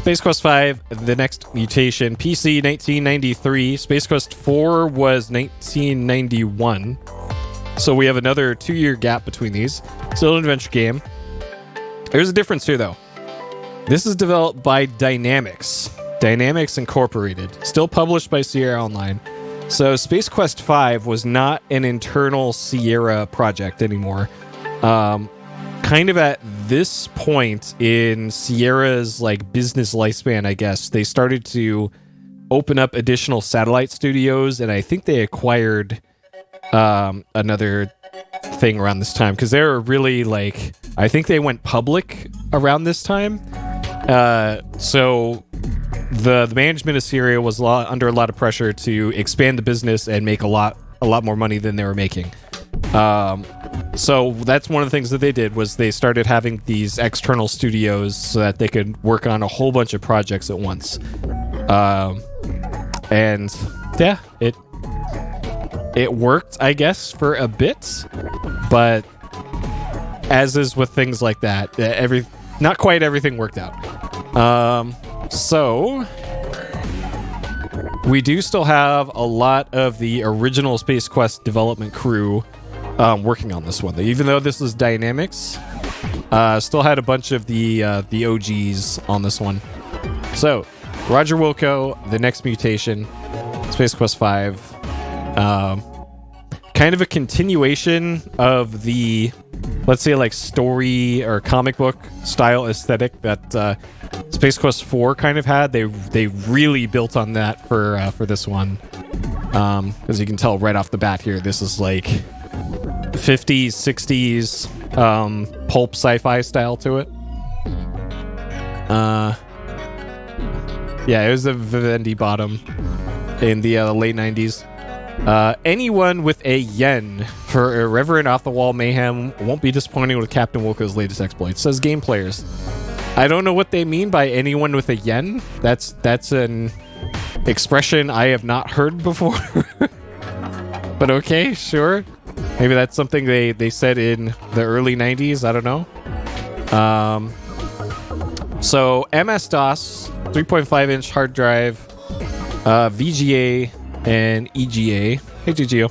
Space Quest 5, The Next Mutation, PC 1993. Space Quest 4 was 1991. So we have another 2-year gap between these. Still an adventure game. There's a difference here, though. This is developed by Dynamics. Dynamics Incorporated. Still published by Sierra Online. So Space Quest 5 was not an internal Sierra project anymore. Kind of at this point in Sierra's like business lifespan, I guess, they started to open up additional satellite studios, and I think they acquired another thing around this time, because they were really like, I think they went public around this time. So the management of Sierra was under a lot of pressure to expand the business and make a lot more money than they were making. So that's one of the things that they did, was they started having these external studios so that they could work on a whole bunch of projects at once. And yeah, it worked, I guess, for a bit, but as is with things like that, not quite everything worked out. So we do still have a lot of the original Space Quest development crew working on this one. Even though this is Dynamics, still had a bunch of the OGs on this one. So Roger Wilco, The Next Mutation, Space Quest 5, kind of a continuation of the, let's say, like story or comic book style aesthetic that Space Quest 4 kind of had. They really built on that for this one, as you can tell right off the bat here. This is like 50s, 60s pulp sci-fi style to it. Yeah, it was a Vivendi bottom in the late 90s. Anyone with a yen for irreverent off-the-wall mayhem won't be disappointed with Captain Wilco's latest exploits, says Game Players. I don't know what they mean by anyone with a yen. That's an expression I have not heard before. But okay, sure. Maybe that's something they said in the early 90s. I don't know. So MS-DOS, 3.5-inch hard drive, VGA, and EGA. Hey, GGO.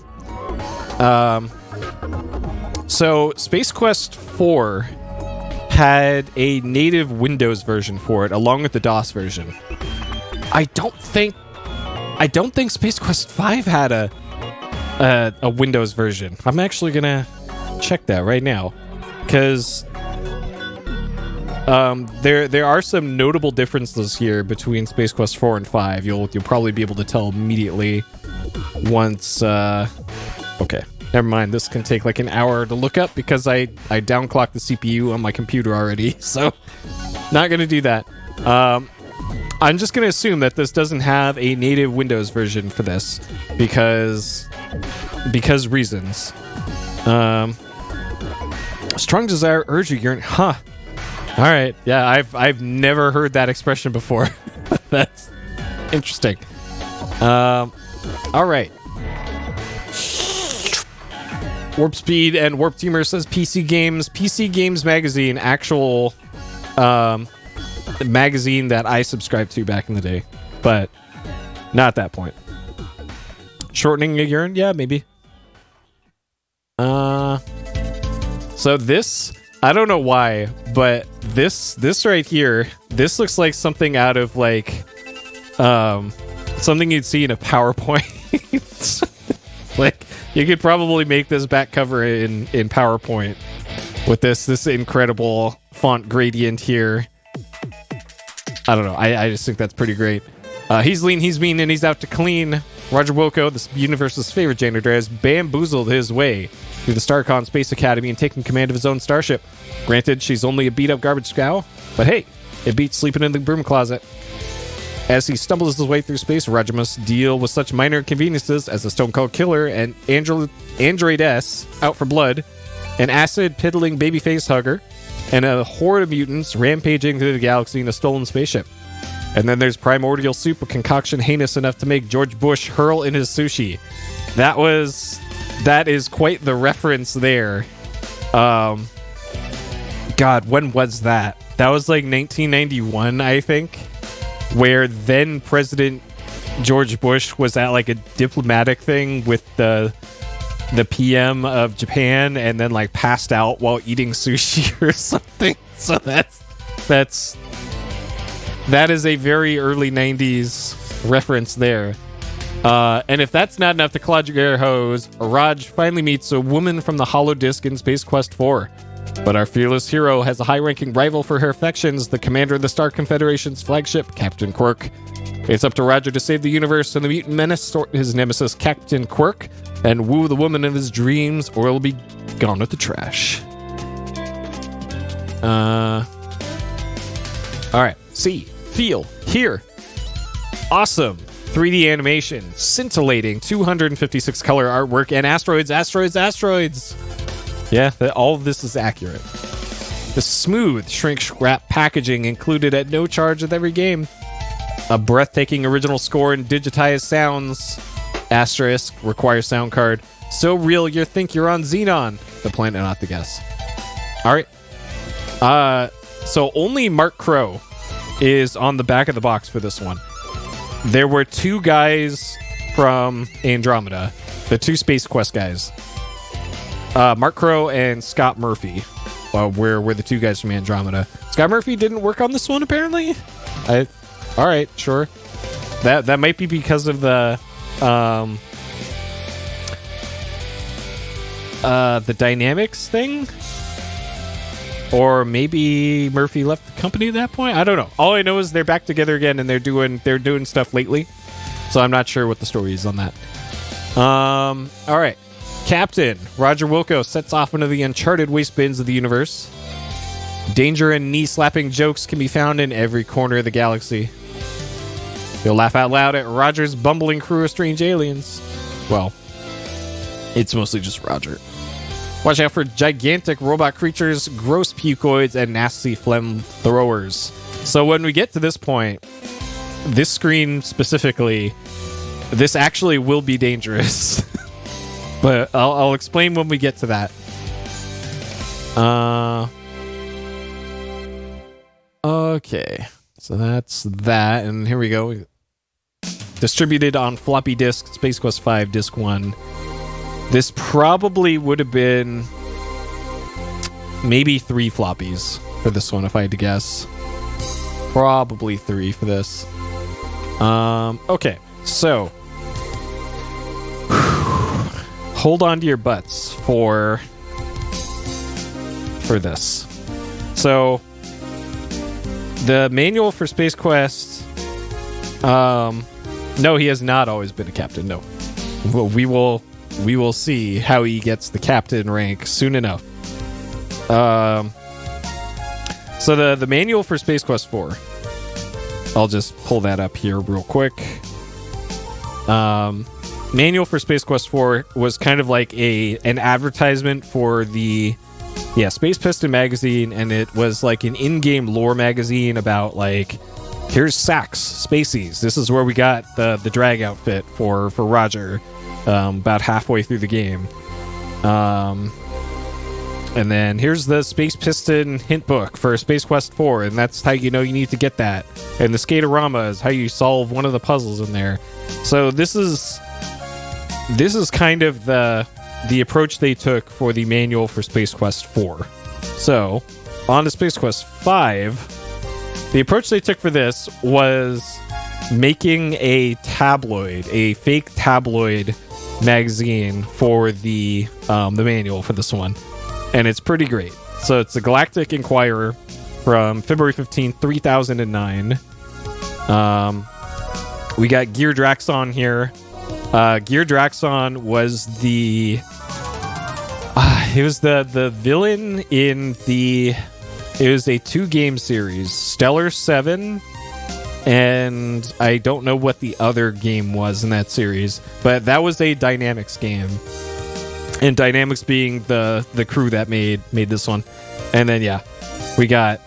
So Space Quest 4 had a native Windows version for it, along with the DOS version. I don't think Space Quest 5 had a Windows version. I'm actually gonna check that right now, because there are some notable differences here between Space Quest 4 and 5. You'll probably be able to tell immediately once. Okay, never mind. This can take like an hour to look up because I downclocked the CPU on my computer already. So not gonna do that. I'm just gonna assume that this doesn't have a native Windows version for this because reasons. Strong desire, urge you yearn. Huh. All right. Yeah, I've never heard that expression before. That's interesting. All right. Warp Speed and Warp Teamer says PC Games Magazine, actual magazine that I subscribed to back in the day, but not at that point. Shortening a urine? Yeah, maybe. So this, I don't know why, but this right here, this looks like something out of like something you'd see in a PowerPoint. Like you could probably make this back cover in PowerPoint with this incredible font gradient here. I don't know. I just think that's pretty great. He's lean, he's mean, and he's out to clean. Roger Wilco, this universe's favorite janitor, has bamboozled his way through the StarCon Space Academy and taken command of his own starship. Granted, she's only a beat-up garbage cow, but hey, it beats sleeping in the broom closet. As he stumbles his way through space, Roger must deal with such minor inconveniences as a stone-cold killer and Android S out for blood, an acid-piddling baby face hugger, and a horde of mutants rampaging through the galaxy in a stolen spaceship. And then there's primordial soup, a concoction heinous enough to make George Bush hurl in his sushi. That is quite the reference there. God, when was that? That was like 1991, I think. where then President George Bush was at like a diplomatic thing with the PM of Japan, and then like passed out while eating sushi or something. So that is a very early 90s reference there. And if that's not enough to clod your air hose, Raj finally meets a woman from the hollow disk in Space Quest 4. But our fearless hero has a high-ranking rival for her affections, the commander of the Star Confederation's flagship, Captain Quirk. It's up to Roger to save the universe and the mutant menace, his nemesis, Captain Quirk, and woo the woman of his dreams, or it'll be gone with the trash. Alright, see, feel, hear. Awesome. 3D animation, scintillating, 256 color artwork, and asteroids. Yeah, all of this is accurate. The smooth shrink-wrap packaging included at no charge with every game. A breathtaking original score and digitized sounds. Asterisk, requires sound card. So real you think you're on Xenon. The planet not to guess. Alright. So only Mark Crow is on the back of the box for this one. There were two guys from Andromeda, the two Space Quest guys. Mark Crow and Scott Murphy were the two guys from Andromeda. Scott Murphy didn't work on this one, apparently? All right, sure. That might be because of the dynamics thing? Or maybe Murphy left the company at that point? I don't know. All I know is they're back together again and they're doing stuff lately. So I'm not sure what the story is on that. All right. Captain Roger Wilco sets off into the uncharted wastebins of the universe. Danger and knee-slapping jokes can be found in every corner of the galaxy. You'll laugh out loud at Roger's bumbling crew of strange aliens. Well, it's mostly just Roger. Watch out for gigantic robot creatures, gross pucoids, and nasty phlegm throwers. So when we get to this point, this screen specifically, this actually will be dangerous. But I'll explain when we get to that. Okay. So that's that. And here we go. Distributed on floppy disk, Space Quest 5, Disc 1. This probably would have been maybe 3 floppies for this one, if I had to guess. Probably 3 for this. Okay, so hold on to your butts for this. So the manual for Space Quest. No, he has not always been a captain. No, well, we will see how he gets the captain rank soon enough. So the manual for Space Quest 4. I'll just pull that up here real quick. Manual for Space Quest 4 was kind of like an advertisement for the Space Piston magazine, and it was like an in-game lore magazine about like, here's Sax Spaceys. This is where we got the drag outfit for Roger. About halfway through the game. And then here's the Space Piston hint book for Space Quest 4, and that's how you know you need to get that. And the Skaterama is how you solve one of the puzzles in there. So this is kind of the approach they took for the manual for Space Quest 4. So, on to Space Quest 5, the approach they took for this was making a fake tabloid magazine for the manual for this one, and it's pretty great. So it's the Galactic Inquirer from February 15th, 3009. We got Gear Draxon here. Gear Draxon was the villain in it was a 2-game series, Stellar 7. And I don't know what the other game was in that series, but that was a Dynamics game. And Dynamics being the crew that made this one. And then, we got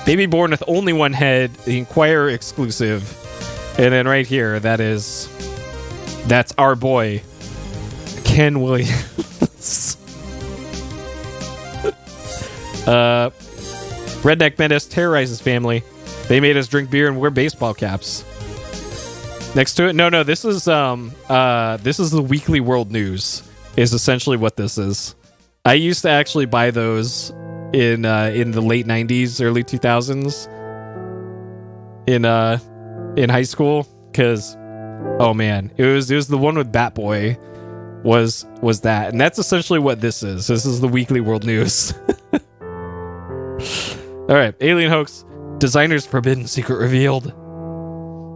Baby Born with Only One Head, the Inquirer exclusive. And then right here, that's our boy, Ken Williams. Redneck Menace terrorizes family. They made us drink beer and wear baseball caps. Next to it, no, this is the Weekly World News. Is essentially what this is. I used to actually buy those in the late 90s, early 2000s in high school, because oh man, it was the one with Batboy was that, and that's essentially what this is. This is the Weekly World News. All right, alien hoax, designer's forbidden secret revealed.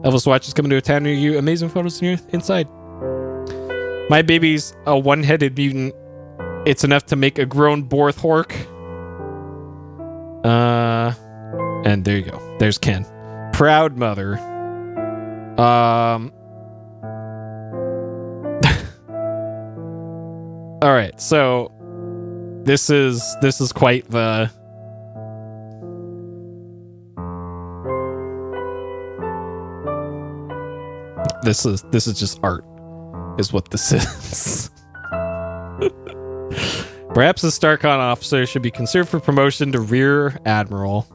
Elvis Watch is coming to a town near you. Amazing photos inside. My baby's a one-headed mutant. It's enough to make a grown Borthork. And there you go. There's Ken. Proud mother. All right, so this is quite the This is just art, is what this is. Perhaps a Starcon officer should be considered for promotion to Rear Admiral.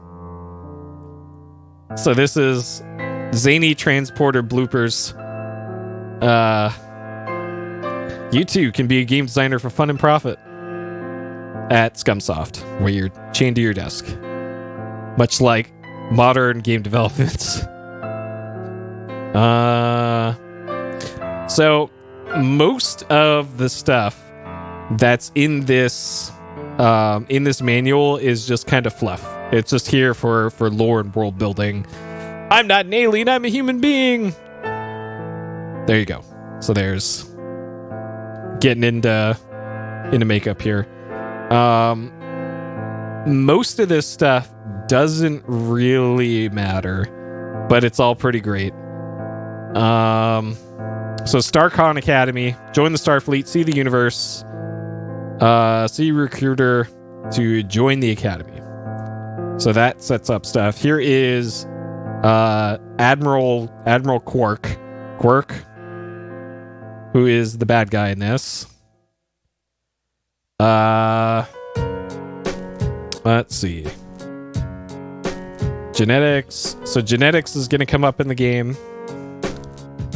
So this is zany transporter bloopers. You too can be a game designer for fun and profit at Scumsoft, where you're chained to your desk, much like modern game development. So most of the stuff that's in this manual is just kind of fluff. It's just here for lore and world building. I'm not an alien, I'm a human being. There you go. So there's getting into makeup here. Most of this stuff doesn't really matter, but it's all pretty great. So StarCon Academy, join the Starfleet, see the universe, see recruiter to join the Academy. So that sets up stuff. Here is Admiral Quark, who is the bad guy in this. Let's see. Genetics. So genetics is going to come up in the game.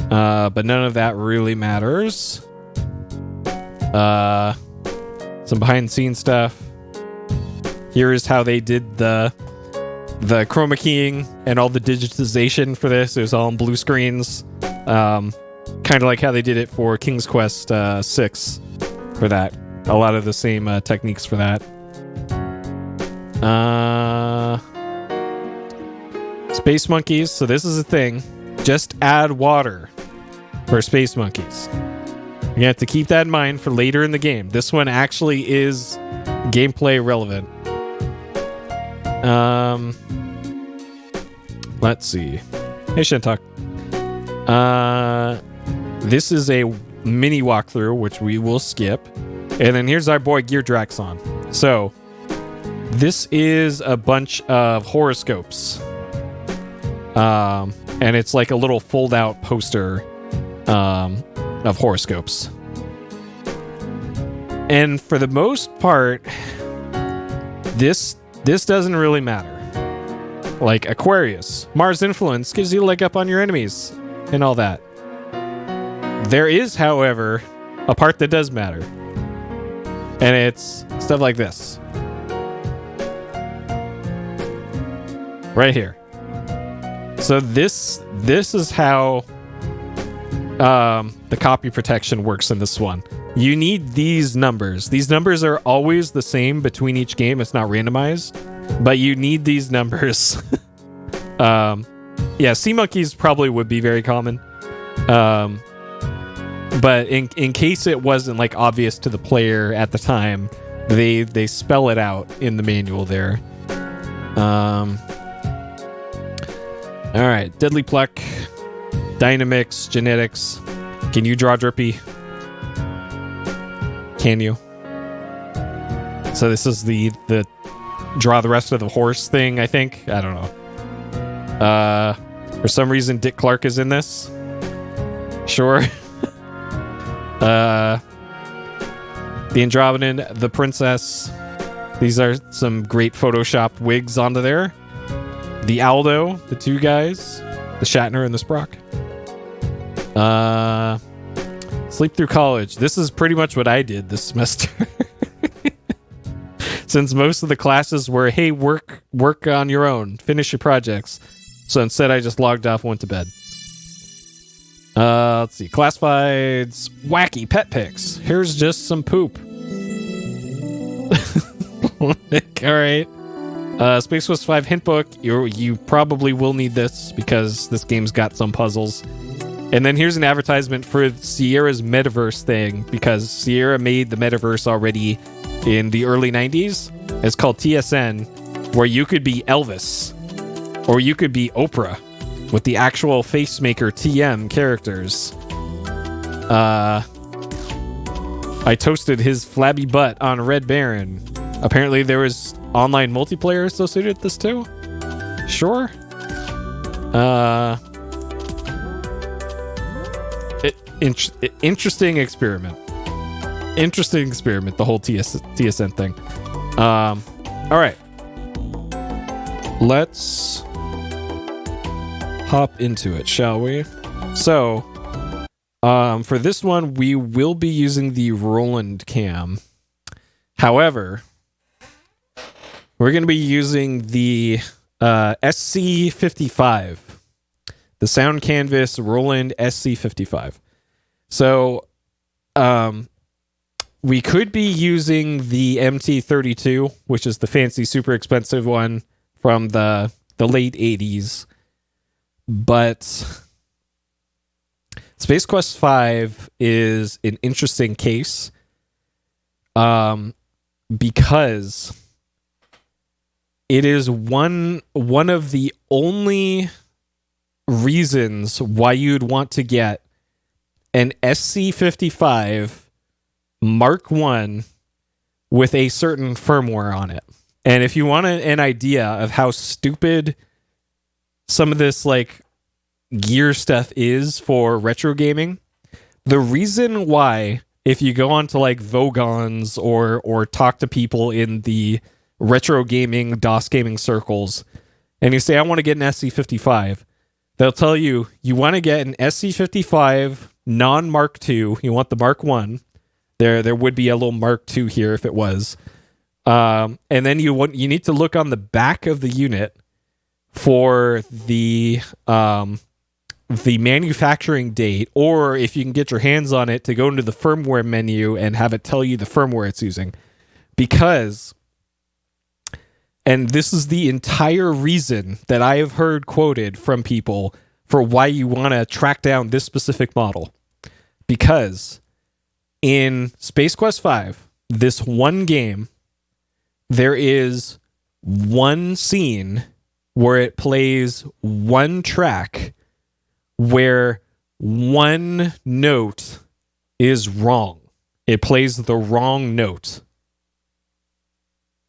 But none of that really matters. Some behind the scenes stuff. Here is how they did the chroma keying and all the digitization for this. It was all on blue screens. Kind of like how they did it for King's Quest 6 for that. A lot of the same techniques for that. Space monkeys. So this is a thing. Just add water for space monkeys. You have to keep that in mind for later in the game. This one actually is gameplay relevant. Let's see. Hey, Shintok. This is a mini walkthrough, which we will skip. And then here's our boy Gear Draxon. So, this is a bunch of horoscopes. And it's like a little fold-out poster of horoscopes. And for the most part, this doesn't really matter. Like Aquarius, Mars influence gives you a leg up on your enemies and all that. There is, however, a part that does matter. And it's stuff like this. Right here. So this is how the copy protection works in this one. You need these numbers. These numbers are always the same between each game. It's not randomized, but you need these numbers. Yeah, sea monkeys probably would be very common. But in case it wasn't like obvious to the player at the time, they spell it out in the manual there. All right, Deadly Pluck, Dynamics, Genetics. Can you draw Drippy? Can you? So this is the draw the rest of the horse thing, I think. I don't know. For some reason, Dick Clark is in this. Sure. The Andromedan, the Princess. These are some great Photoshop wigs onto there. the Aldo, the two guys, the Shatner and the Sprock. Sleep through college. This is pretty much what I did this semester. Since most of the classes were, hey, work on your own, finish your projects. So instead, I just logged off and went to bed. Let's see. Classifieds, wacky pet pics. Here's just some poop. All right. Space Quest 5 hint book. You probably will need this because this game's got some puzzles. And then here's an advertisement for Sierra's metaverse thing, because Sierra made the metaverse already in the early 90s. It's called TSN, where you could be Elvis or you could be Oprah with the actual Facemaker TM characters. I toasted his flabby butt on Red Baron. Apparently there was online multiplayer associated with this too. Sure. Interesting experiment. The whole TSN thing. All right. Let's hop into it, shall we? So, for this one, we will be using the Roland cam. However, we're going to be using the SC55, the Sound Canvas Roland SC55. So, we could be using the MT32, which is the fancy, super expensive one from the late 80s. But Space Quest 5 is an interesting case because it is one of the only reasons why you'd want to get an SC55 Mark 1 with a certain firmware on it. And if you want an idea of how stupid some of this like gear stuff is for retro gaming, the reason why, if you go on to like Vogons or talk to people in the retro gaming, DOS gaming circles, and you say, I want to get an SC55, they'll tell you, you want to get an SC55 non-Mark II, you want the Mark 1. There would be a little Mark II here if it was. And then you need to look on the back of the unit for the manufacturing date, or if you can get your hands on it, to go into the firmware menu and have it tell you the firmware it's using. Because, and this is the entire reason that I have heard quoted from people for why you want to track down this specific model. Because in Space Quest 5, this one game, there is one scene where it plays one track where one note is wrong. It plays the wrong note.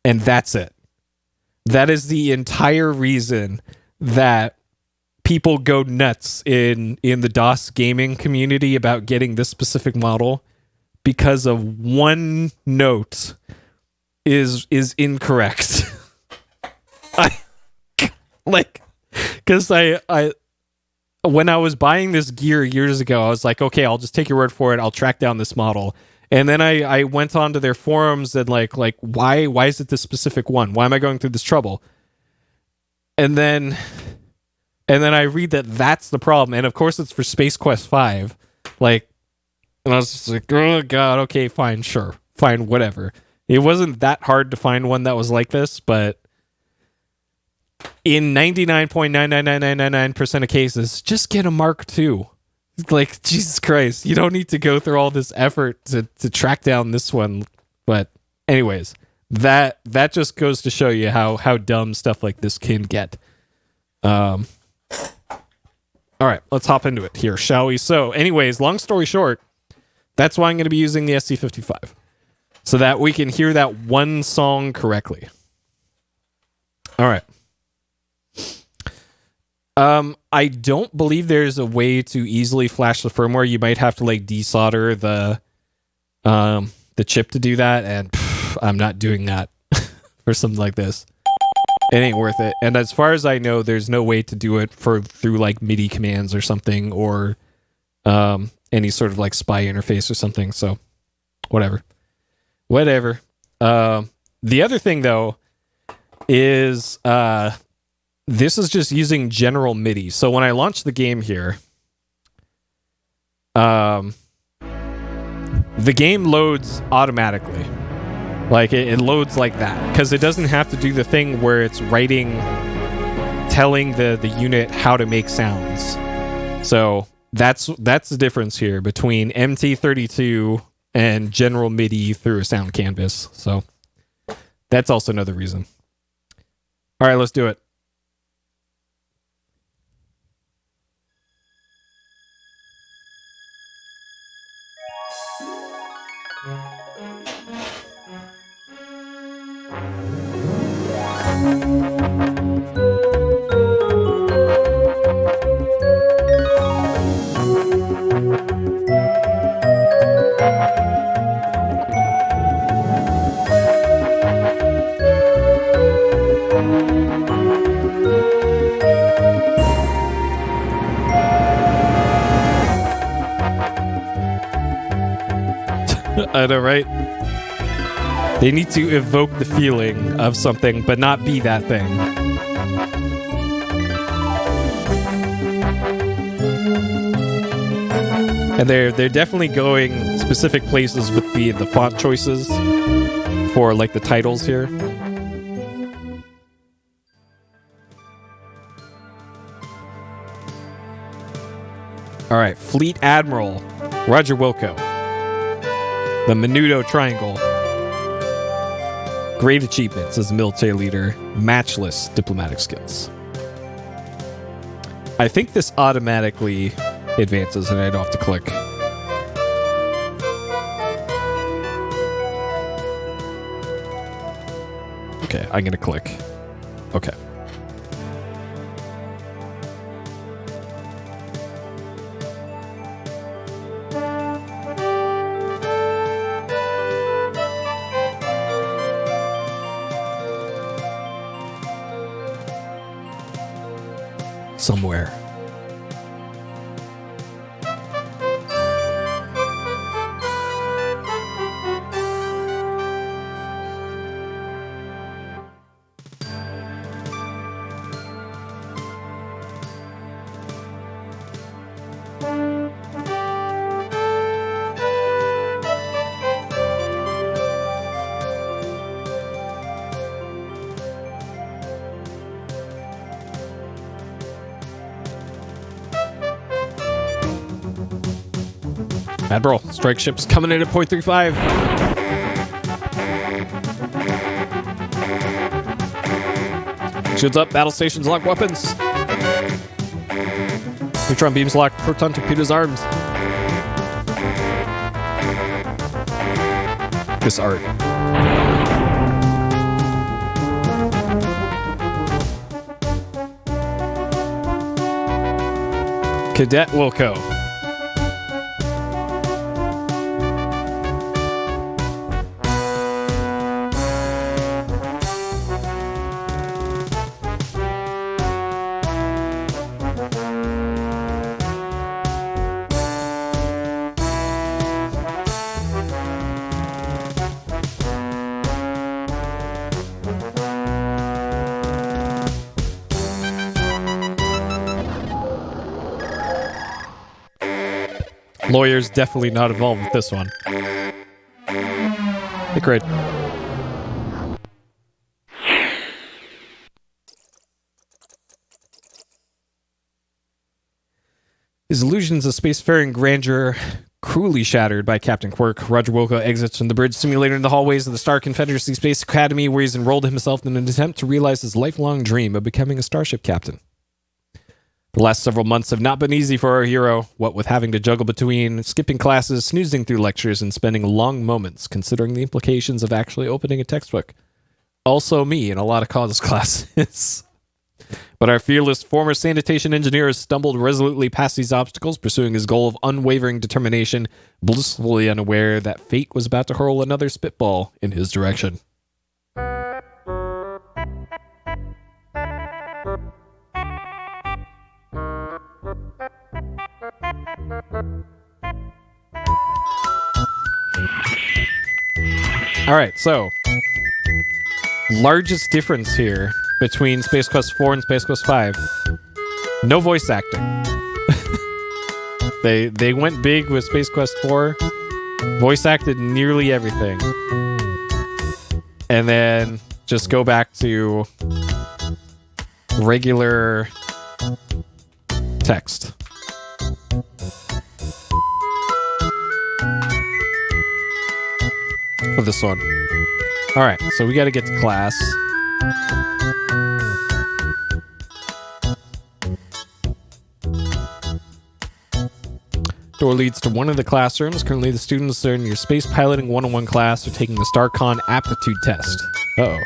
And that's it. That is the entire reason that people go nuts in the DOS gaming community about getting this specific model, because of one note is incorrect. Because I when I was buying this gear years ago, I was like, okay, I'll just take your word for it. I'll track down this model. And then I went onto their forums and like why is it this specific one? Why am I going through this trouble? And then I read that that's the problem. And of course it's for Space Quest 5. And I was just like, oh god, okay, fine, sure. Fine, whatever. It wasn't that hard to find one that was like this, but in 99.99999% of cases, just get a Mark II. Like, Jesus Christ, you don't need to go through all this effort to track down this one. But anyways, that just goes to show you how dumb stuff like this can get. All right, let's hop into it here, shall we? So anyways, long story short, that's why I'm going to be using the SC55, so that we can hear that one song correctly. All right. I don't believe there's a way to easily flash the firmware. You might have to like desolder the chip to do that, and I'm not doing that for something like this. It ain't worth it. And as far as I know, there's no way to do it through like MIDI commands or something, or any sort of like spy interface or something. So whatever. The other thing though is this is just using general MIDI. So when I launch the game here, the game loads automatically. Like it loads like that because it doesn't have to do the thing where it's telling the unit how to make sounds. So that's the difference here between MT32 and general MIDI through a sound canvas. So that's also another reason. All right, let's do it. I know, right? They need to evoke the feeling of something, but not be that thing. And they're definitely going specific places with the font choices for like the titles here. All right, Fleet Admiral Roger Wilco. The Menudo Triangle. Great achievements as a military leader. Matchless diplomatic skills. I think this automatically advances and I don't have to click. Okay, I'm going to click. Okay. Somewhere. Admiral, strike ships coming in at 0.35. Shields up, battle stations lock weapons. Neutron beams lock, proton torpedoes arms. This art. Cadet Wilco. Lawyer's definitely not involved with this one. Hey, great. His illusions of spacefaring grandeur cruelly shattered by Captain Quirk, Roger Wilco exits from the bridge simulator in the hallways of the Star Confederacy Space Academy, where he's enrolled himself in an attempt to realize his lifelong dream of becoming a starship captain. The last several months have not been easy for our hero, what with having to juggle between skipping classes, snoozing through lectures, and spending long moments considering the implications of actually opening a textbook. Also me in a lot of college classes. But our fearless former sanitation engineer has stumbled resolutely past these obstacles, pursuing his goal of unwavering determination, blissfully unaware that fate was about to hurl another spitball in his direction. All right, so largest difference here between Space Quest 4 and Space Quest 5. No voice acting. They went big with Space Quest 4. Voice acted nearly everything. And then just go back to regular text. For this one. Alright, so we gotta get to class. Door leads to one of the classrooms. Currently, the students are in your space piloting 101 class are taking the StarCon aptitude test. Uh-oh.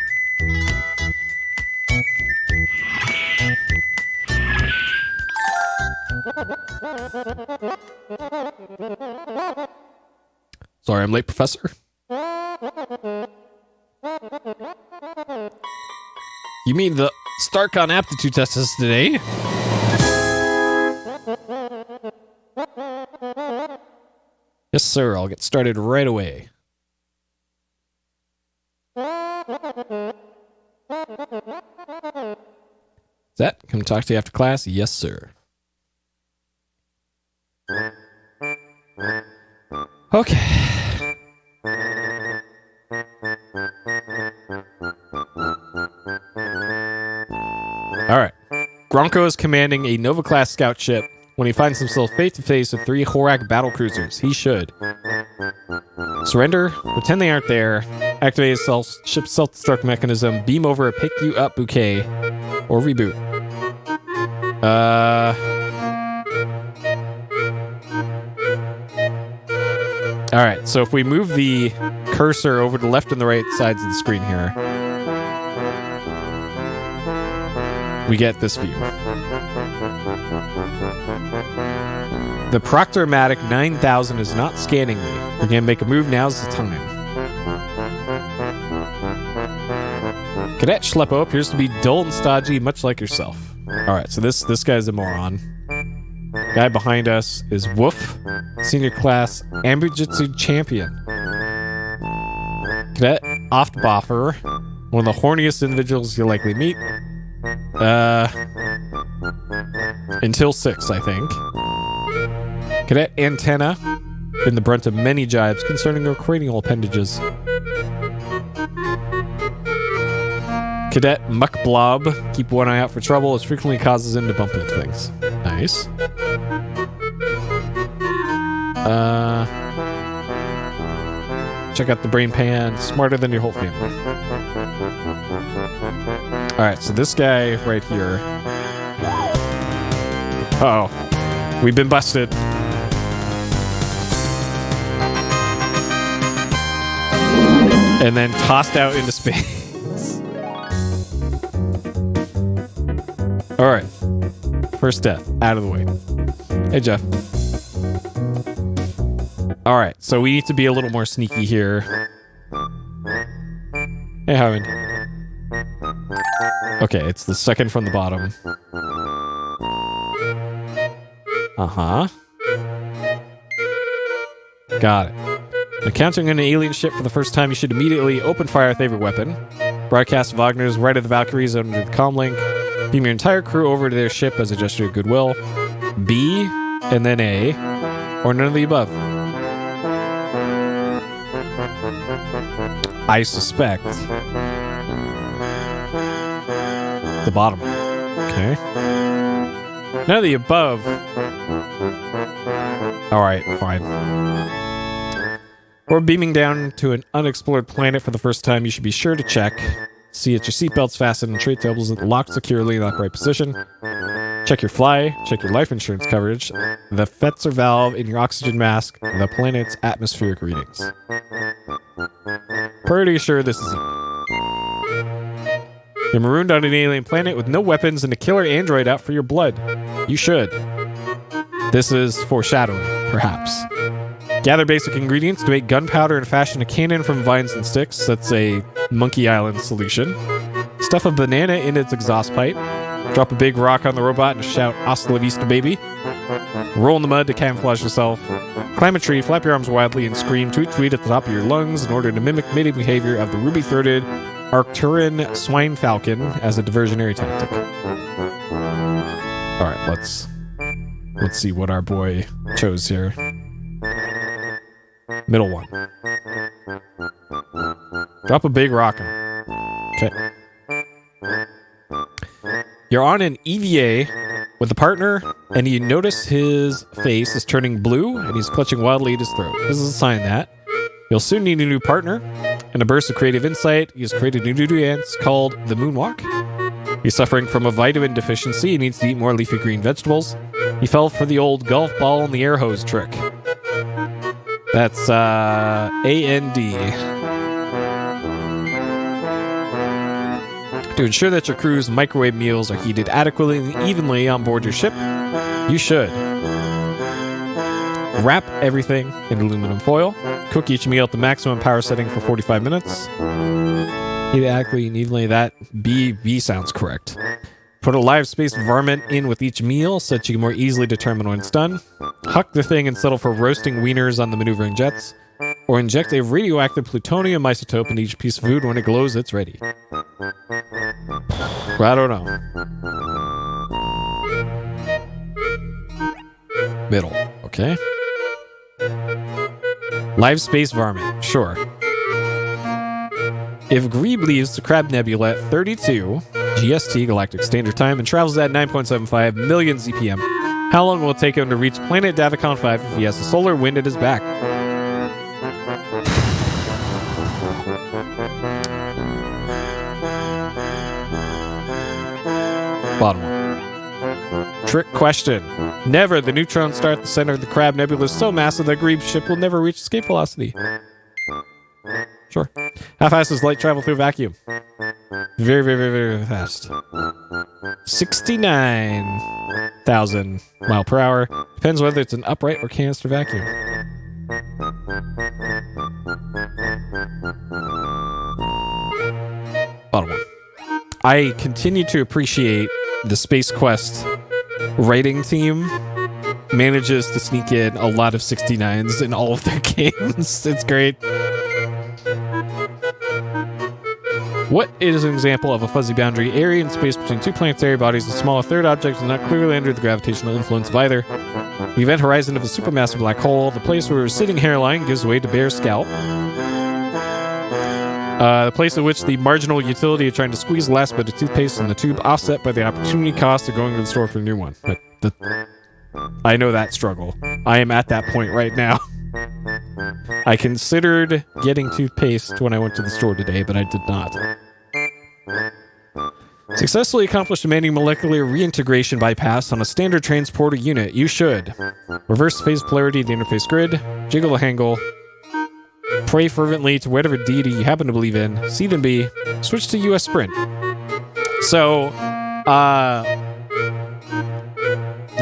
Sorry, I'm late, Professor. You mean the StarCon aptitude test is today? Yes, sir. I'll get started right away. Zet, come talk to you after class? Yes, sir. Okay. Alright. Gronko is commanding a Nova-class scout ship when he finds himself face-to-face with 3 Horak battlecruisers. He should. Surrender, pretend they aren't there, activate his ship's self-destruct mechanism, beam over a pick-you-up bouquet, or reboot. Alright, so if we move the cursor over to the left and the right sides of the screen here, we get this view. The Proctor-Matic 9000 is not scanning me. We're gonna make a move, now's the time. Cadet Schleppo appears to be dull and stodgy, much like yourself. Alright, so this guy's a moron. Guy behind us is Woof, senior class Ambujitsu champion. Cadet Oftboffer, one of the horniest individuals you'll likely meet. Until 6, I think. Cadet Antenna, been the brunt of many jibes concerning her cranial appendages. Cadet Muckblob, keep one eye out for trouble, as frequently causes him to bump into things. Nice. Check out the brain pan, smarter than your whole family. Alright, so this guy right here. Uh-oh. We've been busted. And then tossed out into space. Alright. First death, out of the way. Hey, Jeff. Alright, so we need to be a little more sneaky here. Hey, Howard. Okay, it's the second from the bottom. Uh-huh. Got it. Encountering an alien ship for the first time, you should immediately open fire with favorite weapon. Broadcast Wagner's Right of the Valkyries under the comlink. Beam your entire crew over to their ship as a gesture of goodwill. B, and then A, or none of the above. I suspect the bottom. Okay. None of the above. Alright, fine. Or beaming down to an unexplored planet for the first time, you should be sure to check. See that your seatbelt's fastened and tray tables locked securely in the upright position. Check your fly, check your life insurance coverage, the Fetzer valve in your oxygen mask, the planet's atmospheric readings. Pretty sure this is it. You're marooned on an alien planet with no weapons and a killer android out for your blood. You should. This is foreshadowing, perhaps. Gather basic ingredients to make gunpowder and fashion a cannon from vines and sticks. That's a Monkey Island solution. Stuff a banana in its exhaust pipe. Drop a big rock on the robot and shout, "Hasta la vista, baby." Roll in the mud to camouflage yourself. Climb a tree, flap your arms wildly, and scream "tweet tweet" at the top of your lungs in order to mimic mating behavior of the ruby-throated Arcturian swine falcon as a diversionary tactic. All right, let's see what our boy chose here. Middle one. Drop a big rock on. Okay. You're on an EVA with a partner, and you notice his face is turning blue, and he's clutching wildly at his throat. This is a sign that you'll soon need a new partner. In a burst of creative insight, he has created a new dance called the Moonwalk. He's suffering from a vitamin deficiency. He needs to eat more leafy green vegetables. He fell for the old golf ball in the air hose trick. That's A-N-D. To ensure that your crew's microwave meals are heated adequately and evenly on board your ship, you should wrap everything in aluminum foil, cook each meal at the maximum power setting for 45 minutes, heat it adequately and evenly. That B sounds correct. Put a live space varmint in with each meal so that you can more easily determine when it's done. Huck the thing and settle for roasting wieners on the maneuvering jets. Or inject a radioactive plutonium isotope in each piece of food. When it glows, it's ready. Well, I don't know. Middle. Okay. Live space varmint. Sure. If Grebe leaves the Crab Nebula at 32 GST Galactic Standard Time and travels at 9.75 million ZPM, how long will it take him to reach planet Davicon 5 if he has the solar wind at his back? Bottom one. Trick question. Never. The neutron star at the center of the Crab Nebula is so massive that Grebe's ship will never reach escape velocity. Sure. How fast does light travel through a vacuum? Very, very, very, very fast. 69,000 mile per hour. Depends whether it's an upright or canister vacuum. Bottom one. I continue to appreciate the Space Quest writing team manages to sneak in a lot of 69s in all of their games. It's great. What is an example of a fuzzy boundary area in space between two planetary bodies? A smaller third object is not clearly under the gravitational influence of either. The event horizon of a supermassive black hole, the place where a receding hairline gives way to bare scalp. The place at which the marginal utility of trying to squeeze the last bit of toothpaste in the tube offset by the opportunity cost of going to the store for a new one. But I know that struggle. I am at that point right now. I considered getting toothpaste when I went to the store today, but I did not. Successfully accomplished demanding molecular reintegration bypass on a standard transporter unit. You should reverse phase polarity of the interface grid, jiggle a handle, pray fervently to whatever deity you happen to believe in, C then B, switch to US Sprint. So,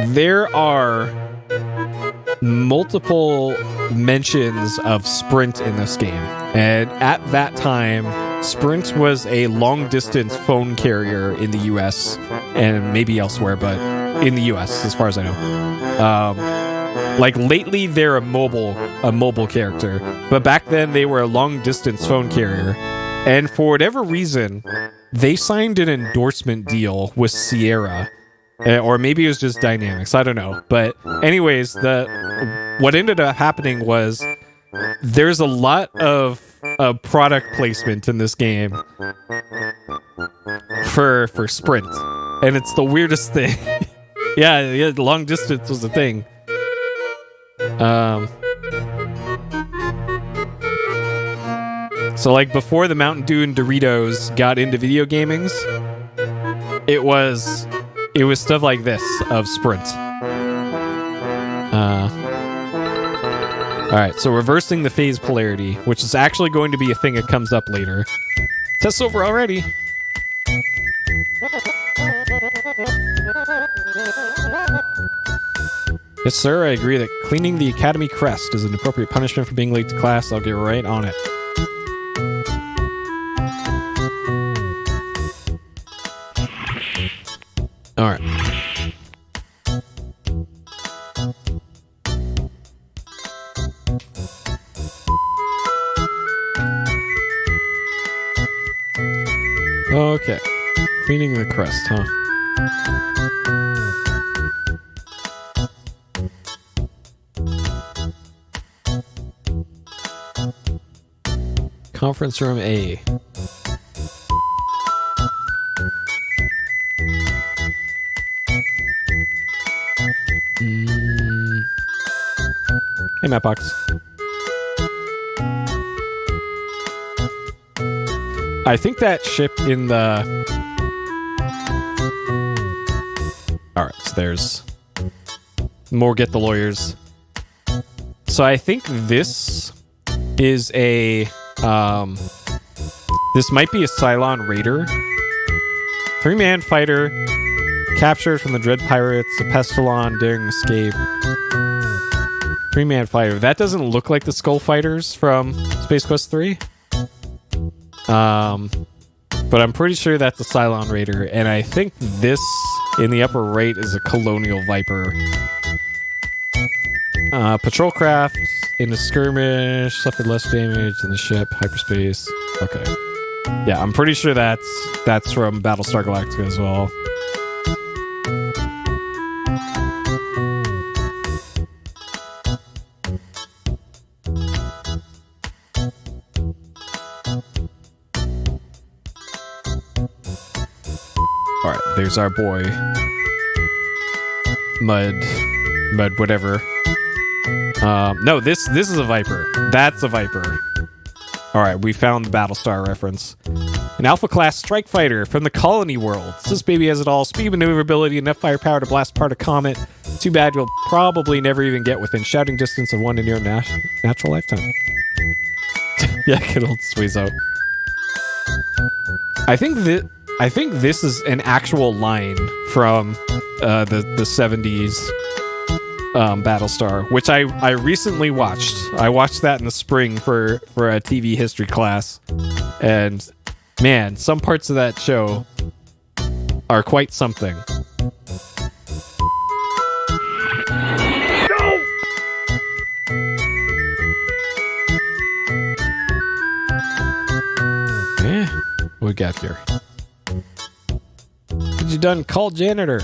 there are multiple mentions of Sprint in this game. And at that time, Sprint was a long-distance phone carrier in the US and maybe elsewhere, but in the US, as far as I know. Like, lately, they're a mobile character. But back then, they were a long-distance phone carrier. And for whatever reason, they signed an endorsement deal with Sierra. Or maybe it was just Dynamics. I don't know. But anyways, what ended up happening was there's a lot of product placement in this game for Sprint. And it's the weirdest thing. yeah, long distance was a thing. So like before the Mountain Dew and Doritos got into video gamings, it was stuff like this of Sprint. Alright, so reversing the phase polarity, which is actually going to be a thing that comes up later. Test over already. Yes, sir, I agree that cleaning the Academy crest is an appropriate punishment for being late to class. I'll get right on it. Okay. Cleaning the crest, huh? Conference room A. Hey, Mapbox. I think that ship in the... Alright, so there's... more get the lawyers. So I think this is a... this might be a Cylon Raider. 3-man fighter. Captured from the Dread Pirates. A Pestilon daring escape. 3-man fighter. That doesn't look like the Skull Fighters from Space Quest 3. But I'm pretty sure that's a Cylon Raider, and I think this in the upper right is a Colonial Viper. Patrol craft in the skirmish suffered less damage than the ship. Hyperspace. Okay. Yeah, I'm pretty sure that's from Battlestar Galactica as well. Alright, there's our boy. Mud whatever. No, this is a Viper. That's a Viper. Alright, we found the Battlestar reference. An Alpha-class strike fighter from the Colony world. This baby has it all. Speed, maneuverability, enough firepower to blast apart a comet. Too bad you'll probably never even get within shouting distance of one in your natural lifetime. Yeah, good old Suizo. I think this is an actual line from the 70s Battlestar, which I recently watched. I watched that in the spring for a TV history class, and man, some parts of that show are quite something. What we got here? What you done? Call janitor.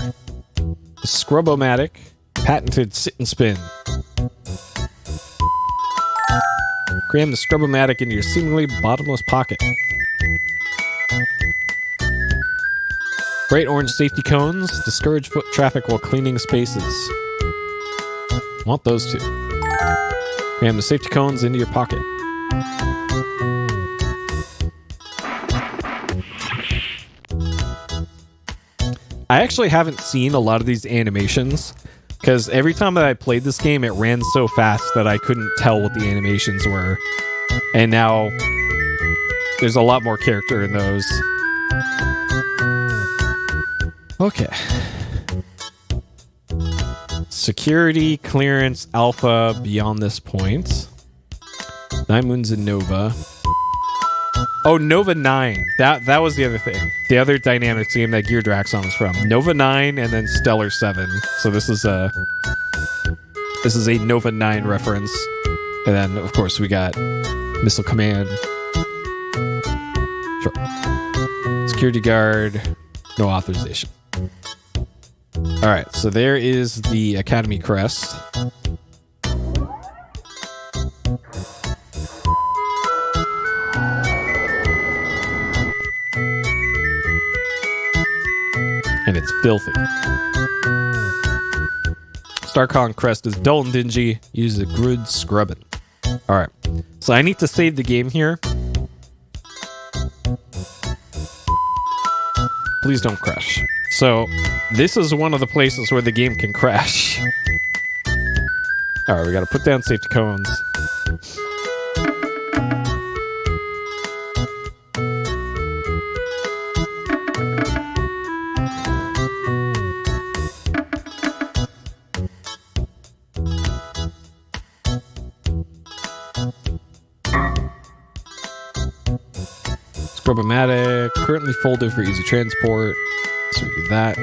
Scrub-O-Matic. Patented sit and spin. Cram the Scrub-O-Matic into your seemingly bottomless pocket. Bright orange safety cones discourage foot traffic while cleaning spaces. Want those two. Cram the safety cones into your pocket. I actually haven't seen a lot of these animations because every time that I played this game, it ran so fast that I couldn't tell what the animations were. And now there's a lot more character in those. Okay. Security, clearance, alpha, beyond this point. 9 Moons and Nova. Oh, Nova 9. That was the other thing. The other Dynamics game that Gear Draxon is from. Nova 9 and then Stellar 7. So this is a Nova 9 reference. And then, of course, we got Missile Command. Sure. Security Guard. No authorization. Alright, so there is the Academy crest. And it's filthy. Starcon crest is dull and dingy. Use a good scrubbing. Alright, so I need to save the game here. Please don't crash. So, this is one of the places where the game can crash. Alright, we gotta put down safety cones. Scrub-O-Matic, currently folded for easy transport. So we do that.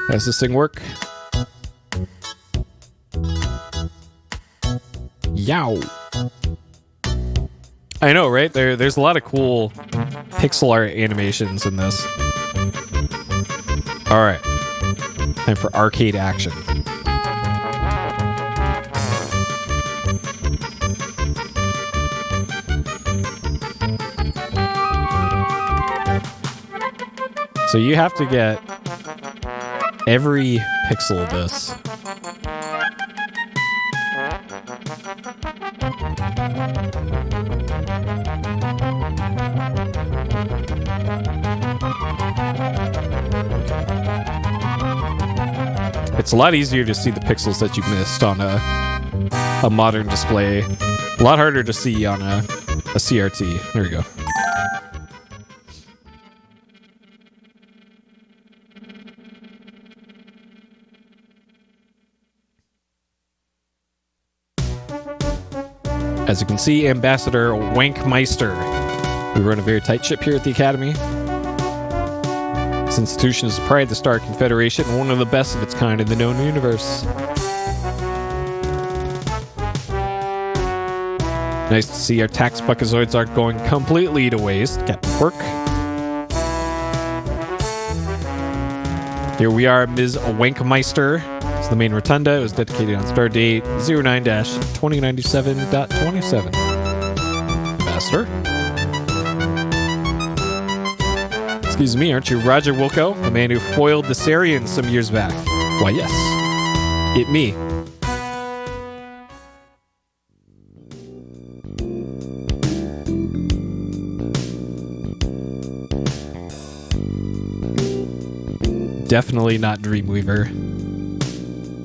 Does this thing work? Yow. I know, right? There's a lot of cool pixel art animations in this. All right, time for arcade action. So you have to get every pixel of this. It's a lot easier to see the pixels that you missed on a modern display. A lot harder to see on a CRT. There we go. As you can see, Ambassador Wankmeister. We run a very tight ship here at the Academy. This institution is a pride of the Star Confederation and one of the best of its kind in the known universe. Nice to see our tax buckazoids aren't going completely to waste. Captain Quirk. Here we are, Ms. Wankmeister. It's the main rotunda. It was dedicated on star date 09-2097.27. Master. Excuse me, aren't you Roger Wilco, the man who foiled the Sarians some years back? Why, yes. It me. Definitely not Dreamweaver.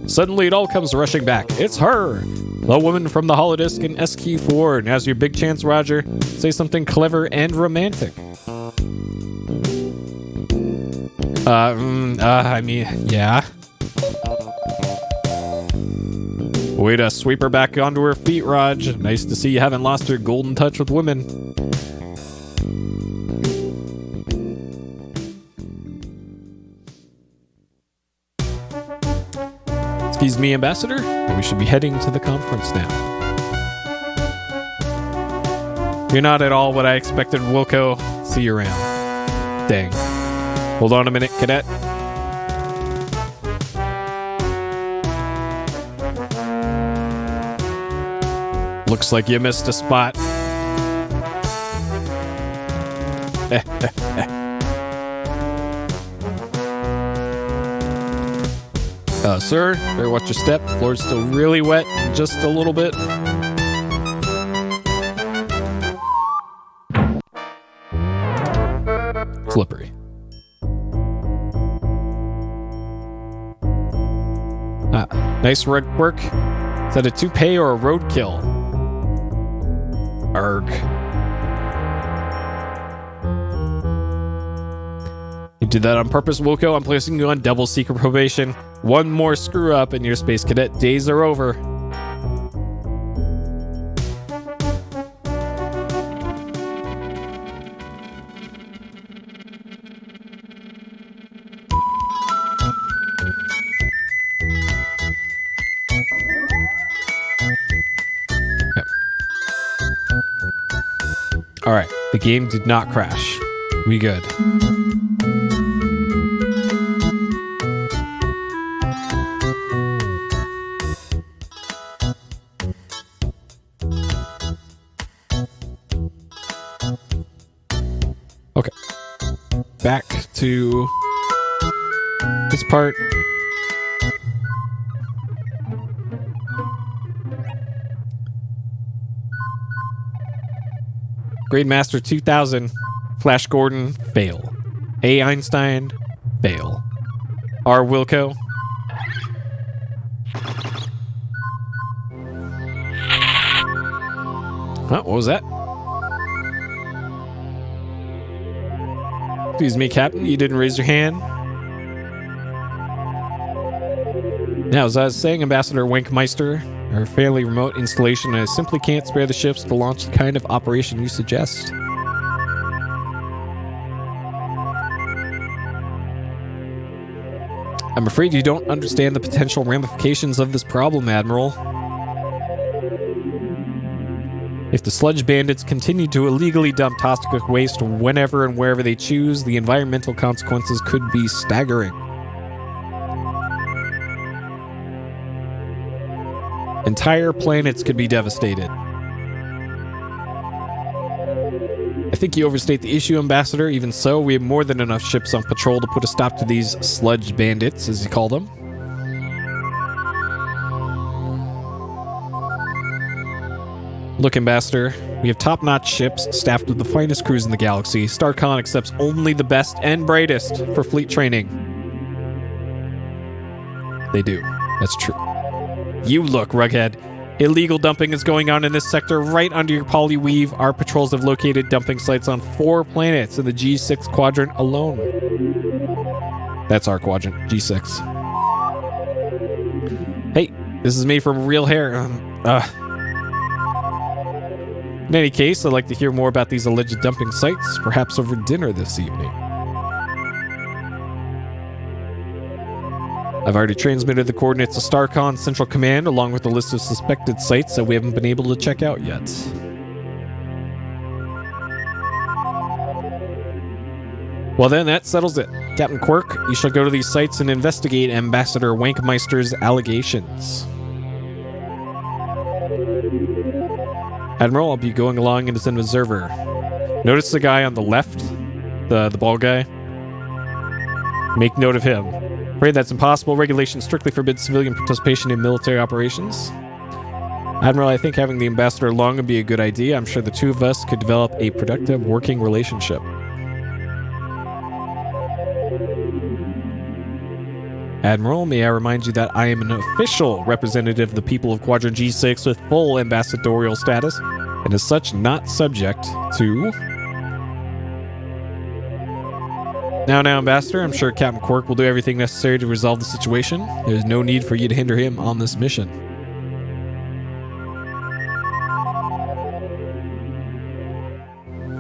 Suddenly it all comes rushing back. It's her! The woman from the holodisc in SQ4. Now's your big chance, Roger. Say something clever and romantic. I mean, yeah. Way to sweep her back onto her feet, Raj. Nice to see you haven't lost your golden touch with women. Excuse me, Ambassador. We should be heading to the conference now. You're not at all what I expected, Wilco. See you around. Dang. Hold on a minute, Cadet. Looks like you missed a spot. Sir, better watch your step. Floor's still really wet, just a little bit. Slippery. Nice red work. Is that a toupee or a roadkill? Arg. You did that on purpose, Wilco. I'm placing you on double secret probation. One more screw up and your Space Cadet days are over. All right, the game did not crash. We good. Okay. Back to this part. Grademaster 2000, Flash Gordon, fail. A. Einstein, fail. R. Wilco. Huh, what was that? Excuse me, Captain, you didn't raise your hand? Now, as I was saying, Ambassador Wankmeister, our fairly remote installation, I simply can't spare the ships to launch the kind of operation you suggest. I'm afraid you don't understand the potential ramifications of this problem, Admiral. If the sludge bandits continue to illegally dump toxic waste whenever and wherever they choose, the environmental consequences could be staggering. Entire planets could be devastated. I think you overstate the issue, Ambassador. Even so, we have more than enough ships on patrol to put a stop to these sludge bandits, as you call them. Look, Ambassador, we have top-notch ships staffed with the finest crews in the galaxy. StarCon accepts only the best and brightest for fleet training. They do. That's true. You look, Rughead. Illegal dumping is going on in this sector right under your polyweave. Our patrols have located dumping sites on 4 planets in the G6 quadrant alone. That's our quadrant, G6. Hey, this is made from real hair. In any case, I'd like to hear more about these alleged dumping sites, perhaps over dinner this evening. I've already transmitted the coordinates to StarCon Central Command, along with a list of suspected sites that we haven't been able to check out yet. Well then, that settles it. Captain Quirk, you shall go to these sites and investigate Ambassador Wankmeister's allegations. Admiral, I'll be going along as an observer. Notice the guy on the left? The bald guy? Make note of him. Afraid that's impossible. Regulation strictly forbids civilian participation in military operations. Admiral, I think having the ambassador along would be a good idea. I'm sure the two of us could develop a productive working relationship. Admiral, may I remind you that I am an official representative of the people of Quadrant G6 with full ambassadorial status, and as such not subject to... Now, Ambassador, I'm sure Captain Quirk will do everything necessary to resolve the situation. There's no need for you to hinder him on this mission.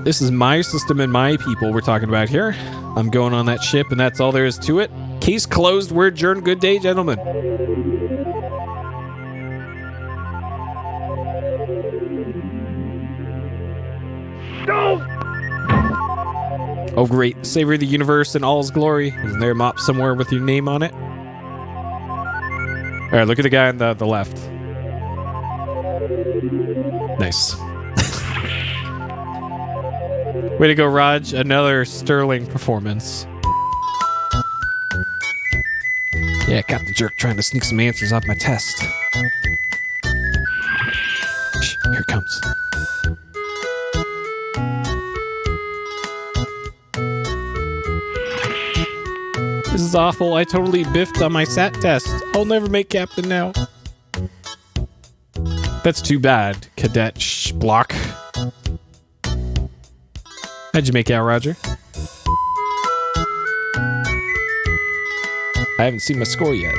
This is my system and my people we're talking about here. I'm going on that ship, and that's all there is to it. Case closed. We're adjourned. Good day, gentlemen. No! Oh, great. Savor the universe in all its glory. Isn't there a mop somewhere with your name on it? All right, look at the guy on the left. Nice. Way to go, Raj. Another sterling performance. Yeah, got the jerk trying to sneak some answers off my test. Shh, here it comes. This is awful. I totally biffed on my SAT test. I'll never make captain now. That's too bad, Cadet Block. How'd you make out, Roger? I haven't seen my score yet.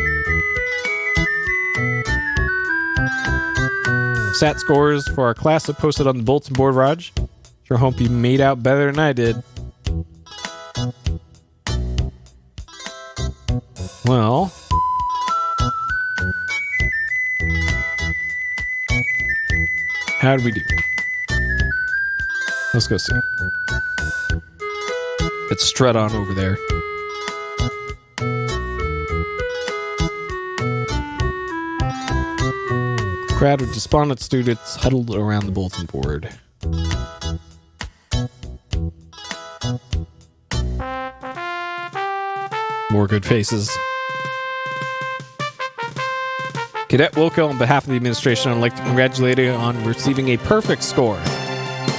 SAT scores for our class are posted on the bulletin board, Raj. Sure hope you made out better than I did. Well, how did we do? Let's go see. Let's strut on over there. Crowd of despondent students huddled around the bulletin board. More good faces. Cadet Wilco, on behalf of the administration, I'd like to congratulate you on receiving a perfect score.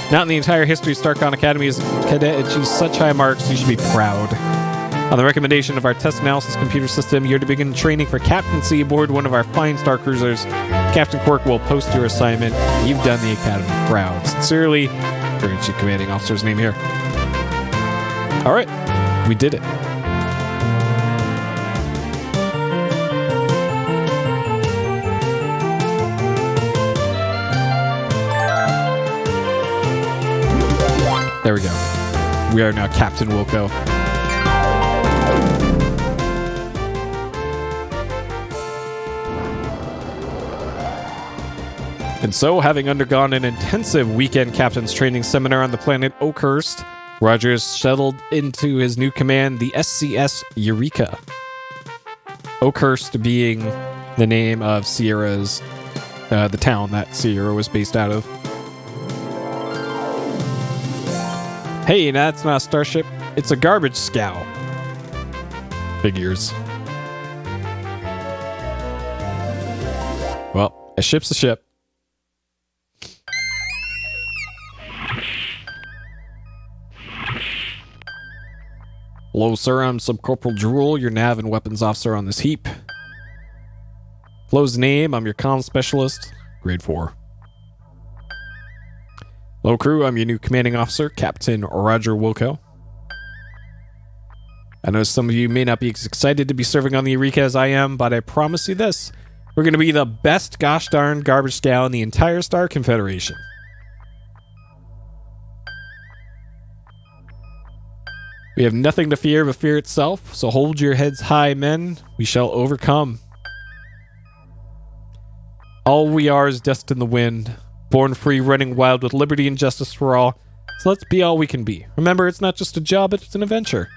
Not in the entire history of StarCon Academy has a cadet achieved such high marks. You should be proud. On the recommendation of our test analysis computer system, you're to begin training for captaincy aboard one of our fine star cruisers. Captain Quirk will post your assignment. You've done the Academy proud. Sincerely, Current Chief Commanding Officer's name here. All right, we did it. There we go. We are now Captain Wilco. And so, having undergone an intensive weekend captain's training seminar on the planet Oakhurst, Rogers settled into his new command, the SCS Eureka. Oakhurst being the name of Sierra's, the town that Sierra was based out of. Hey, that's not a starship. It's a garbage scow. Figures. Well, a ship's a ship. Hello, sir. I'm Subcorporal Drool, your nav and weapons officer on this heap. Flo's name, I'm your comm specialist, grade 4. Hello, crew. I'm your new commanding officer, Captain Roger Wilco. I know some of you may not be as excited to be serving on the Eureka as I am, but I promise you this. We're going to be the best gosh darn garbage scow in the entire Star Confederation. We have nothing to fear but fear itself, so hold your heads high, men. We shall overcome. All we are is dust in the wind, born free, running wild with liberty and justice for all. So let's be all we can be. Remember, it's not just a job, it's an adventure.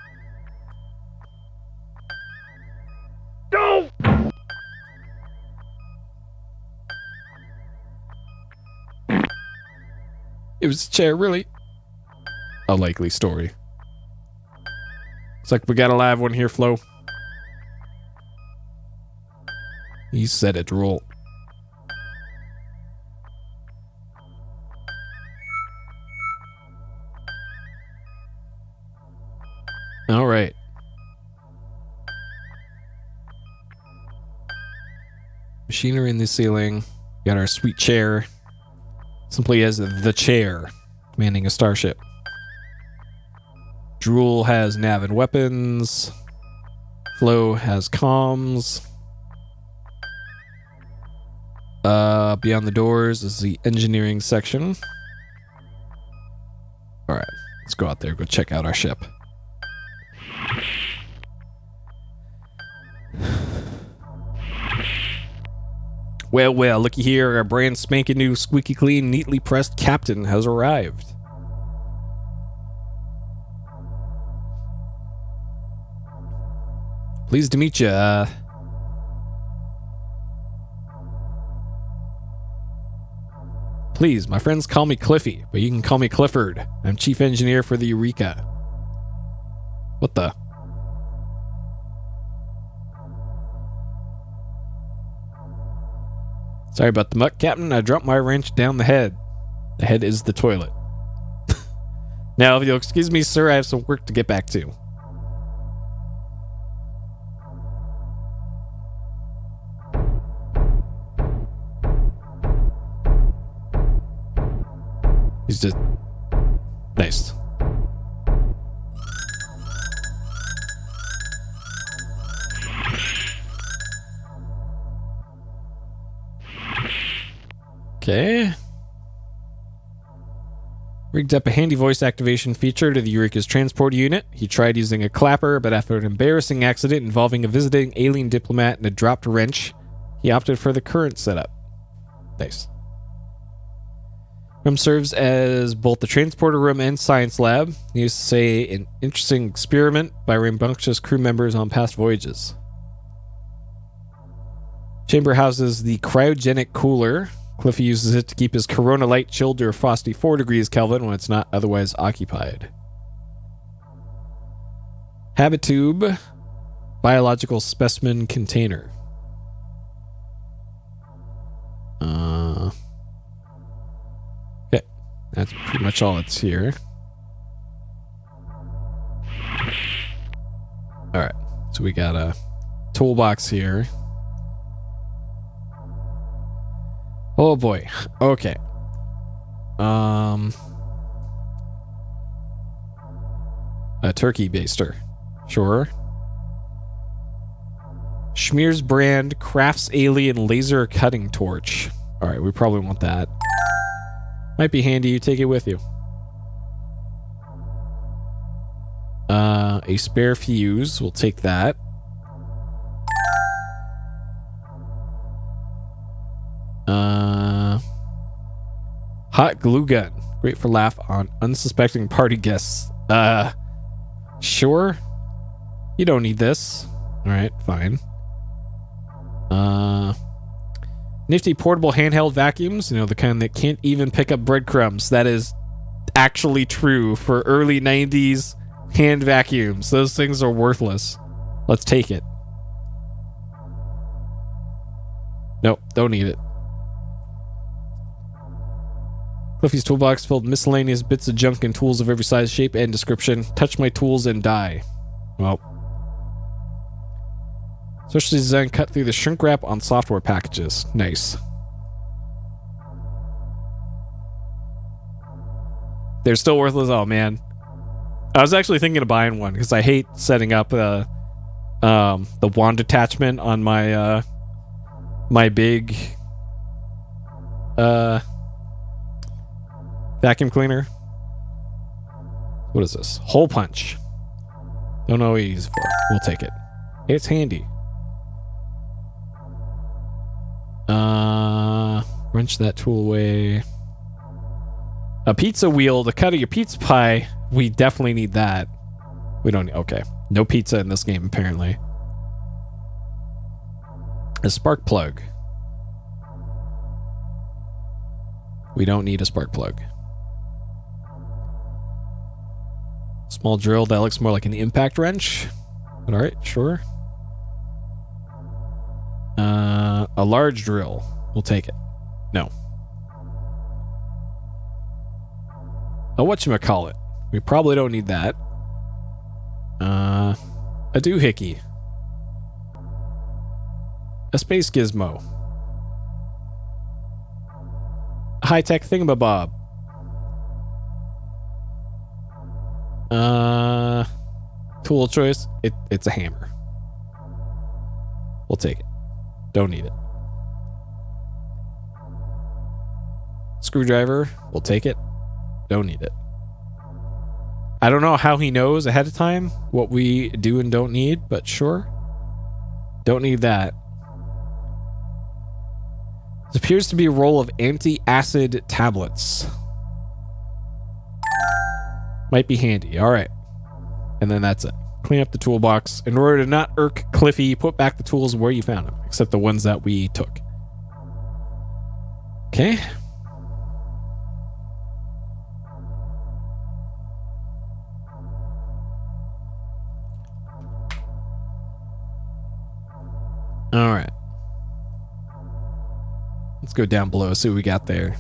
Don't! It was a chair, really. A likely story. Looks like we got a live one here, Flo. He said it, Drool. All right. Machinery in the ceiling. Got our sweet chair. Simply as the chair, commanding a starship. Drool has nav and weapons. Flo has comms. Beyond the doors is the engineering section. Alright, let's go out there, go check out our ship. Well, well, looky here, our brand spanking new, squeaky clean, neatly pressed captain has arrived. Pleased to meet you. Please, my friends call me Cliffy, but you can call me Clifford. I'm chief engineer for the Eureka. What the? Sorry about the muck, Captain. I dropped my wrench down the head. The head is the toilet. Now, if you'll excuse me, sir, I have some work to get back to. He's just... nice. Okay. Rigged up a handy voice activation feature to the Eureka's transport unit. He tried using a clapper, but after an embarrassing accident involving a visiting alien diplomat and a dropped wrench, he opted for the current setup. Nice. Room serves as both the transporter room and science lab. Needless to say, an interesting experiment by rambunctious crew members on past voyages. Chamber houses the cryogenic cooler. Cliffy uses it to keep his Corona Light chilled to a frosty 4 degrees Kelvin when it's not otherwise occupied. Habitube, biological specimen container. Okay, that's pretty much all that's here. Alright, so we got a toolbox here. Oh boy. Okay. A turkey baster. Sure. Schmear's brand crafts alien laser cutting torch. Alright, we probably want that. Might be handy, you take it with you. A spare fuse, we'll take that. Hot glue gun. Great for laugh on unsuspecting party guests. Sure. You don't need this. Alright, fine. Nifty portable handheld vacuums. You know, the kind that can't even pick up breadcrumbs. That is actually true for early 90s hand vacuums. Those things are worthless. Let's take it. Nope, don't need it. Cliffy's toolbox filled with miscellaneous bits of junk and tools of every size, shape, and description. Touch my tools and die. Well. Specially designed cut through the shrink wrap on software packages. Nice. They're still worthless. Oh, man. I was actually thinking of buying one because I hate setting up the wand attachment on my my big vacuum cleaner. What is this? Hole punch. Don't know what you use it for. We'll take it. It's handy. Wrench that tool away. A pizza wheel to cut your pizza pie. We definitely need that. We don't need... Okay. No pizza in this game, apparently. A spark plug. We don't need a spark plug. Small drill that looks more like an impact wrench. But alright, sure. A large drill. We'll take it. No. A whatchamacallit. We probably don't need that. A doohickey. A space gizmo. A high-tech thingamabob. Tool of choice. It's a hammer. We'll take it. Don't need it. Screwdriver. We'll take it. Don't need it. I don't know how he knows ahead of time what we do and don't need, but sure. Don't need that. This appears to be a roll of anti-acid tablets. Might be handy. All right. And then that's it. Clean up the toolbox. In order to not irk Cliffy, put back the tools where you found them, except the ones that we took. Okay. All right. Let's go down below, see what we got there.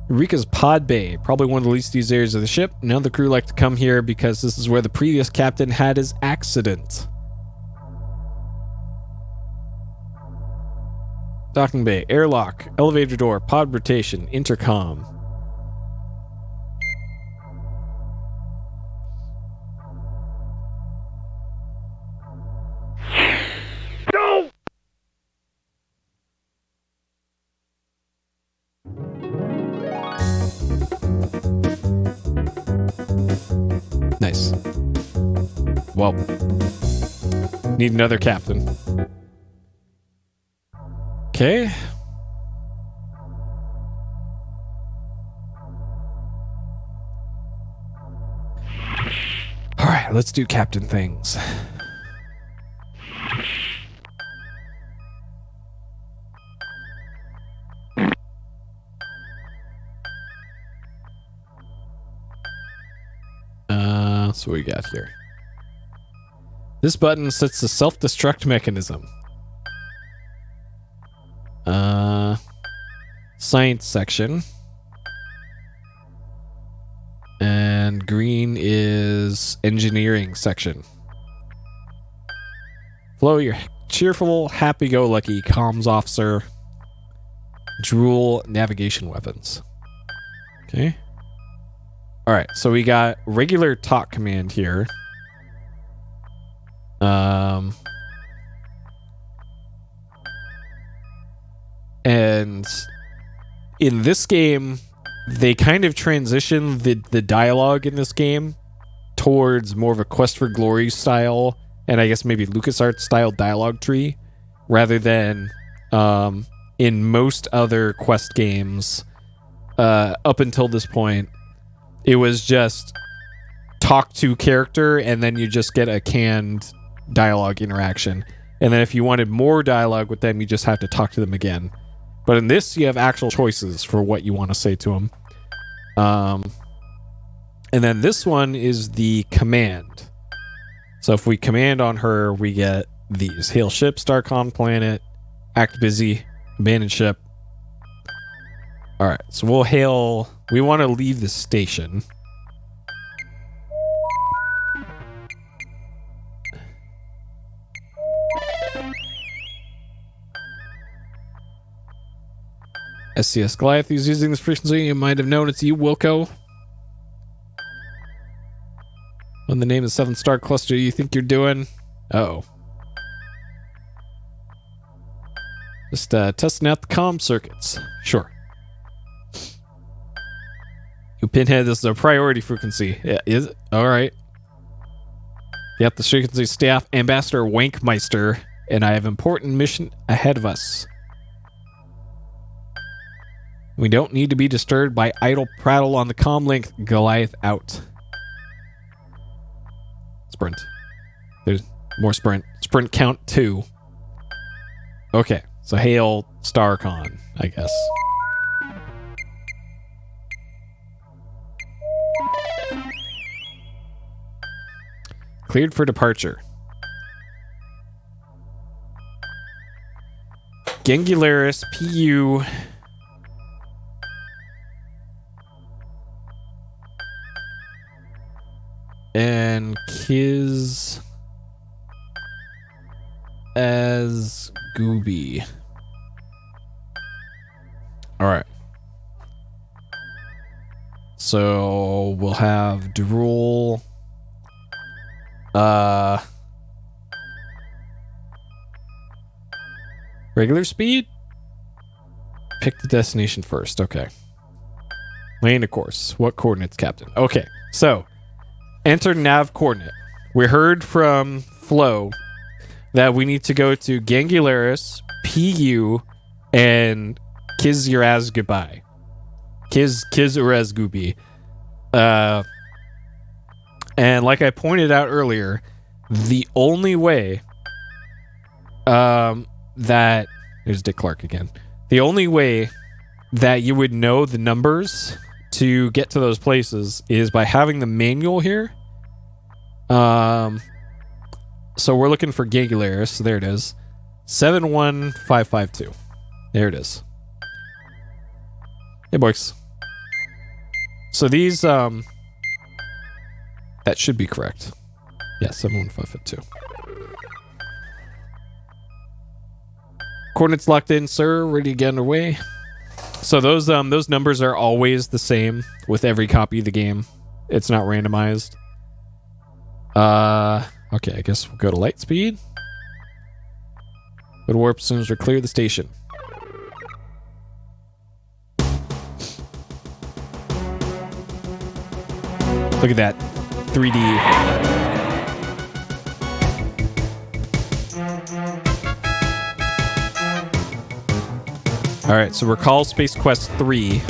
Eureka's pod bay, probably one of the least used areas of the ship. None of the crew like to come here because this is where the previous captain had his accident. Docking bay, airlock, elevator door, pod rotation, intercom. No! Nice. Well, need another captain. Okay. All right, let's do captain things. So what we got here? This button sets the self-destruct mechanism. Science section. And green is engineering section. Flo, your cheerful, happy-go-lucky comms officer. Drool navigation weapons. Okay. Alright, so we got regular talk command here. And in this game, they kind of transition the dialogue in this game towards more of a Quest for Glory style, and I guess maybe LucasArts style dialogue tree, rather than in most other Quest games up until this point. It was just talk to character, and then you just get a canned dialogue interaction. And then if you wanted more dialogue with them, you just have to talk to them again. But in this, you have actual choices for what you want to say to them. And then this one is the command. So if we command on her, we get these. Hail ship, Starcon planet, act busy, abandon ship. All right, so we'll hail... We want to leave the station. SCS Goliath is using this frequency. You might have known it's you, Wilco. On the name of the 7th star cluster you think you're doing? Uh-oh. Just testing out the comm circuits. Sure. You Pinhead, this is a priority frequency. Yeah, is it? Alright. Yep, the frequency staff, Ambassador Wankmeister, and I have an important mission ahead of us. We don't need to be disturbed by idle prattle on the comm link. Goliath out. Sprint. There's more sprint. Sprint count 2. Okay, so hail Starcon, I guess. Cleared for departure. Gengularis PU. And Kiz as Gooby. All right. So we'll have Drool. Regular speed? Pick the destination first. Okay. Lane a course. What coordinates, Captain? Okay. So enter nav coordinate. We heard from Flo that we need to go to Gangularis, PU, and Kiz your ass goodbye. Kiz your ass gooby. And like I pointed out earlier, the only way that... There's Dick Clark again. The only way that you would know the numbers to get to those places is by having the manual here. So we're looking for Gangularis. So there it is. 71552. There it is. Hey, boys. So these, that should be correct. Yeah, 71552. Coordinates locked in, sir. Ready to get underway. So those numbers are always the same with every copy of the game. It's not randomized. Okay, I guess we'll go to light speed. Go to warp as soon as we clear the station. Look at that 3D. All right, so recall Space Quest 3.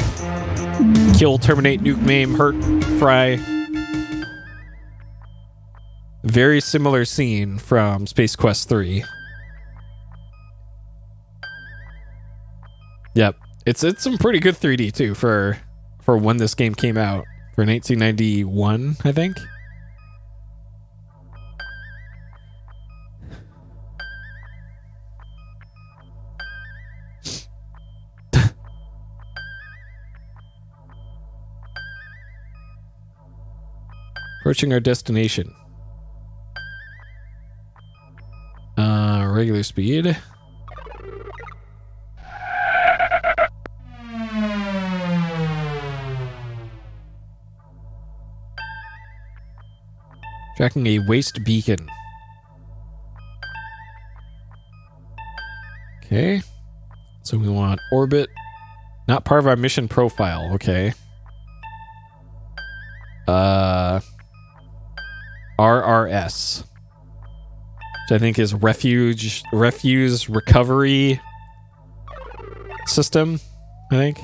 Kill, terminate, nuke, maim, hurt, fry. Very similar scene from Space Quest 3. Yep, it's some pretty good 3D too for when this game came out, for 1991, I think. Approaching our destination. Regular speed. Tracking a waste beacon. Okay. So we want orbit Not part of our mission profile. Okay. RRS. Which I think is refuse recovery system, I think.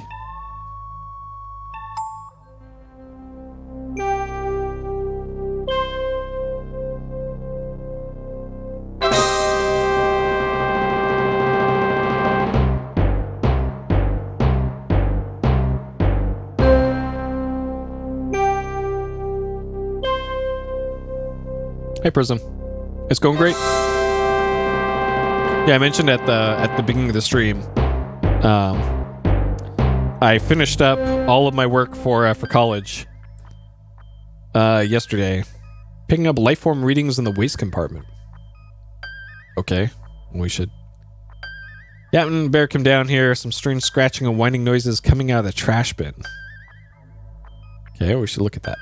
Hey Prism. It's going great. Yeah, I mentioned at the beginning of the stream, I finished up all of my work for college yesterday, picking up lifeform readings in the waste compartment. Okay, we should. Yeah, and bear come down here. Some strange scratching and whining noises coming out of the trash bin. Okay, we should look at that.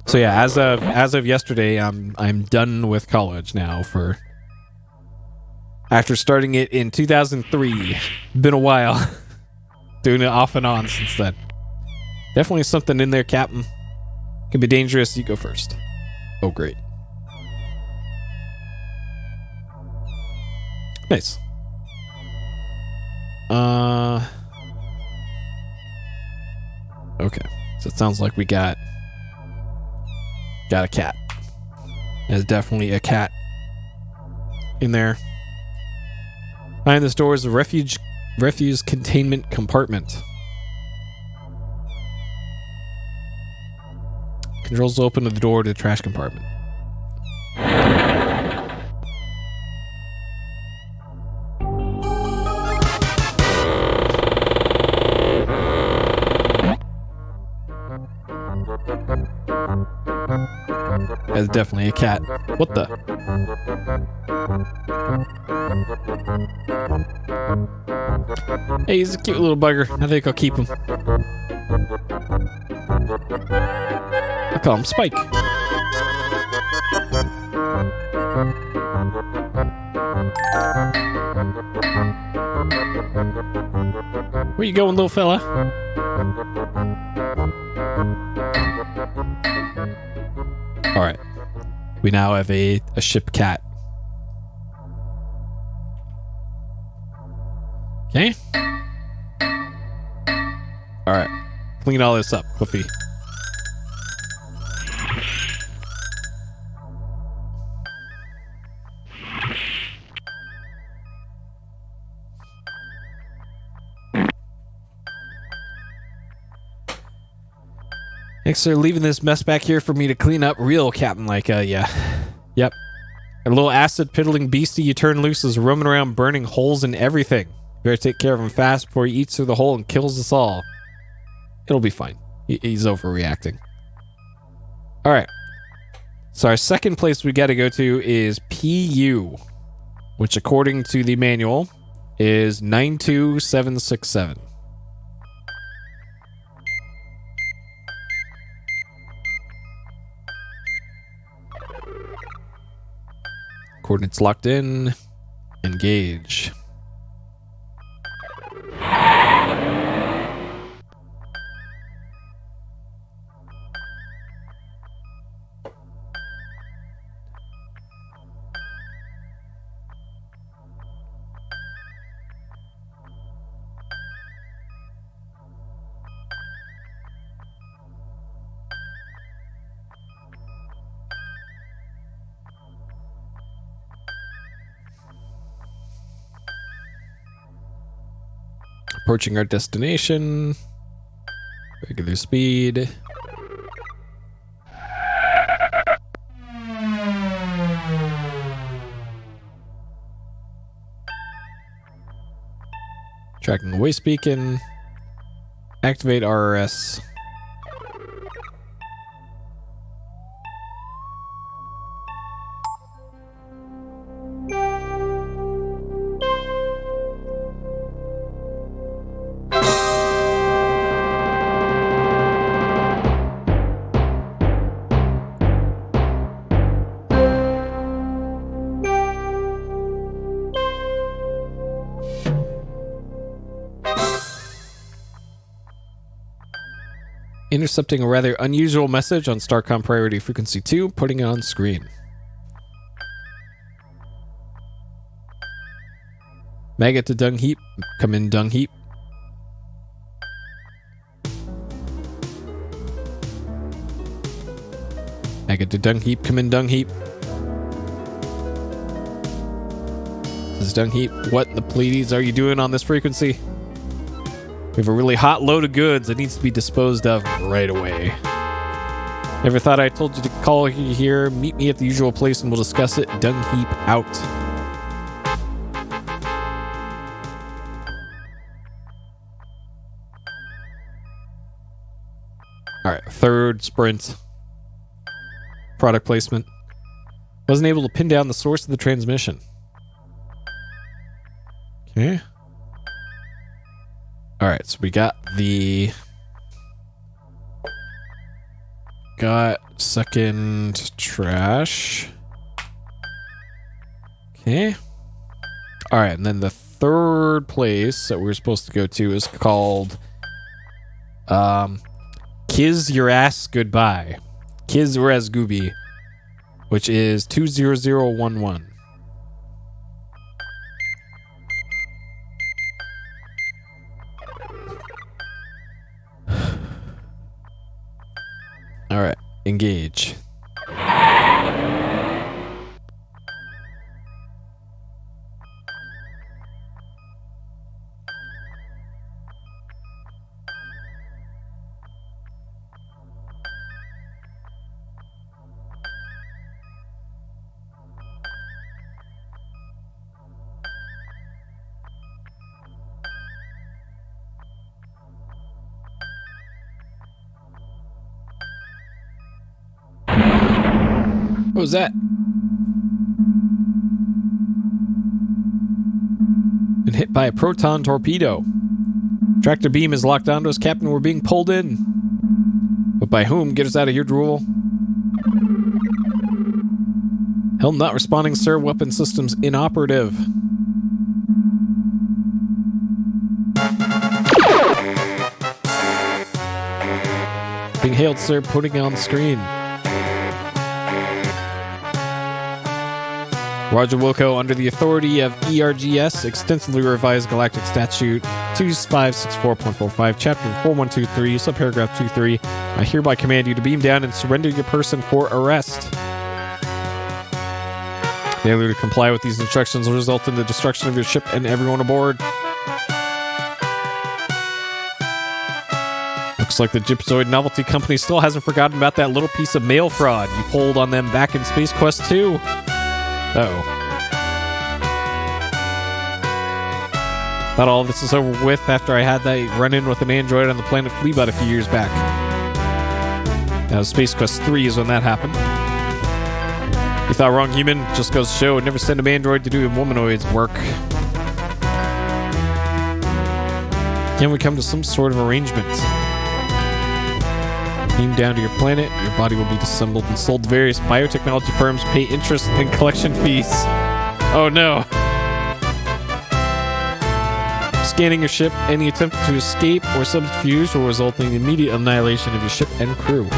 So yeah, as of yesterday, I'm done with college now. After starting it in 2003, been a while. Doing it off and on since then. Definitely something in there, Captain. Can be dangerous. You go first. Oh, great. Nice. Okay. So it sounds like we got a cat. There's definitely a cat in there. Behind this door is a refuse containment compartment. Controls open to the door to the trash compartment. That's definitely a cat. What the? Hey, he's a cute little bugger. I think I'll keep him. I call him Spike. Where you going, little fella? All right. We now have a ship cat. Okay. All right. Clean all this up, Cliffy. Thanks for leaving this mess back here for me to clean up. Real Captain, yeah. Yep. A little acid-piddling beastie you turn loose is roaming around burning holes in everything. Better take care of him fast before he eats through the hole and kills us all. It'll be fine. He's overreacting. Alright. So our second place we gotta go to is PU, which according to the manual is 92767. Coordinates locked in. Engage. Approaching our destination. Regular speed. Tracking the waste beacon. Activate RRS. Intercepting a rather unusual message on Starcom priority frequency 2, putting it on screen. Maggot to dung heap. Come in, dung heap. Maggot to dung heap. Come in, dung heap. This is dung heap. What in the Pleiades are you doing on this frequency? We have a really hot load of goods that needs to be disposed of right away. Never thought I told you to call you here. Meet me at the usual place and we'll discuss it. Dung heap out. Alright, third sprint. Product placement. Wasn't able to pin down the source of the transmission. Okay. Alright, so we got second trash. Okay. Alright, and then the third place that we're supposed to go to is called Kiss Your Ass Goodbye. Kiss Your Ass Gooby, which is 20011. All right, engage. What was that? Been hit by a proton torpedo. Tractor beam is locked onto us, Captain. We're being pulled in. But by whom? Get us out of here, Drool. Helm not responding, sir. Weapon systems inoperative. Being hailed, sir. Putting it on the screen. Roger Wilco, under the authority of ERGS, extensively revised Galactic Statute 2564.45, Chapter 4123, subparagraph 23, I hereby command you to beam down and surrender your person for arrest. Failure to comply with these instructions will result in the destruction of your ship and everyone aboard. Looks like the Gypsoid Novelty Company still hasn't forgotten about that little piece of mail fraud you pulled on them back in Space Quest 2. Uh-oh. Thought all of this was over with after I had that run-in with an android on the planet Fleabot a few years back. Now, Space Quest 3 is when that happened. You thought wrong, human? Just goes to show, never send an android to do a woman's work. Can we come to some sort of arrangement? Beam down to your planet, your body will be disassembled and sold to various biotechnology firms, pay interest and collection fees. Oh no. Scanning your ship, any attempt to escape or subterfuge will result in the immediate annihilation of your ship and crew.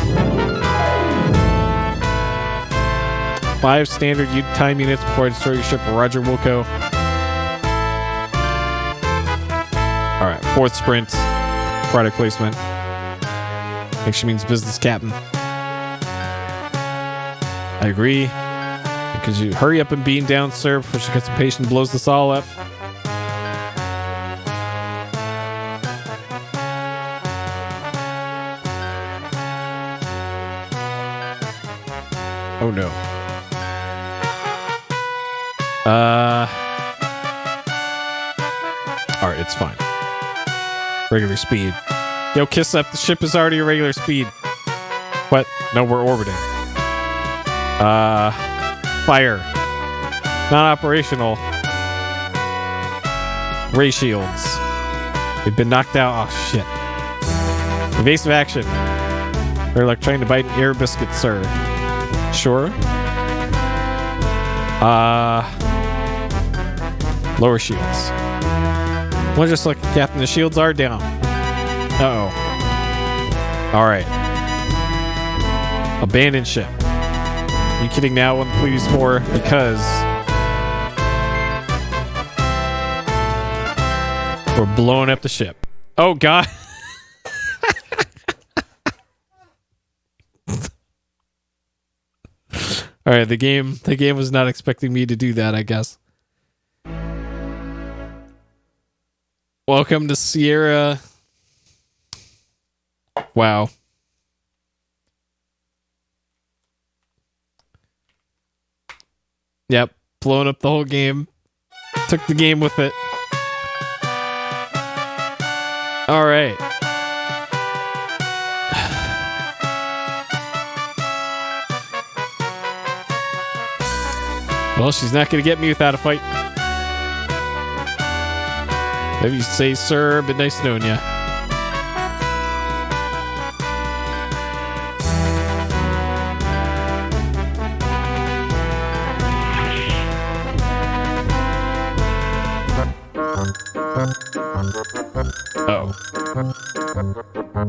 5 standard time units before I destroy your ship. Roger Wilco. Alright, 4th sprint. Product placement. Actually means business captain. I agree. Because you hurry up and beam down, sir, before she gets impatient and blows this all up. Oh no. Alright, it's fine. Regular speed. Yo, kiss up. The ship is already a regular speed. What? No, we're orbiting. Fire. Non-operational. Ray shields. We've been knocked out. Oh, shit. Evasive action. They're like trying to bite an air biscuit, sir. Sure. Lower shields. Well, just like Captain, the shields are down. Uh-oh. All right. Abandoned ship. Are you kidding now? One please for because we're blowing up the ship. Oh God. All right, the game was not expecting me to do that, I guess. Welcome to Sierra. Wow. Yep, blowing up the whole game. Took the game with it. All right. Well, she's not going to get me without a fight. Maybe you say, sir, but nice knowing ya. Uh-oh.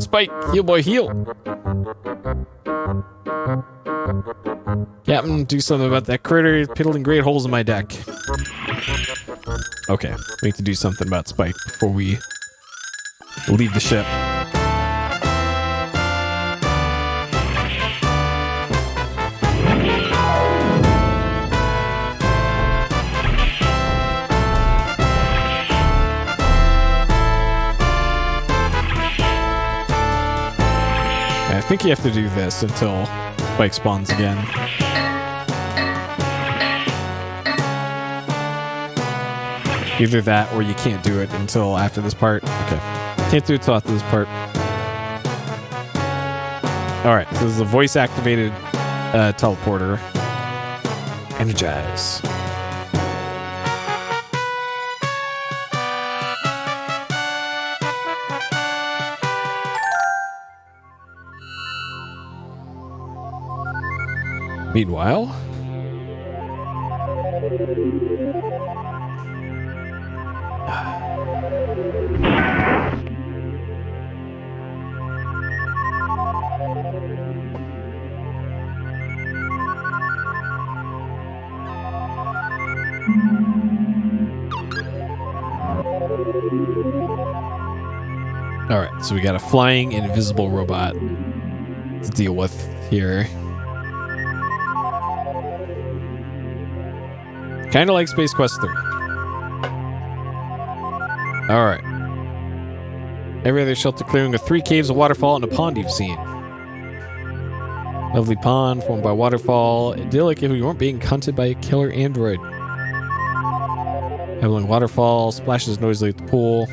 Spike, heal boy, heal. Captain, do something about that critter. He's piddling great holes in my deck. Okay, we need to do something about Spike before we leave the ship. I think you have to do this until Spike spawns again. Either that or you can't do it until after this part. Okay. Can't do it until after this part. Alright, so this is a voice-activated teleporter. Energize. Meanwhile... Alright, so we got a flying invisible robot to deal with here. Kind of like Space Quest 3. Alright. Every other shelter clearing with 3 caves, a waterfall, and a pond you've seen. Lovely pond formed by waterfall. Idyllic if you weren't being hunted by a killer android. Heavenly waterfall splashes noisily at the pool.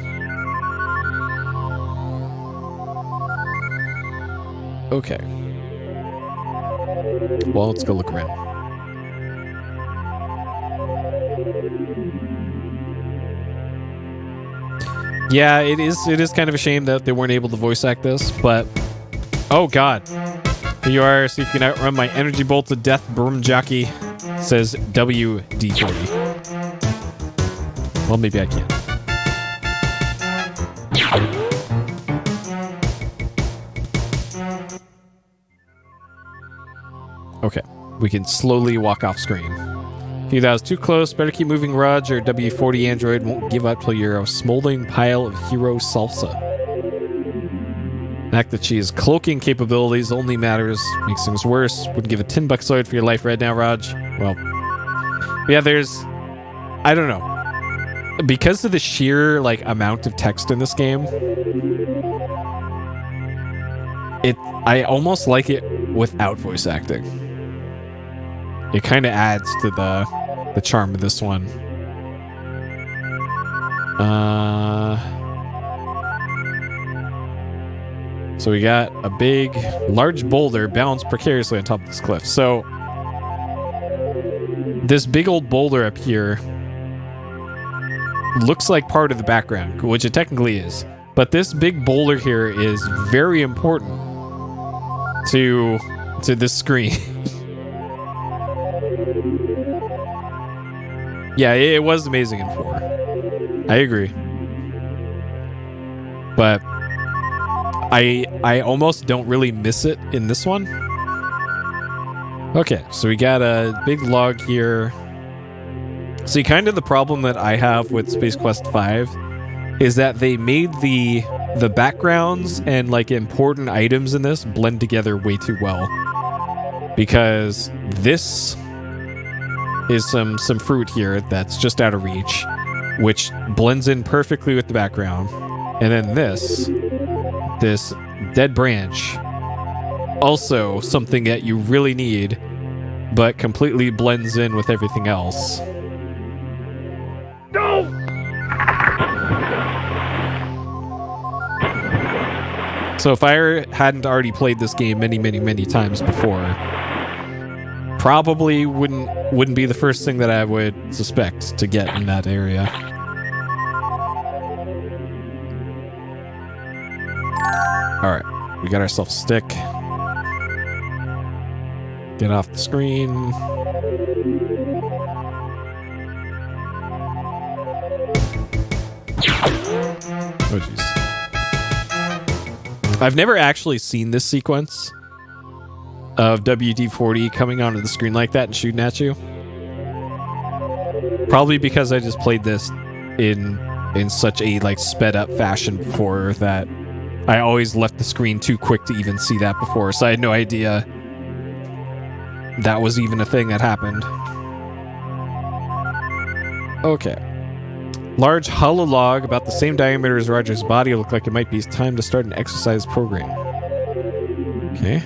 Okay. Well, let's go look around. Yeah, it is kind of a shame that they weren't able to voice act this, but oh god. Here you are, see if you can outrun my energy bolt of death broom jockey, says WD40. Well, maybe I can. Okay, we can slowly walk off screen. If that was too close, better keep moving, Raj, or W40 android won't give up till you're a smoldering pile of hero salsa. The fact that she has cloaking capabilities only matters, makes things worse. Wouldn't give a $10 for your life right now, Raj. Well, yeah, there's... I don't know. Because of the sheer, like, amount of text in this game, I almost like it without voice acting. It kind of adds to the charm of this one. So we got a big, large boulder balanced precariously on top of this cliff. So this big old boulder up here looks like part of the background, which it technically is. But this big boulder here is very important to this screen. Yeah, it was amazing in 4. I agree. But I almost don't really miss it in this one. Okay, so we got a big log here. See, kind of the problem that I have with Space Quest 5 is that they made the backgrounds and like important items in this blend together way too well. Because this is some fruit here that's just out of reach, which blends in perfectly with the background. And then this dead branch, also something that you really need, but completely blends in with everything else. No! So if I hadn't already played this game many times before, probably wouldn't be the first thing that I would suspect to get in that area. Alright, we got ourselves a stick. Get off the screen. Oh jeez. I've never actually seen this sequence of WD-40 coming onto the screen like that and shooting at you. Probably because I just played this in such a like sped up fashion before that I always left the screen too quick to even see that before, so I had no idea that was even a thing that happened. Okay. Large hollow log about the same diameter as Roger's body. Looked like it might be time to start an exercise program. Okay.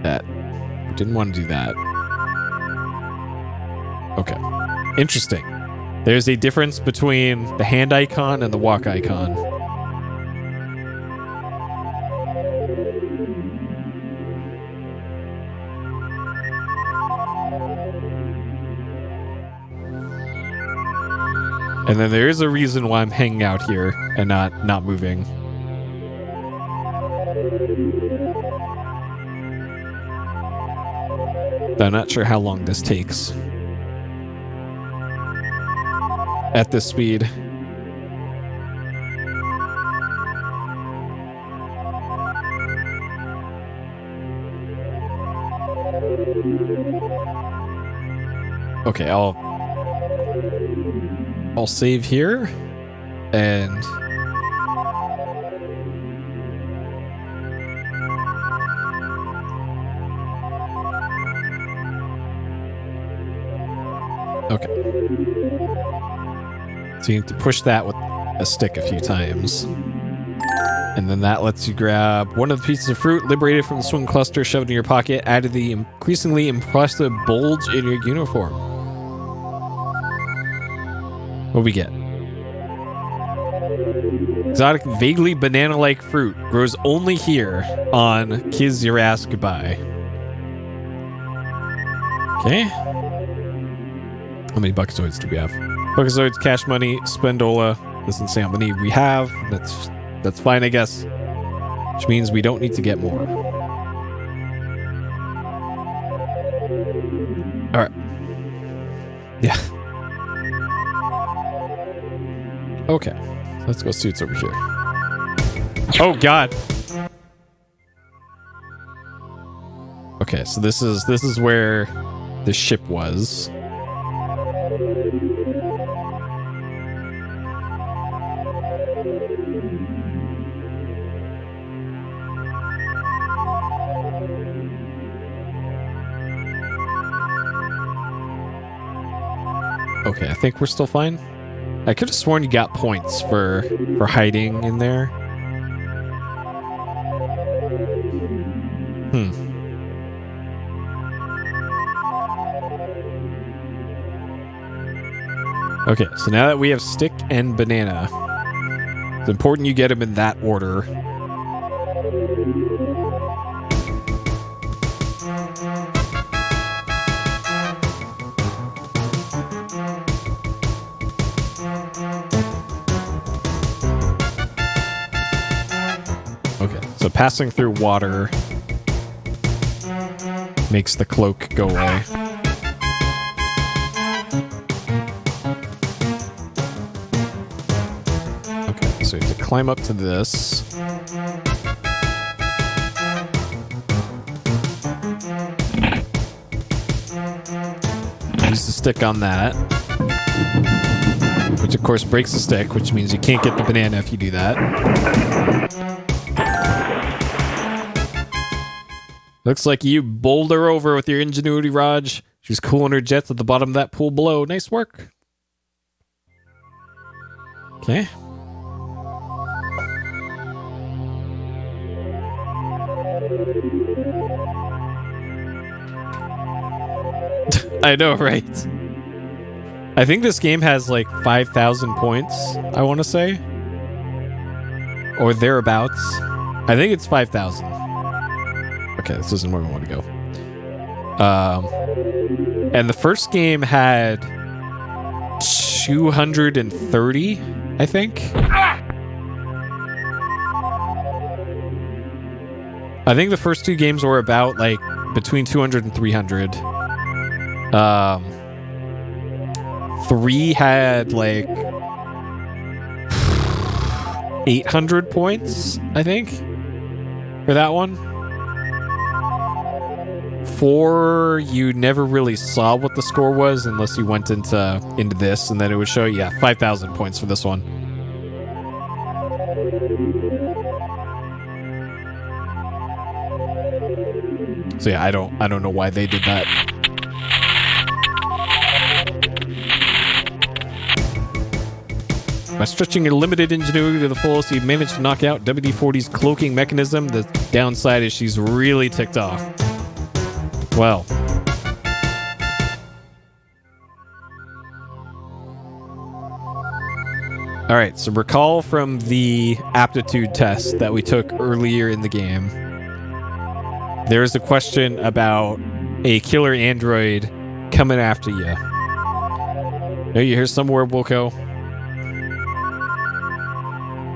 That. Didn't want to do that. Okay. Interesting. There's a difference between the hand icon and the walk icon. And then there is a reason why I'm hanging out here and not moving. I'm not sure how long this takes at this speed. Okay, I'll save here and okay. So you need to push that with a stick a few times. And then that lets you grab one of the pieces of fruit, liberated from the swing cluster, shoved in your pocket, added the increasingly impressive bulge in your uniform. What we get? Exotic, vaguely banana-like fruit grows only here on Kiss Your Ass Goodbye. Okay. How many Bucketoids do we have? Bucketoids, cash money, Spendola. Doesn't say how many we have. That's fine, I guess. Which means we don't need to get more. Alright. Yeah. Okay. Let's go see what's over here. Oh god. Okay, so this is where the ship was. Okay, I think we're still fine. I could have sworn you got points for hiding in there. Okay, so now that we have stick and banana, it's important you get them in that order. So passing through water makes the cloak go away. climb up to this. Use the stick on that. Which of course breaks the stick, which means you can't get the banana if you do that. Looks like you bowled her over with your ingenuity, Raj. She's cooling her jets at the bottom of that pool below. Nice work. Okay. I know, right? I think this game has like 5,000 points, I want to say. Or thereabouts. I think it's 5,000. Okay, this isn't where we want to go. And the first game had 230, I think. I think the first two games were about like between 200 and 300. 3 had like 800 points, I think, for that one. 4, you never really saw what the score was unless you went into this, and then it would show you, 5,000 points for this one. So yeah, I don't know why they did that. By stretching your limited ingenuity to the fullest, you managed to knock out WD-40's cloaking mechanism. The downside is she's really ticked off. Well. Alright, so recall from the aptitude test that we took earlier in the game. There is a question about a killer android coming after you. Are you here somewhere, Wilco?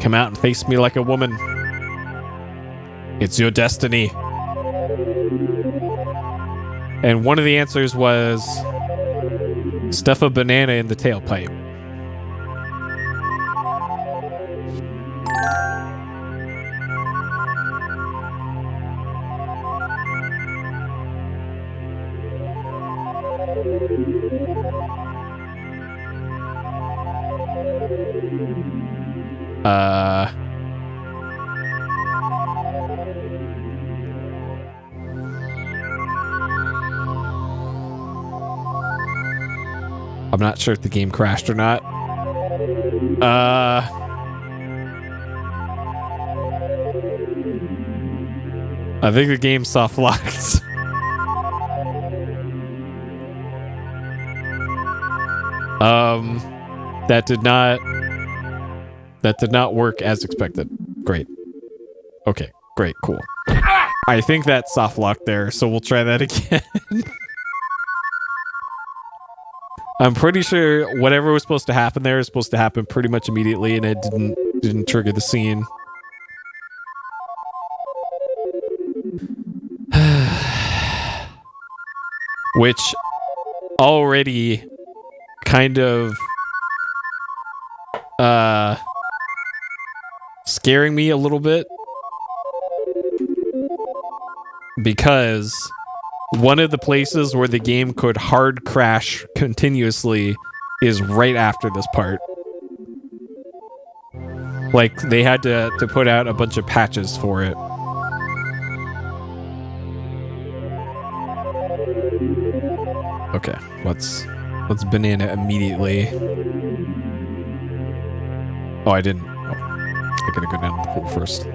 Come out and face me like a woman. It's your destiny. And one of the answers was stuff a banana in the tailpipe. I'm not sure if the game crashed or not. I think the game soft locked. That did not work as expected. Great. Okay, great, cool. I think that's soft locked there, so we'll try that again. I'm pretty sure whatever was supposed to happen there is supposed to happen pretty much immediately, and it didn't trigger the scene. Which already kind of scaring me a little bit, because one of the places where the game could hard crash continuously is right after this part. Like, they had to put out a bunch of patches for it. Okay, let's banana immediately. Oh, I didn't. Oh, I gotta go down to the pool first.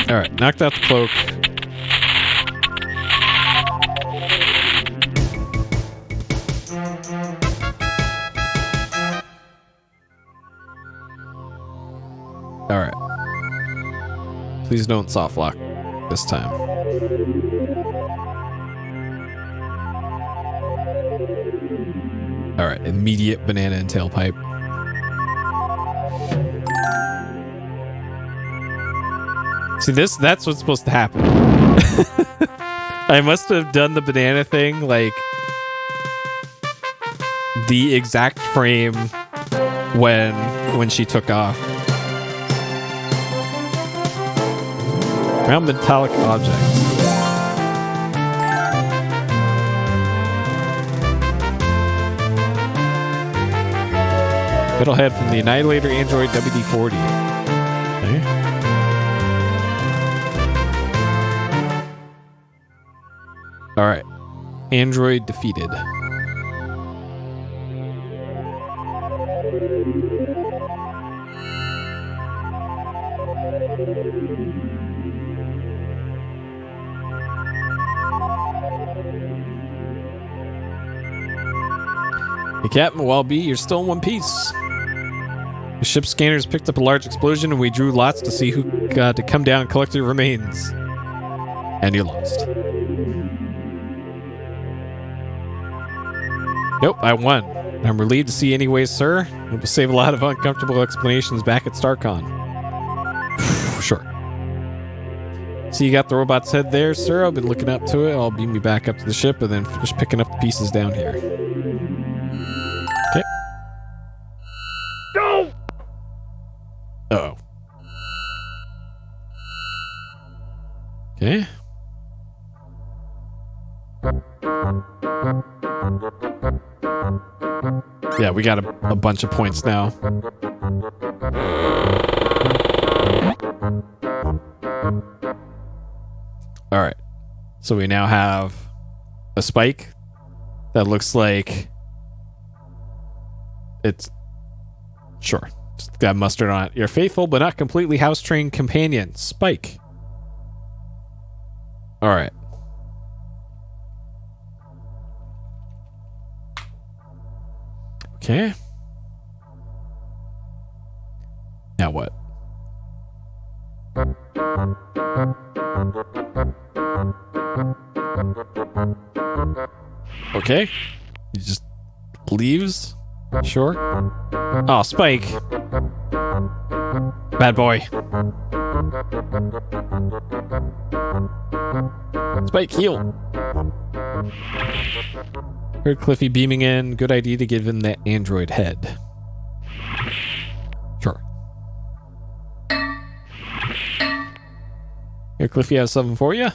Alright, knocked out the cloak. Alright. Please don't soft lock this time. Alright, immediate banana and tailpipe. See, that's what's supposed to happen. I must have done the banana thing, like, the exact frame when she took off. Round metallic objects. Metalhead from the Annihilator Android WD-40. Okay. Alright. Android defeated. Hey, Captain Wallby, you're still in one piece. The ship's scanners picked up a large explosion and we drew lots to see who got to come down and collect your remains. And you lost. Nope, I won. I'm relieved to see anyways, sir. It will save a lot of uncomfortable explanations back at StarCon. Sure. So you got the robot's head there, sir. I've been looking up to it. I'll beam you back up to the ship and then finish picking up the pieces down here. Okay. No! Uh-oh. Okay. Yeah, we got a bunch of points now. All right. So we now have a spike that looks like it's... Sure. Just got mustard on it. Your faithful but not completely house-trained companion, Spike. All right. Okay. Now what? Okay. He just leaves. Sure. Oh, Spike. Bad boy. Spike, heal. Heard Cliffy beaming in. Good idea to give him that android head. Sure. Here, Cliffy has something for you.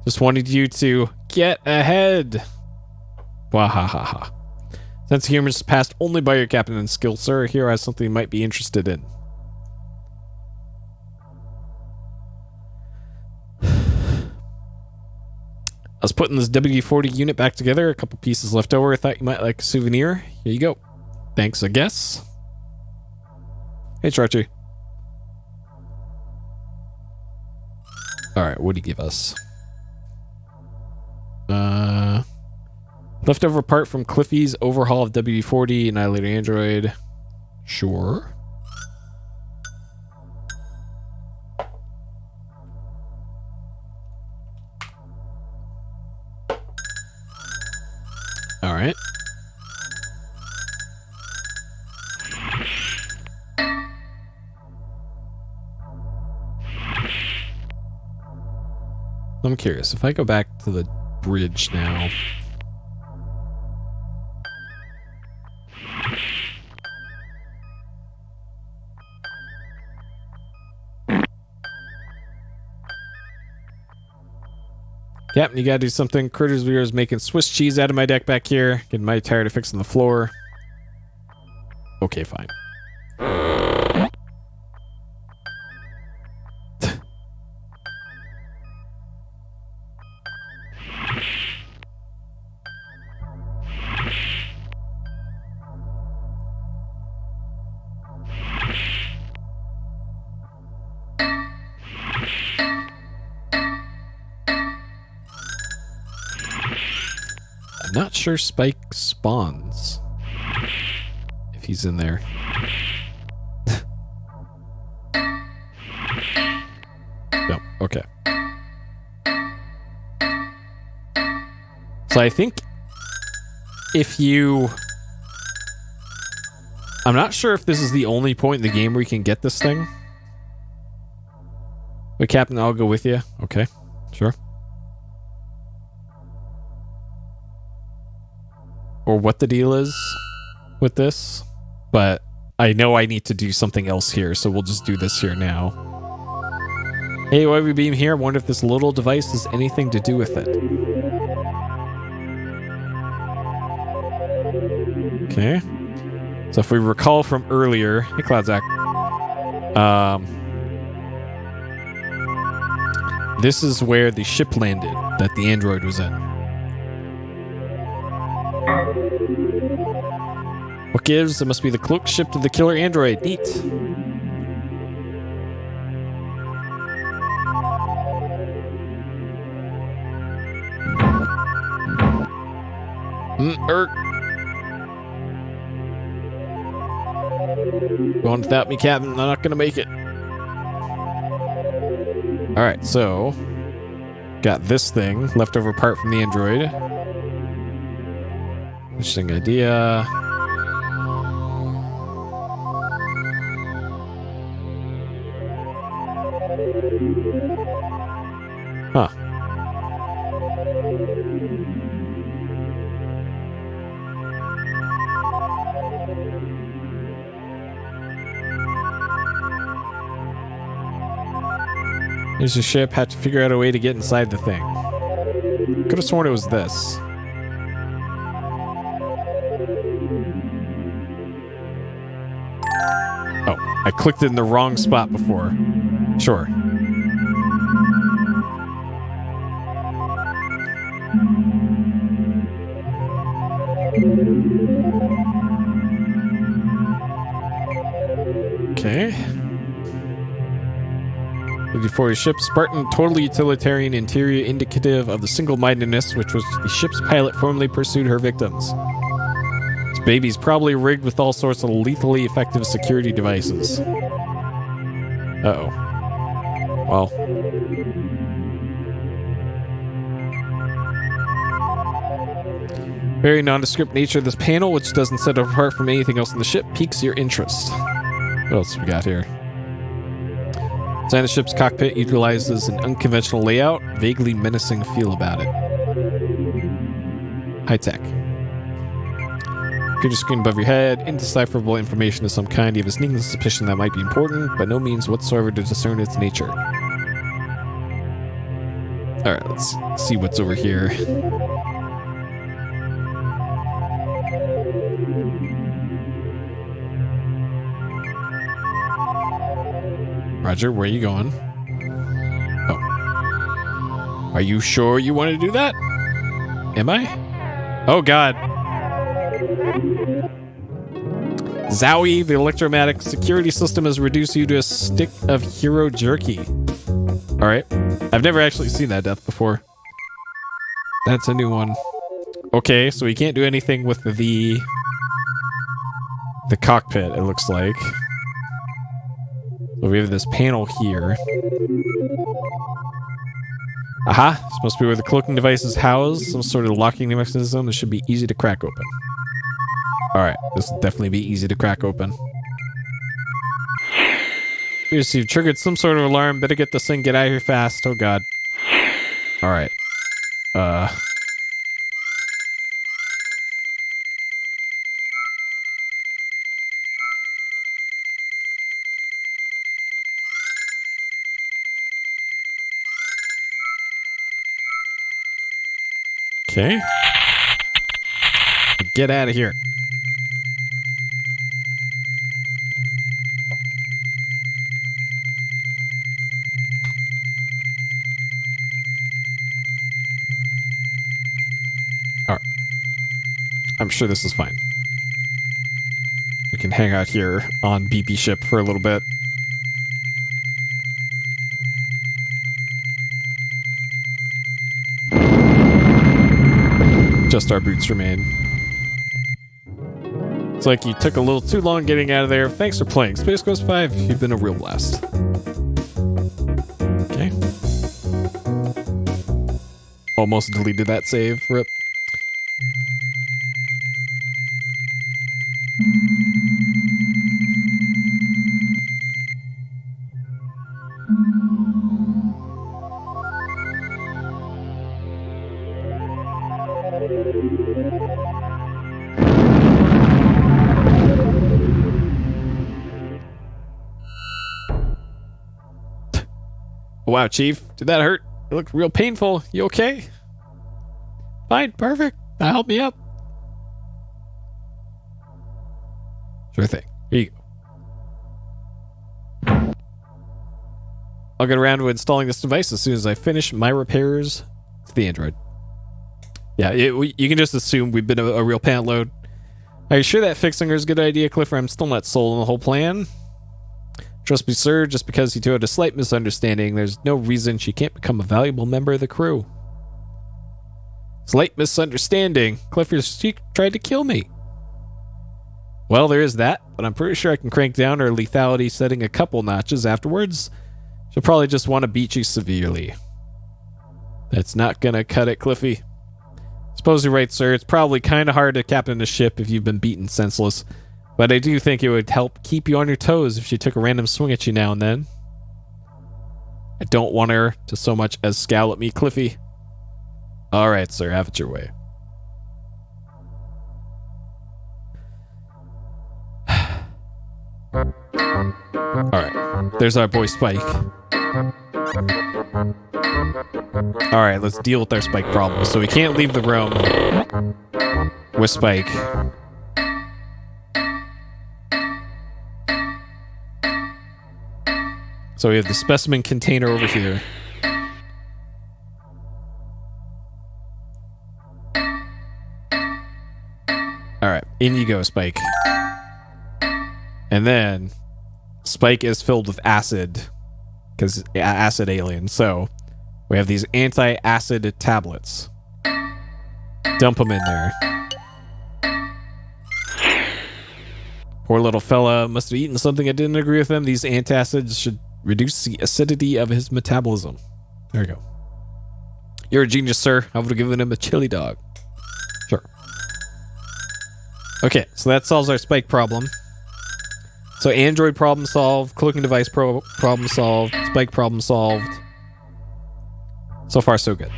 Just wanted you to get ahead. Wahahaha. Sense of humor is passed only by your captain and skill, sir. Here has something you might be interested in. I was putting this WD-40 unit back together. A couple pieces left over. I thought you might like a souvenir. Here you go. Thanks, I guess. Hey, Charchi. Alright, what do you give us? Leftover part from Cliffy's overhaul of WD-40 Annihilator Android. Sure. All right. I'm curious. If I go back to the bridge now. Captain, you gotta do something. Critters Weir is making Swiss cheese out of my deck back here. Getting mighty tired of fixing the floor. Okay, fine. Not sure Spike spawns if he's in there. No, okay. So I think if you I'm not sure if this is the only point in the game where you can get this thing. But Captain, I'll go with you. Okay, sure. Or what the deal is with this. But I know I need to do something else here, so we'll just do this here now. Hey, why have you been here? I wonder if this little device has anything to do with it. Okay. So if we recall from earlier... Hey, Cloudzack. This is where the ship landed that the android was in. What gives? It must be the cloaked ship to the killer android. Neat. Going without me, Captain. I'm not gonna make it. Alright, so got this thing, leftover part from the android. Interesting idea. Huh. Here's your ship. Had to figure out a way to get inside the thing. Could have sworn it was this. Oh, I clicked it in the wrong spot before. Sure. Okay. Before your ship, Spartan, totally utilitarian interior indicative of the single-mindedness which was the ship's pilot formerly pursued her victims. This baby's probably rigged with all sorts of lethally effective security devices. Uh-oh. Well. Very nondescript nature of this panel, which doesn't set it apart from anything else in the ship, piques your interest. What else we got here? Design the ship's cockpit utilizes an unconventional layout, vaguely menacing feel about it. High tech. Computer screen above your head, indecipherable information of some kind. You have a sneaking suspicion that might be important, but no means whatsoever to discern its nature. Alright, let's see what's over here. Roger, where are you going? Oh. Are you sure you want to do that? Am I? Oh, God. Zowie, the electromagnetic security system has reduced you to a stick of hero jerky. Alright. I've never actually seen that death before. That's a new one. Okay, so we can't do anything with the cockpit, it looks like. So we have this panel here. Aha! This must be where the cloaking device is housed. Some sort of locking mechanism. This should be easy to crack open. Alright, this will definitely be easy to crack open. You've triggered some sort of alarm. Better get this thing, get out of here fast. Oh god. Alright. Okay. Get out of here. Alright. I'm sure this is fine. We can hang out here on BP ship for a little bit. Just our boots remain. It's like you took a little too long getting out of there. Thanks for playing Space Quest 5. You've been a real blast. Okay. Almost deleted that save. Rip. Wow, Chief, did that hurt? It looked real painful. You okay? Fine, perfect. Now help me up. Sure thing. Here you go. I'll get around to installing this device as soon as I finish my repairs to the Android. Yeah, you can just assume we've been a real pant load. Are you sure that fixing her is a good idea, Clifford? I'm still not sold on the whole plan. Trust me, sir, just because you two had a slight misunderstanding, there's no reason she can't become a valuable member of the crew. Slight misunderstanding? Clifford, she tried to kill me. Well, there is that, but I'm pretty sure I can crank down her lethality setting a couple notches afterwards. She'll probably just want to beat you severely. That's not gonna cut it, Cliffy. Suppose you're right, sir. It's probably kind of hard to captain a ship if you've been beaten senseless. But I do think it would help keep you on your toes if she took a random swing at you now and then. I don't want her to so much as scowl at me, Cliffy. All right, sir. Have it your way. All right. There's our boy Spike. All right, let's deal with our Spike problem. So we can't leave the room with Spike. So we have the specimen container over here. All right, in you go, Spike. And then Spike is filled with acid, because acid alien. So we have these anti-acid tablets. Dump them in there. Poor little fella must have eaten something that didn't agree with him. These antacids should reduce the acidity of his metabolism. There we go. You're a genius, sir. I would have given him a chili dog. Sure. Okay, so that solves our Spike problem. So Android problem solved, cloaking device problem solved, Spike problem solved. So far, so good.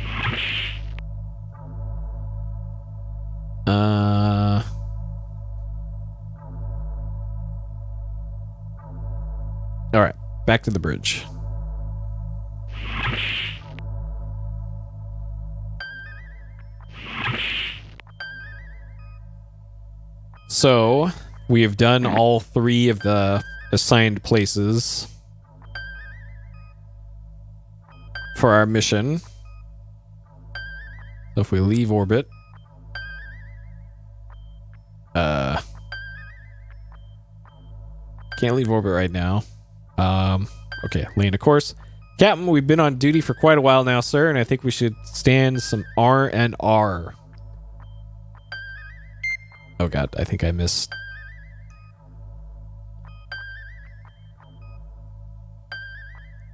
All right, back to the bridge. So we have done all 3 of the assigned places for our mission. So if we leave orbit, can't leave orbit right now. Okay, lane of course. Captain, we've been on duty for quite a while now, sir, and I think we should stand some R&R. Oh god, I think I missed.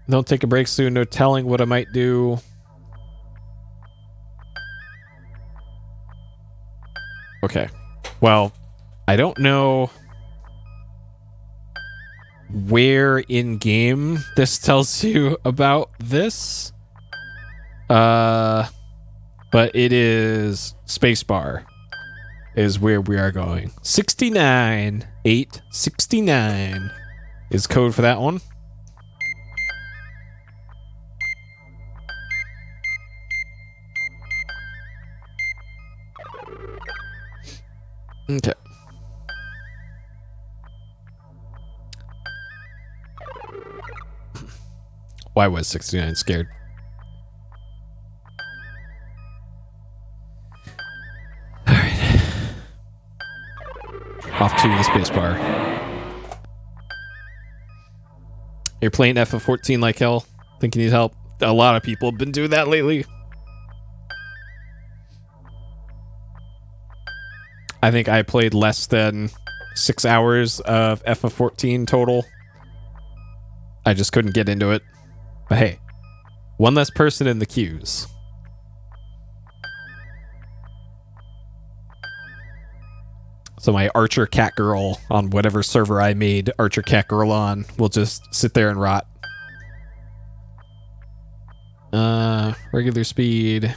Don't take a break soon, no telling what I might do. Okay. Well, I don't know where in game this tells you about this. But it is spacebar is where we are going. 69-869 is code for that one. Okay. Why was 69 scared? Alright. Off to the spacebar. You're playing FF14 like hell? Think you need help? A lot of people have been doing that lately. I think I played less than 6 hours of FF14 total. I just couldn't get into it. But hey, one less person in the queues. So my Archer Cat Girl on whatever server I made Archer Cat Girl on will just sit there and rot. Regular speed.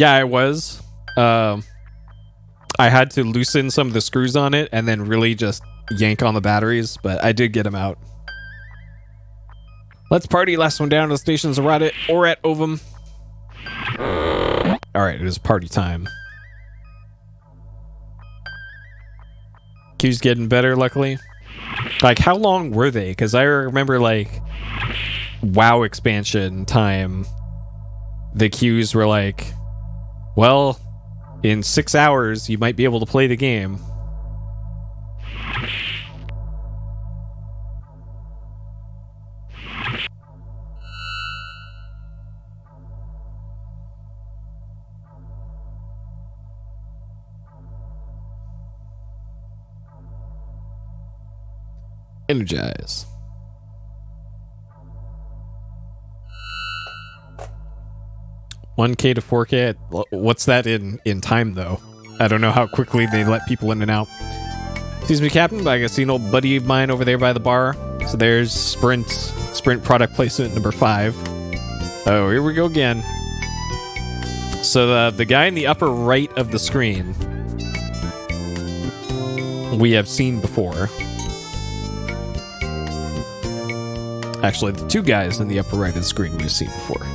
Yeah, I was. I had to loosen some of the screws on it and then really just yank on the batteries, but I did get them out. Let's party. Last one down to the station's Orat Ovum. Alright, it is party time. Q's getting better, luckily. Like, how long were they? Because I remember, like, WoW expansion time, the queues were like, well, in 6 hours, you might be able to play the game. Energize. $1K to $4K. What's that in time, though? I don't know how quickly they let people in and out. Excuse me, Captain, but I see an old buddy of mine over there by the bar. So there's Sprint product placement number 5. Oh, here we go again. So the guy in the upper right of the screen we have seen before. Actually, the two guys in the upper right of the screen we've seen before.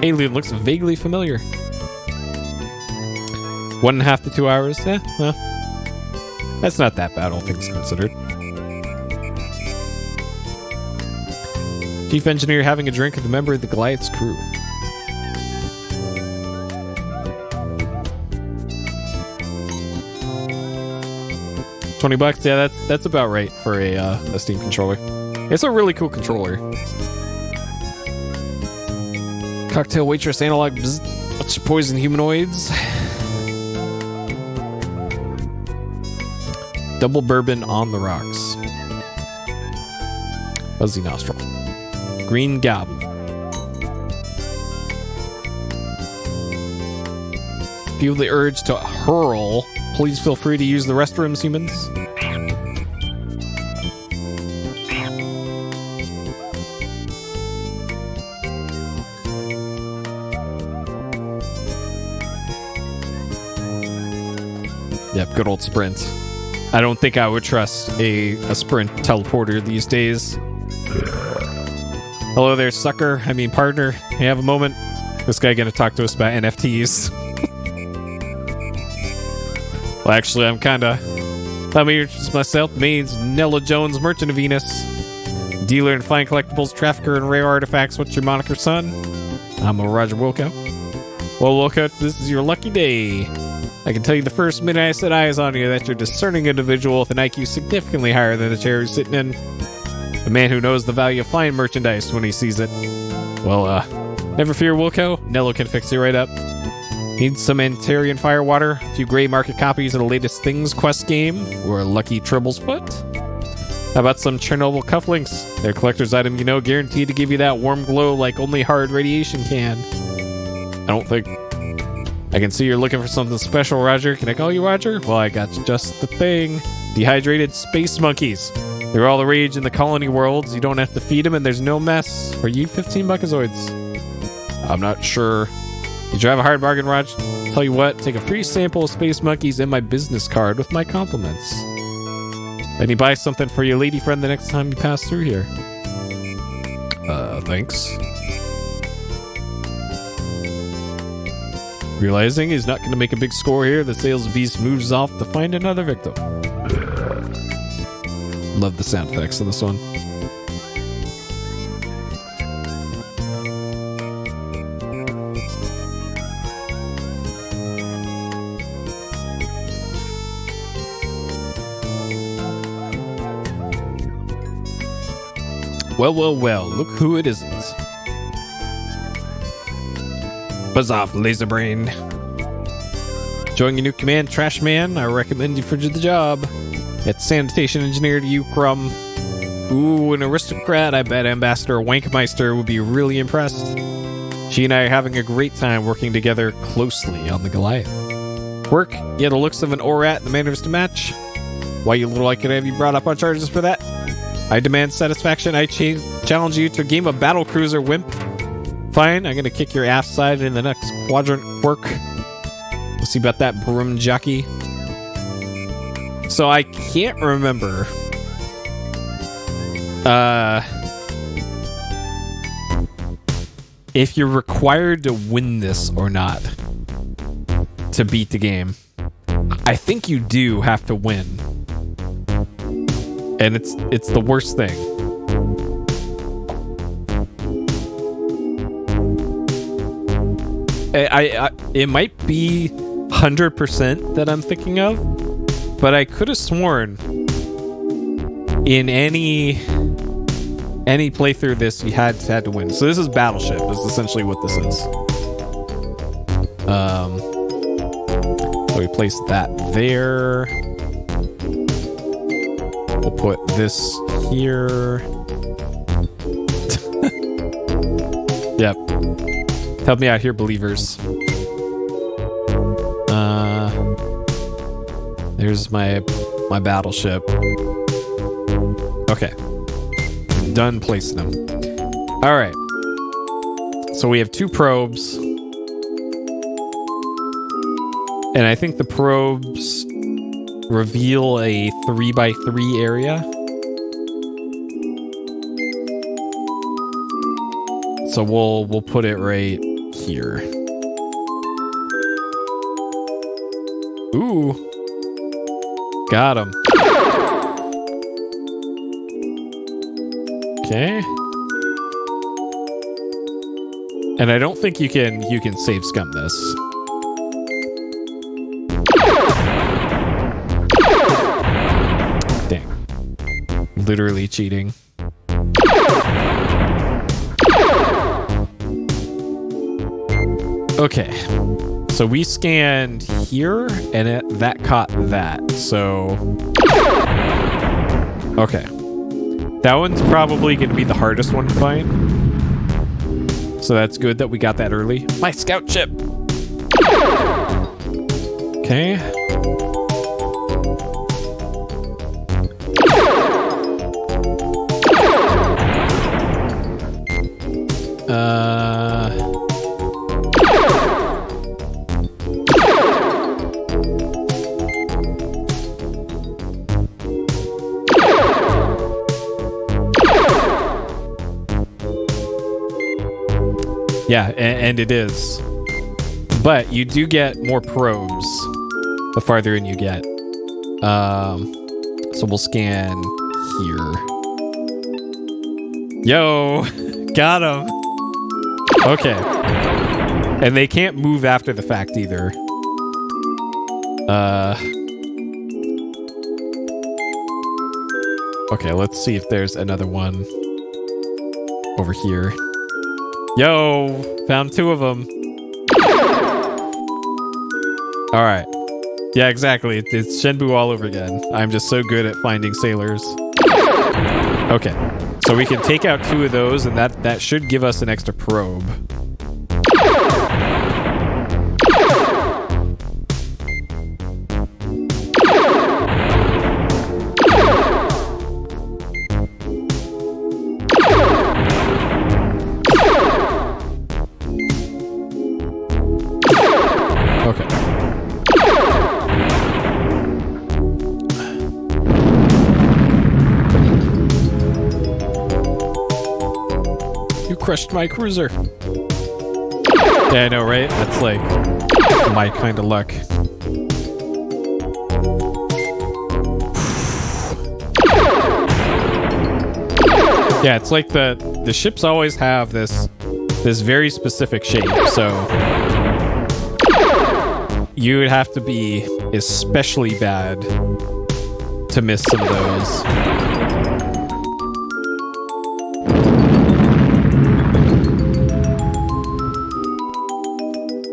Alien looks vaguely familiar. 1.5 to 2 hours? Yeah, well, that's not that bad, all things considered. Chief engineer having a drink with a member of the Goliath's crew. $20, yeah, that's about right for a Steam controller. It's a really cool controller. Cocktail waitress analog. What's your poison humanoids? Double bourbon on the rocks. Fuzzy nostril. Green goblin. Feel the urge to hurl. Please feel free to use the restrooms, humans. Yep, good old Sprint. I don't think I would trust a Sprint teleporter these days. Hello there, sucker. I mean, partner. You have a moment? This guy gonna talk to us about NFTs. Well, actually, I'm kinda... Let me introduce myself. My name's Nella Jones, Merchant of Venus. Dealer in fine collectibles, trafficker in rare artifacts. What's your moniker, son? I'm a Roger Wilco. Well, Wilco, this is your lucky day. I can tell you the first minute I set eyes on you that you're a discerning individual with an IQ significantly higher than the chair you're sitting in. A man who knows the value of fine merchandise when he sees it. Well, never fear, Wilco. Nello can fix you right up. Need some Antarian Firewater, a few gray market copies of the latest Things Quest game, or a lucky Tribble's Foot? How about some Chernobyl cufflinks? They're a collector's item, you know, guaranteed to give you that warm glow like only hard radiation can. I don't think... I can see you're looking for something special, Roger. Can I call you Roger? Well, I got just the thing. Dehydrated space monkeys. They're all the rage in the colony worlds. You don't have to feed them and there's no mess. For you, 15 buckazoids. I'm not sure. You drive a hard bargain, Raj? Tell you what, take a free sample of space monkeys and my business card with my compliments. Let me buy something for your lady friend the next time you pass through here. Thanks. Realizing he's not going to make a big score here, the sales beast moves off to find another victim. Love the sound effects on this one. Well, well, well, look who it isn't. Buzz off, laser brain. Join your new command, Trash Man. I recommend you for the job. It's sanitation engineer to you, Crumb. Ooh, an aristocrat. I bet Ambassador Wankmeister would be really impressed. She and I are having a great time working together closely on the Goliath. Work? Yeah, the looks of an Orat, the manners to match. Why, you little I could have you brought up on charges for that? I demand satisfaction. I challenge you to a game of battle cruiser, wimp. Fine, I'm gonna kick your ass side in the next quadrant work. We'll see about that, broom jockey. So I can't remember. If you're required to win this or not to beat the game. I think you do have to win. And it's the worst thing. It might be 100% that I'm thinking of, but I could have sworn in any playthrough this you had to win. So this is Battleship is essentially what this is. So we place that there. We'll put this here. Yep. Help me out here, believers. There's my battleship. Okay. Done placing them. All right. So we have 2 probes. And I think the probes reveal a 3x3 area. So we'll put it right here. Ooh. Got him. Okay. And I don't think you can save scum this. Dang. Literally cheating. Okay. So we scanned here and that caught that. So okay. That one's probably going to be the hardest one to find. So that's good that we got that early. My scout ship! Okay. Yeah, and it is. But you do get more probes the farther in you get. So we'll scan here. Yo, got him. Okay. And they can't move after the fact either. Okay, let's see if there's another one over here. Yo, found 2 of them. All right. Yeah, exactly. It's Shenbu all over again. I'm just so good at finding sailors. Okay. So we can take out 2 of those, and that should give us an extra probe. Crushed my cruiser. Yeah, I know, right? That's like my kind of luck. Yeah, it's like the ships always have this very specific shape, so you would have to be especially bad to miss some of those.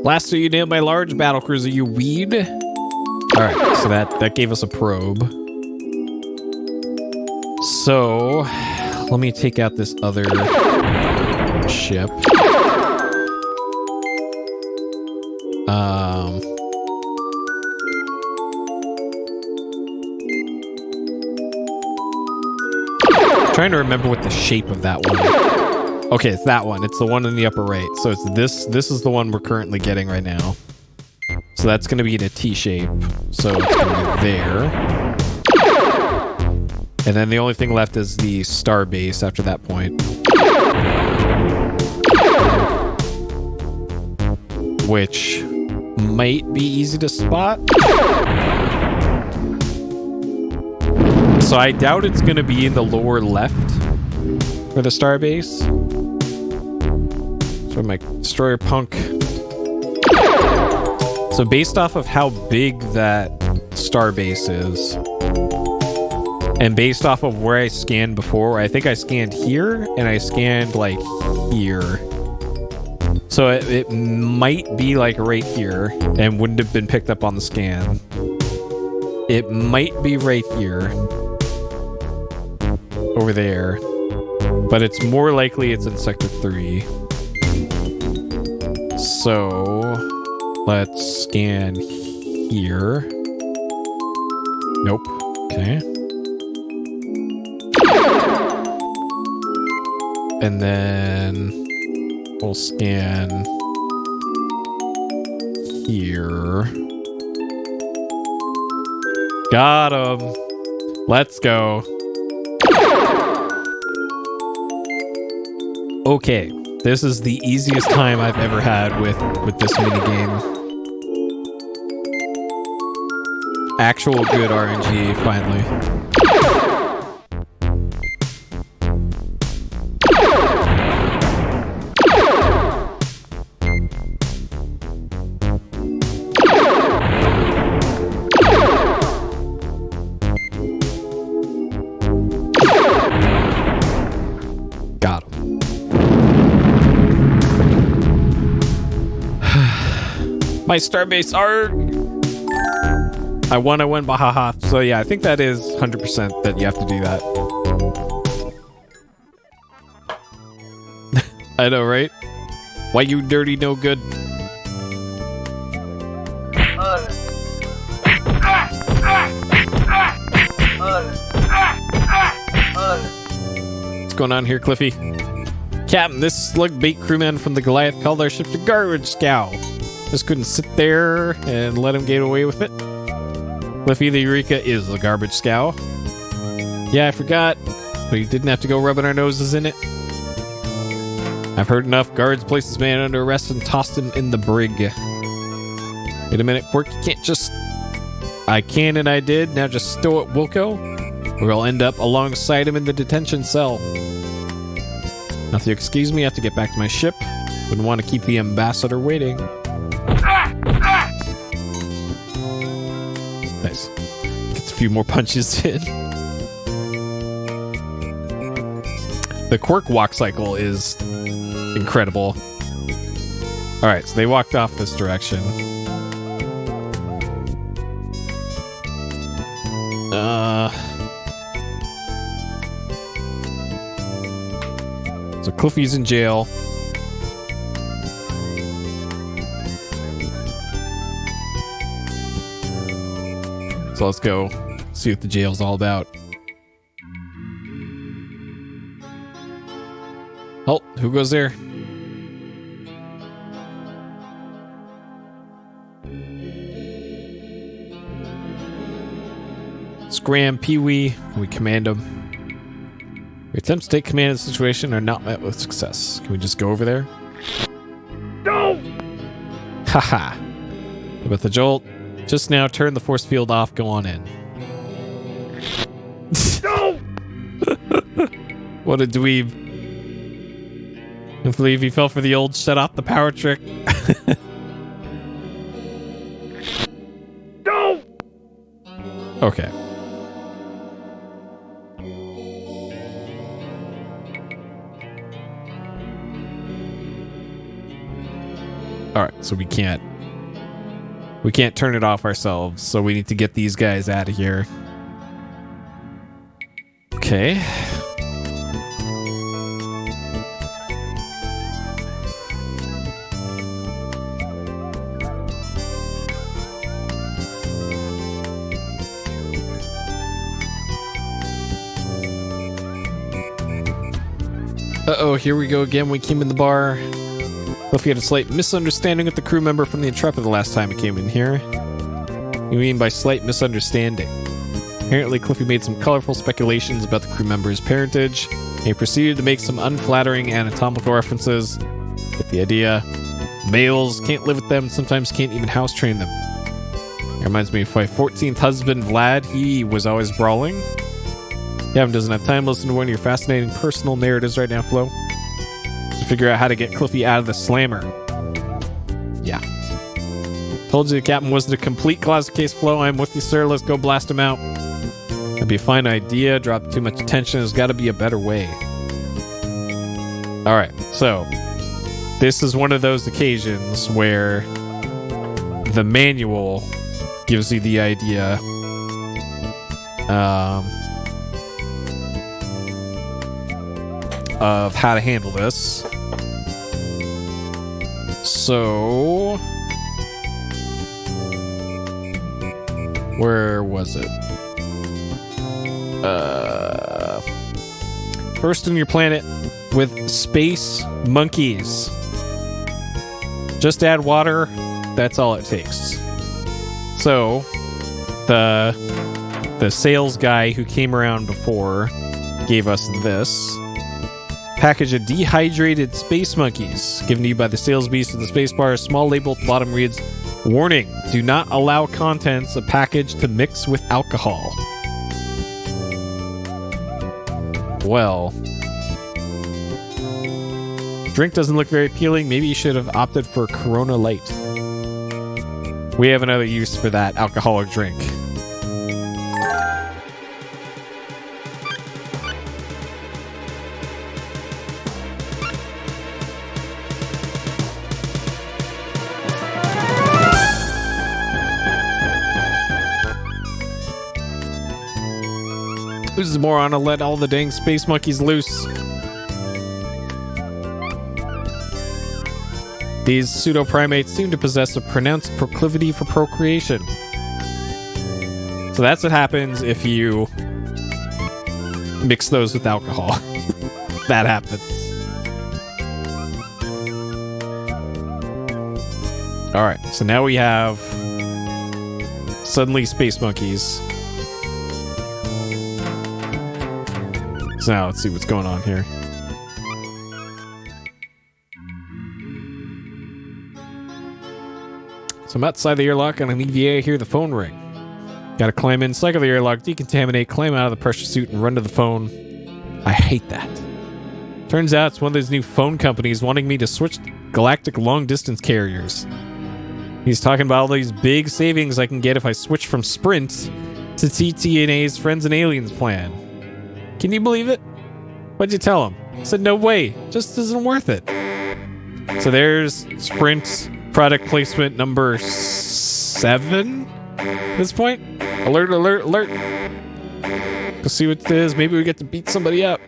Blaster, you nailed my large battlecruiser, you weed. Alright, so that gave us a probe. So, let me take out this other ship. Trying to remember what the shape of that one. Okay, it's that one. It's the one in the upper right. So it's this. This is the one we're currently getting right now. So that's going to be in a T shape. So it's going to be there. And then the only thing left is the star base after that point. Which might be easy to spot. So I doubt it's going to be in the lower left for the star base. So my destroyer punk. So based off of how big that star base is, and based off of where I scanned before, I think I scanned here and I scanned like here. So it might be like right here and wouldn't have been picked up on the scan. It might be right here. Over there. But it's more likely it's in Sector 3. So let's scan here. Nope. Okay. And then we'll scan here. Got him. Let's go. Okay, this is the easiest time I've ever had with this minigame. Actual good RNG, finally. Got him. My starbase arc. I won, bahaha. So yeah, I think that is 100% that you have to do that. I know, right? Why you dirty no good? What's going on here, Cliffy? Captain, this slug bait crewman from the Goliath called our ship the Garbage Scow. Just couldn't sit there and let him get away with it. Cliffy, the Eureka is the Garbage Scow. Yeah, I forgot. We didn't have to go rubbing our noses in it. I've heard enough. Guards placed this man under arrest and tossed him in the brig. Wait a minute, Quirk, you can't just... I can and I did. Now just stow it, Wilco. Or I'll end up alongside him in the detention cell. Now, if you excuse me, I have to get back to my ship. Wouldn't want to keep the ambassador waiting. Nice. Gets a few more punches in. The Quirk walk cycle is incredible. Alright, so they walked off this direction. So Cliffy's in jail. So let's go see what the jail's all about. Oh, who goes there? Scram, Pee-wee. We command him. Your attempts to take command of the situation are not met with success. Can we just go over there? No! Haha. With the jolt, just now turn the force field off, go on in. No! What a dweeb. I believe he fell for the old shut off the power trick. No! Okay. Alright, so we can't turn it off ourselves, so we need to get these guys out of here. Okay. Uh-oh, here we go again. We came in the bar. Cliffy had a slight misunderstanding with the crew member from the Intrepid the last time he came in here. What do you mean by slight misunderstanding? Apparently, Cliffy made some colorful speculations about the crew member's parentage. He proceeded to make some unflattering anatomical references. Get the idea. Males can't live with them, sometimes can't even house train them. It reminds me of my 14th husband, Vlad. He was always brawling. Gavin doesn't have time to listen to one of your fascinating personal narratives right now, Flo. To figure out how to get Cliffy out of the slammer. Yeah. Told you the captain wasn't a complete closet case, Flo. I'm with you, sir. Let's go blast him out. That'd be a fine idea. Drop too much attention. There's got to be a better way. Alright, so this is one of those occasions where the manual gives you the idea of how to handle this. So where was it? First on your planet with space monkeys. Just add water. That's all it takes. So the sales guy who came around before gave us this package of dehydrated space monkeys given to you by the sales beast of the space bar. A small label at the bottom reads, "Warning, do not allow contents of package to mix with alcohol." Well, drink doesn't look very appealing. Maybe you should have opted for Corona Light. We have another use for that alcoholic drink. Who's the moron to let all the dang space monkeys loose? These pseudo-primates seem to possess a pronounced proclivity for procreation. So that's what happens if you mix those with alcohol. That happens. Alright, so now we have suddenly space monkeys. So now let's see what's going on here. So I'm outside the airlock and on EVA I hear the phone ring. Gotta climb in, cycle the airlock, decontaminate, climb out of the pressure suit and run to the phone. I hate that. Turns out it's one of those new phone companies wanting me to switch galactic long-distance carriers. He's talking about all these big savings I can get if I switch from Sprint to TTNA's Friends and Aliens plan. Can you believe it? What'd you tell him? I said, no way. Just isn't worth it. So there's Sprint product placement number 7 at this point. Alert, alert, alert. Let's see what it is. Maybe we get to beat somebody up.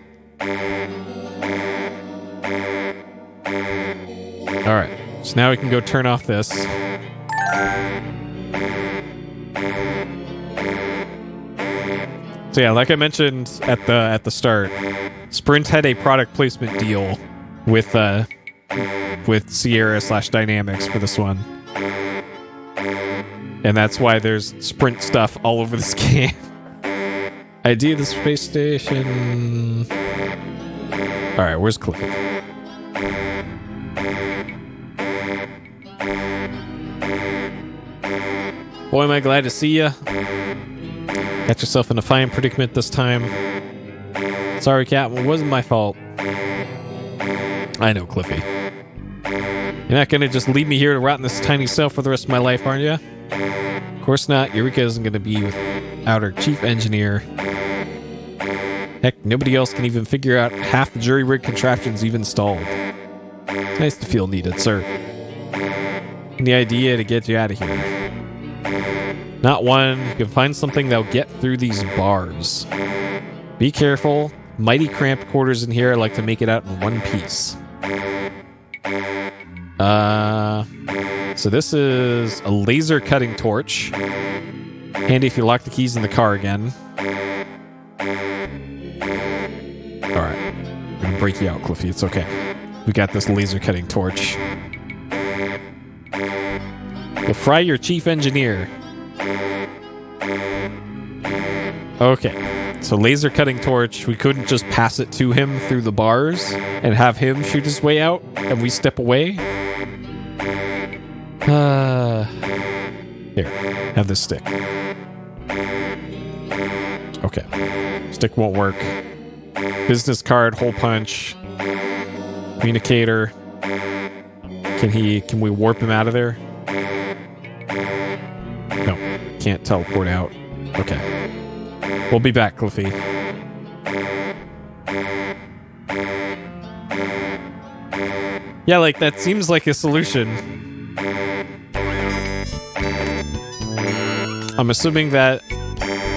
Alright. So now we can go turn off this. So yeah, like I mentioned at the start, Sprint had a product placement deal with Sierra/Dynamics for this one. And that's why there's Sprint stuff all over this game. Idea of the space station. Alright, where's Cliffy? Boy, am I glad to see ya. Got yourself in a fine predicament this time. Sorry, Captain, it wasn't my fault. I know, Cliffy. You're not gonna just leave me here to rot in this tiny cell for the rest of my life, aren't you? Of course not. Eureka isn't gonna be without her chief engineer. Heck, nobody else can even figure out half the jury-rig contraptions you've installed. It's nice to feel needed, sir. Any idea to get you out of here? Not one. You can find something that'll get through these bars. Be careful. Mighty cramped quarters in here. I like to make it out in one piece. So this is a laser cutting torch. Handy if you lock the keys in the car again. Alright. break you out, Cliffy. It's okay. We got this laser cutting torch. We'll fry your chief engineer. Okay. So laser cutting torch. We couldn't just pass it to him through the bars and have him shoot his way out and we step away. Here. Have this stick. Okay. Stick won't work. Business card, hole punch. Communicator. Can we warp him out of there? No. Can't teleport out. Okay. We'll be back, Cliffy. Yeah, like, that seems like a solution. I'm assuming that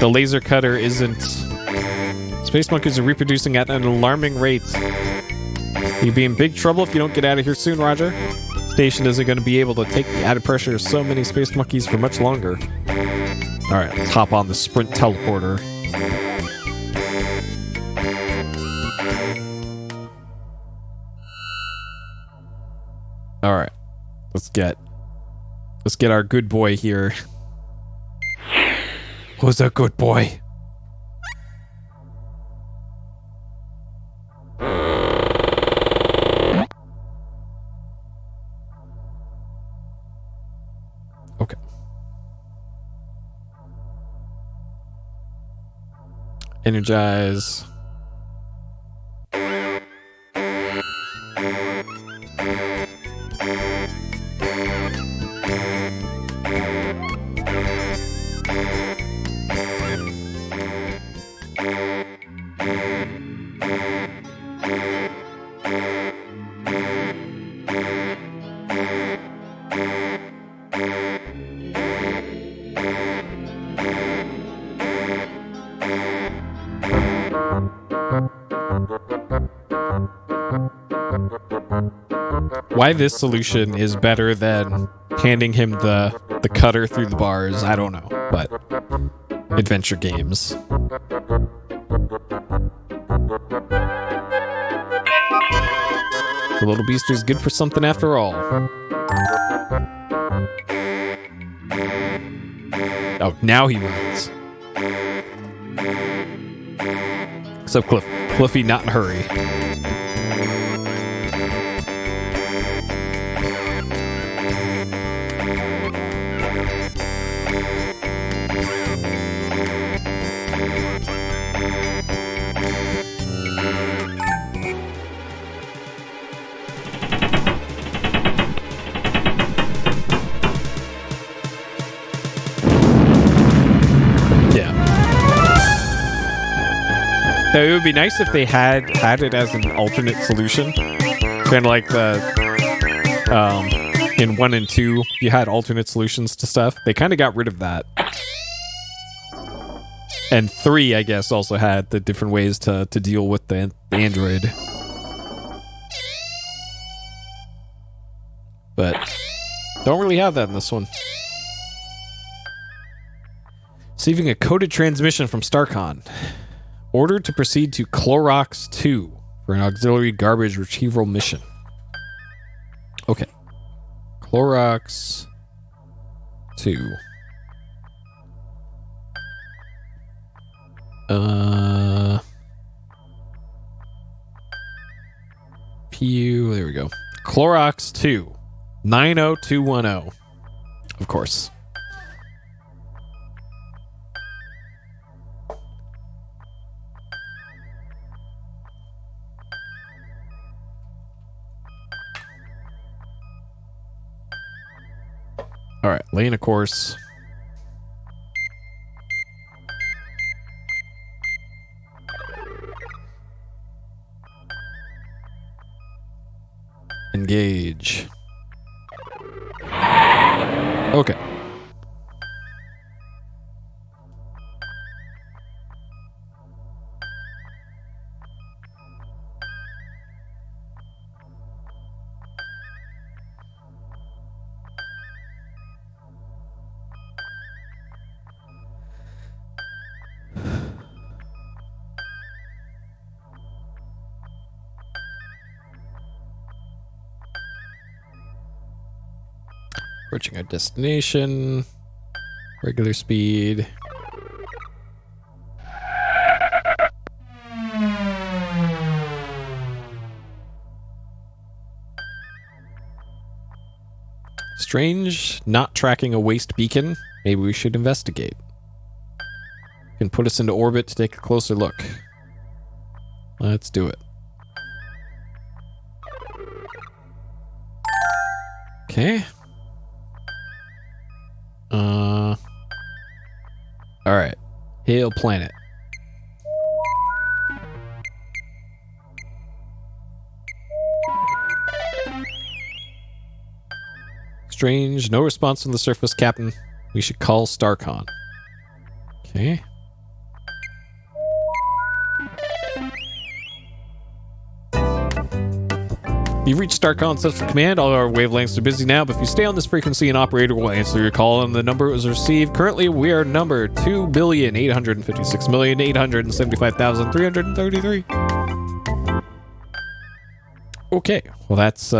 the laser cutter isn't... Space monkeys are reproducing at an alarming rate. You'll be in big trouble if you don't get out of here soon, Roger. Station isn't going to be able to take the added pressure of so many space monkeys for much longer. Alright, let's hop on the sprint teleporter. Alright. Let's get our good boy here. Who's a good boy? Okay. Energize. Why this solution is better than handing him the cutter through the bars, I don't know, but adventure games. The little beastie's good for something after all. Oh, now he runs. Except Cliffy not in a hurry. So it would be nice if they had it as an alternate solution. Kind of like the in 1 and 2, you had alternate solutions to stuff. They kind of got rid of that. And 3, I guess, also had the different ways to deal with the android. But don't really have that in this one. Receiving a coded transmission from Starcon. Ordered to proceed to Clorox 2 for an auxiliary garbage retrieval mission. Okay. Clorox 2. PU, there we go. Clorox 2. 90210. Of course. All right, laying a course. Engage. Okay. Approaching our destination. Regular speed. Strange, not tracking a waste beacon. Maybe we should investigate. Can put us into orbit to take a closer look. Let's do it. Okay. Alright. Hail planet. Strange, no response from the surface, Captain. We should call Starcon. Okay. You've reached Starcon Central Command. All our wavelengths are busy now, but if you stay on this frequency, an operator will answer your call, and the number was received. Currently, we are number 2,856,875,333. Okay, well that's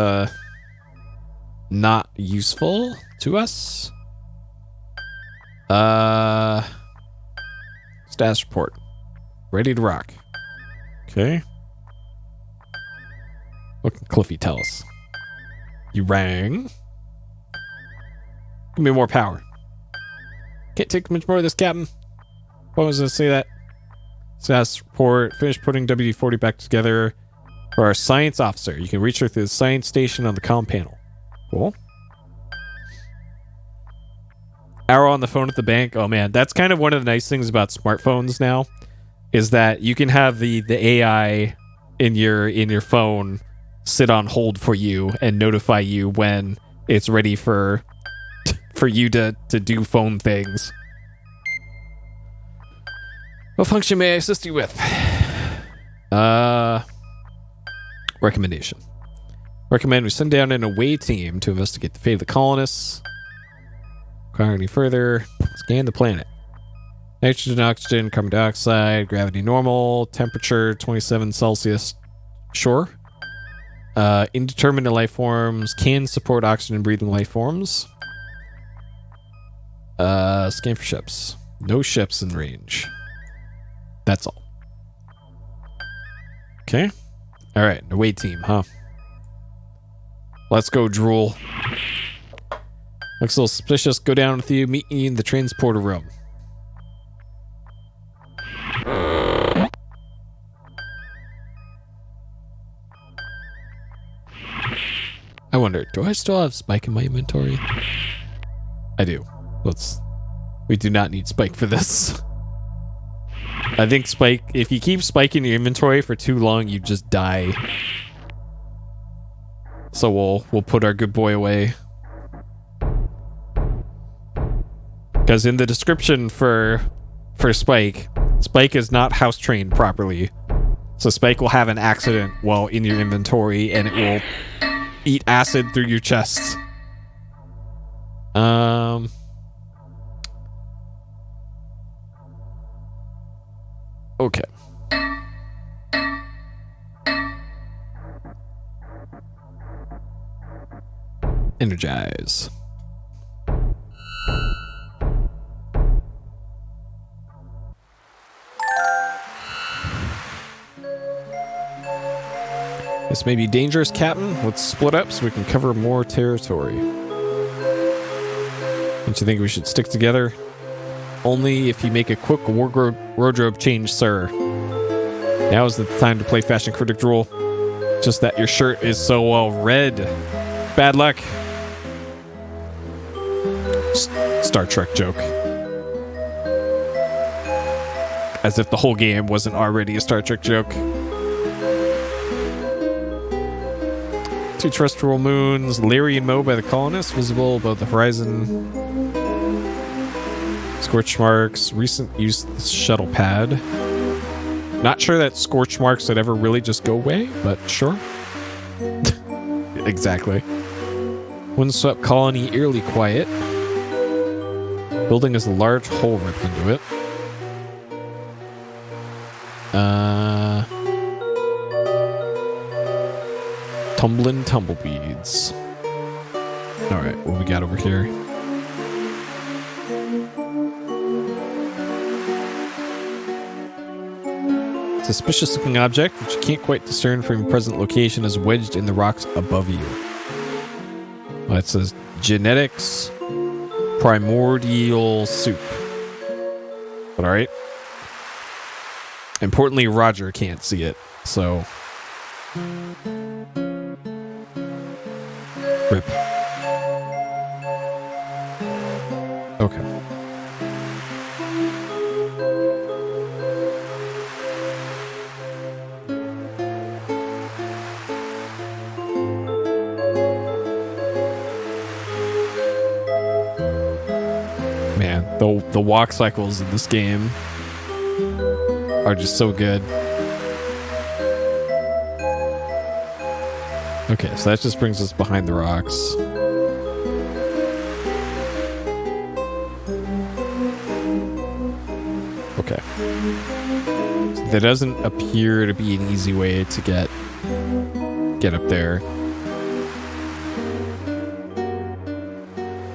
not useful to us. Status report. Ready to rock. Okay. What can Cliffy tell us? You rang. Give me more power. Can't take much more of this, Captain. What was I say that? Status report. Finish putting WD-40 back together for our science officer. You can reach her through the science station on the comm panel. Cool. Arrow on the phone at the bank. Oh man, that's kind of one of the nice things about smartphones now, is that you can have the AI in your phone sit on hold for you and notify you when it's ready for you to do phone things. What function may I assist you with? Recommendation. Recommend we send down an away team to investigate the fate of the colonists. Require any further? Scan the planet. Nitrogen, oxygen, carbon dioxide, gravity normal, temperature 27 Celsius. Sure. Indeterminate life forms can support oxygen breathing life forms. Scan for ships. No ships in range. That's all. Okay. All right. Away team, huh? Let's go, Drool. Looks a little suspicious. Go down with you. Meet me in the transporter room. I wonder, do I still have Spike in my inventory? I do. We do not need Spike for this. I think Spike, if you keep Spike in your inventory for too long, you just die. So we'll put our good boy away. Because in the description for Spike, Spike is not house trained properly. So Spike will have an accident while in your inventory, and it will eat acid through your chest. Okay. Energize. This may be dangerous, Captain. Let's split up so we can cover more territory. Don't you think we should stick together? Only if you make a quick wardrobe change, sir. Now is the time to play Fashion Critic Drool. Just that your shirt is so well red. Bad luck. Star Trek joke. As if the whole game wasn't already a Star Trek joke. 2 terrestrial moons, Larry and Moe by the colonists, visible above the horizon. Scorch marks, recent use of the shuttle pad. Not sure that scorch marks would ever really just go away, but sure. Exactly. Windswept colony, eerily quiet. Building has a large hole ripped into it. Tumbling tumbleweeds. All right, what we got over here? Suspicious looking object, which you can't quite discern from your present location, is wedged in the rocks above you. Well, it says genetics primordial soup. But alright. Importantly, Roger can't see it, so. Rip. Okay. Man, the walk cycles in this game are just so good. Okay, so that just brings us behind the rocks. Okay. So there doesn't appear to be an easy way to get up there.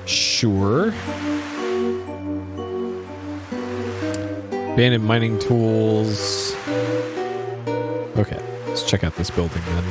Sure. Abandoned mining tools. Okay, let's check out this building then.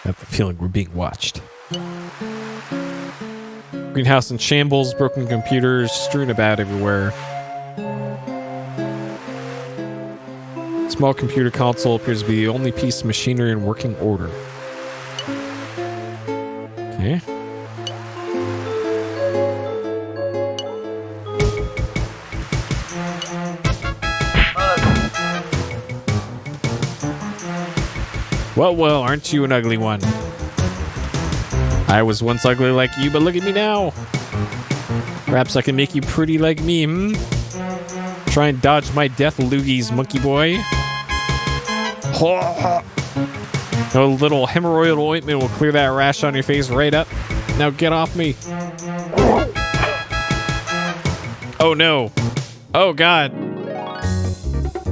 I have the feeling we're being watched. Greenhouse in shambles, broken computers strewn about everywhere. Small computer console appears to be the only piece of machinery in working order. Okay. Well, aren't you an ugly one? I was once ugly like you, but look at me now. Perhaps I can make you pretty like me, hmm? Try and dodge my death, loogies, monkey boy. A little hemorrhoidal ointment will clear that rash on your face right up. Now get off me. Oh no. Oh god.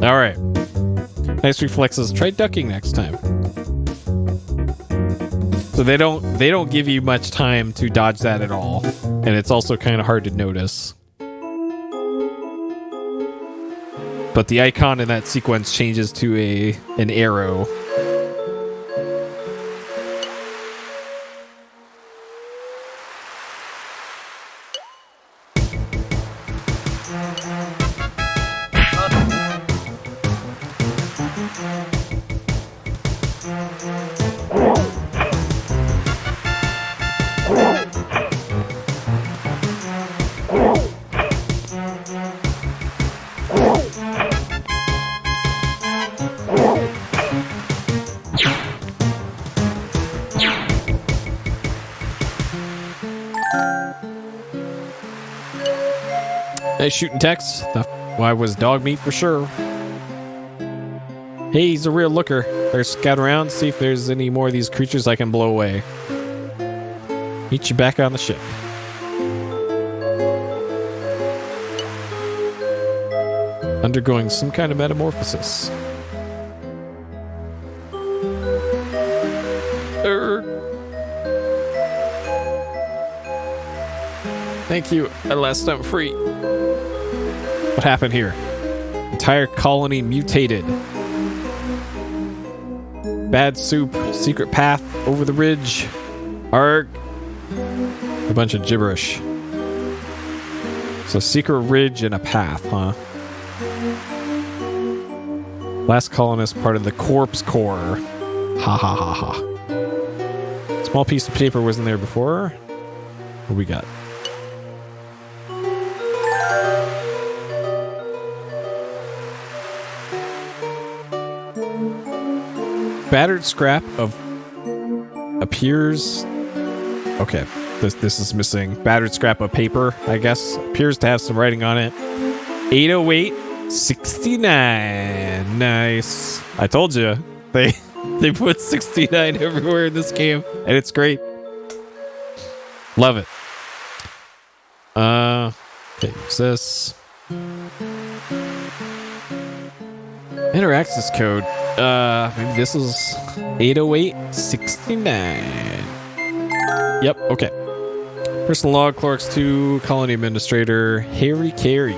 Alright. Nice reflexes. Try ducking next time. So they don't give you much time to dodge that at all. And it's also kind of hard to notice. But the icon in that sequence changes to an arrow. Nice shooting text. Why was dog meat for sure. Hey, he's a real looker. Better scout around, see if there's any more of these creatures I can blow away. Meet you back on the ship. Undergoing some kind of metamorphosis. Thank you. At last I'm free. What happened here? Entire colony mutated. Bad soup. Secret path over the ridge. Arg. A bunch of gibberish. So secret ridge and a path, huh? Last colonist part of the corpse core. Ha ha ha ha. Small piece of paper wasn't there before. What we got? Battered scrap of appears... Okay, this is missing. Battered scrap of paper, I guess. Appears to have some writing on it. 80869. Nice. I told you. They put 69 everywhere in this game, and it's great. Love it. Okay, use this. Enter access code. Maybe this is 80869. Yep, okay. Personal log, Clorix 2, Colony Administrator, Harry Carey.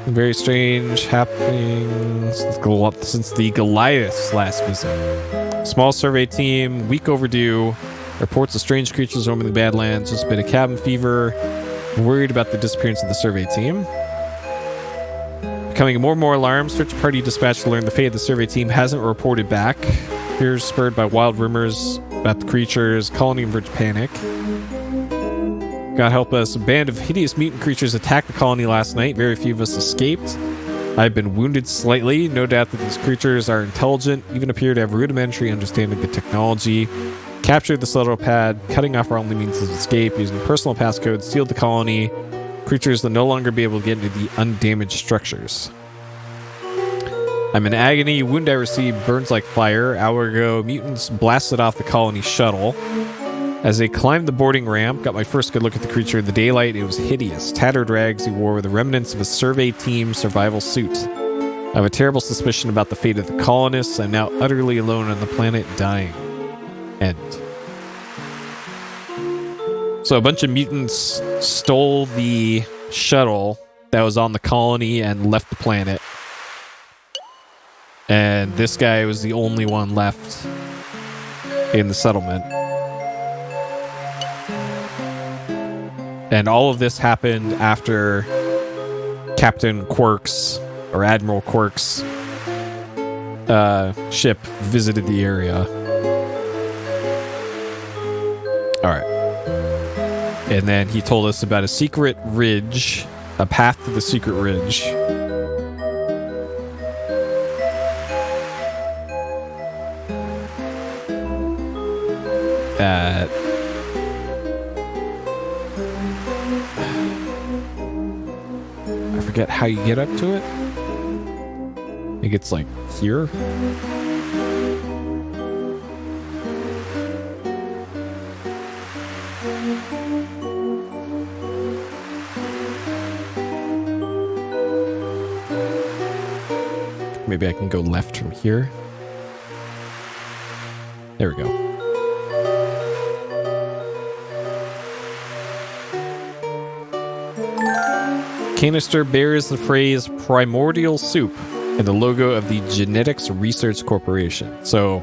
Very strange happenings since the Goliath's last visit. Small survey team, week overdue. Reports of strange creatures roaming the Badlands. Just a bit of cabin fever. Worried about the disappearance of the survey team. Becoming more and more alarmed, search party dispatched to learn the fate of the survey team hasn't reported back. Fears spurred by wild rumors about the creatures. Colony emerged panic. God help us, a band of hideous mutant creatures attacked the colony last night. Very few of us escaped. I've been wounded slightly. No doubt that these creatures are intelligent, even appear to have rudimentary understanding of technology. Captured the settle pad, cutting off our only means of escape, using personal passcodes, sealed the colony. Creatures will no longer be able to get into the undamaged structures. I'm in agony. Wound I received burns like fire. Hour ago, mutants blasted off the colony shuttle. As they climbed the boarding ramp, got my first good look at the creature in the daylight. It was hideous. Tattered rags he wore were the remnants of a survey team survival suit. I have a terrible suspicion about the fate of the colonists. I'm now utterly alone on the planet, dying. End. So a bunch of mutants stole the shuttle that was on the colony and left the planet. And this guy was the only one left in the settlement. And all of this happened after Captain Quirk's, or Admiral Quirk's, ship visited the area. Alright. And then he told us about a secret ridge, a path to the secret ridge. That... I forget how you get up to it. I think it's like here. Maybe I can go left from here. There we go. Canister bears the phrase primordial soup and the logo of the Genetics Research Corporation. So,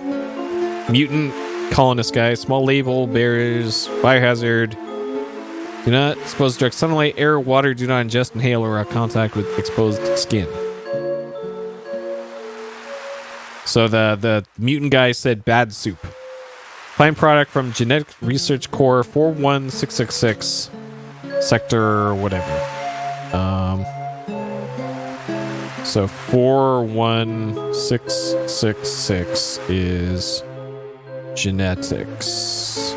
mutant colonist guy, small label, bears, biohazard. Do not expose direct sunlight, air, water, do not ingest, inhale, or have contact with exposed skin. So the mutant guy said bad soup. Fine product from Genetic Research Core 41666, sector whatever. So 41666 is genetics.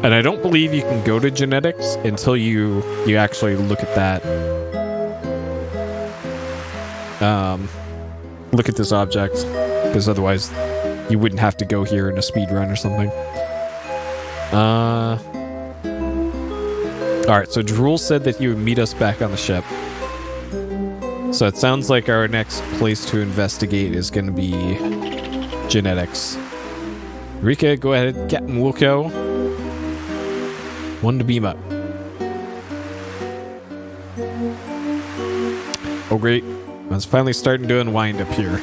And I don't believe you can go to genetics until you actually look at that. Look at this object, because otherwise you wouldn't have to go here in a speed run or something. Alright, so Drool said that he would meet us back on the ship. So it sounds like our next place to investigate is going to be genetics. Rika, go ahead, Captain Wilco. One to beam up. Oh great, I was finally starting to unwind up here.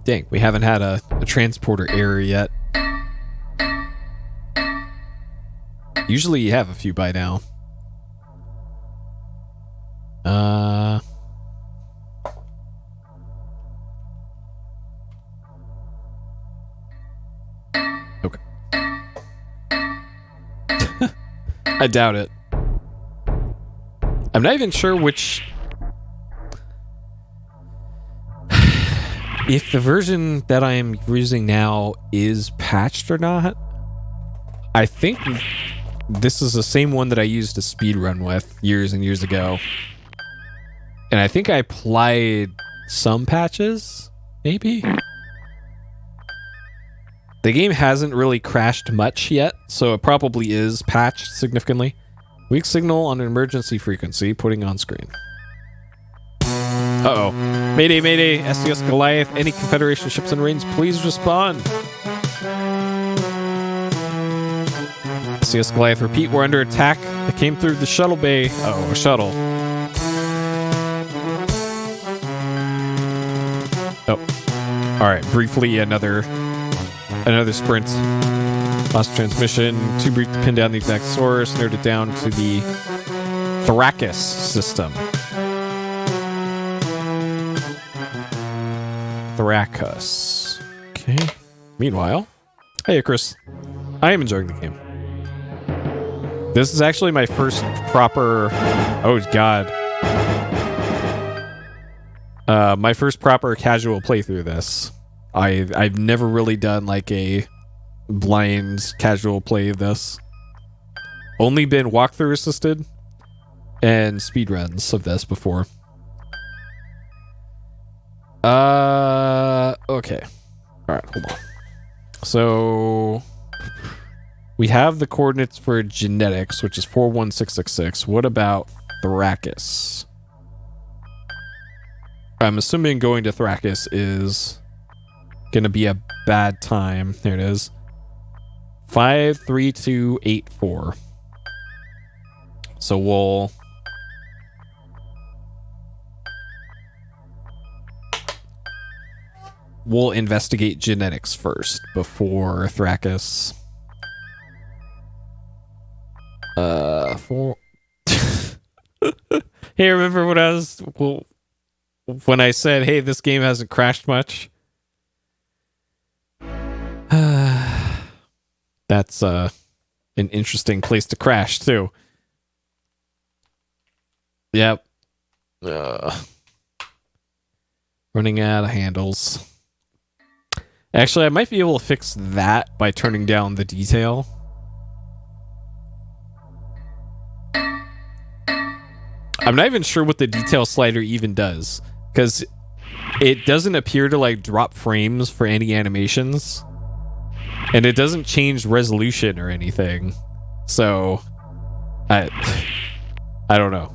Dang, we haven't had a transporter error yet. Usually you have a few by now. Okay. I doubt it. I'm not even sure which if the version that I'm using now is patched or not. I think this is the same one that I used to speedrun with years and years ago. And I think I applied some patches, maybe? The game hasn't really crashed much yet, so it probably is patched significantly. Weak signal on an emergency frequency, putting on screen. Uh-oh. Mayday, mayday, SCS Goliath. Any Confederation ships in range, please respond. SCS Goliath, repeat, we're under attack. It came through the shuttle bay. Uh-oh, a shuttle. Oh. Alright, briefly another sprint. Lost transmission. Too brief to pin down the exact source. Narrowed it down to the Thrakus system. Thrakus. Okay. Meanwhile, hey Chris, I am enjoying the game. This is actually my first proper. Oh God. My first proper casual playthrough of this. I've never really done like a blind casual play of this. Only been walkthrough assisted and speedruns of this before. Okay. All right, hold on. So we have the coordinates for genetics, which is 41666. What about Thrakus? I'm assuming going to Thrakus is gonna be a bad time. There it is. 53284. So we'll investigate genetics first before Thrakus. Hey, remember when I said, hey, this game hasn't crashed much? That's an interesting place to crash too. Yep. Running out of handles. Actually, I might be able to fix that by turning down the detail. I'm not even sure what the detail slider even does, because it doesn't appear to like drop frames for any animations, and it doesn't change resolution or anything. So I don't know,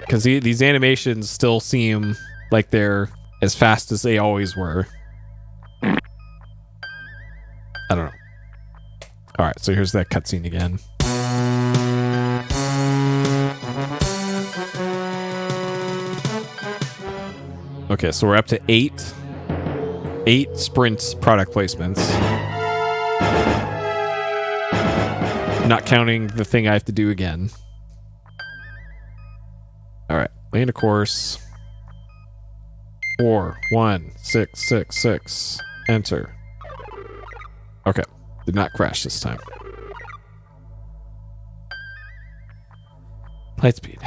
because these animations still seem like they're as fast as they always were. I don't know. All right, so here's that cutscene again. Okay, so we're up to eight sprint product placements. Not counting the thing I have to do again. All right, land a course. 41666. Enter. Okay, did not crash this time. Light speed.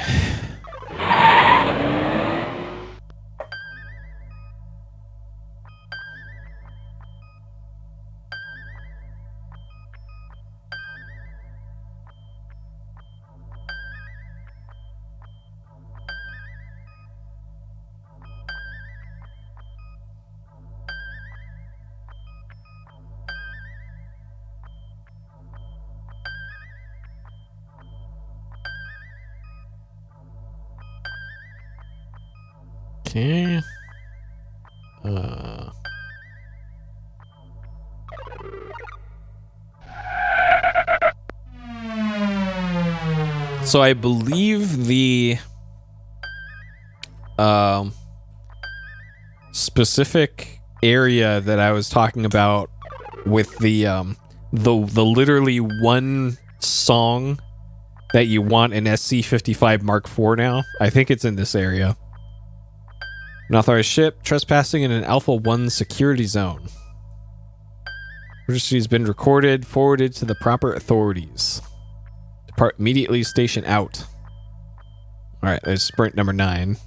Okay. So I believe the specific area that I was talking about with the literally one song that you want an SC-55 Mark IV now, I think it's in this area. Unauthorized ship trespassing in an Alpha 1 security zone. Emergency has been recorded, forwarded to the proper authorities. Depart immediately, station out. Alright, there's sprint number 9.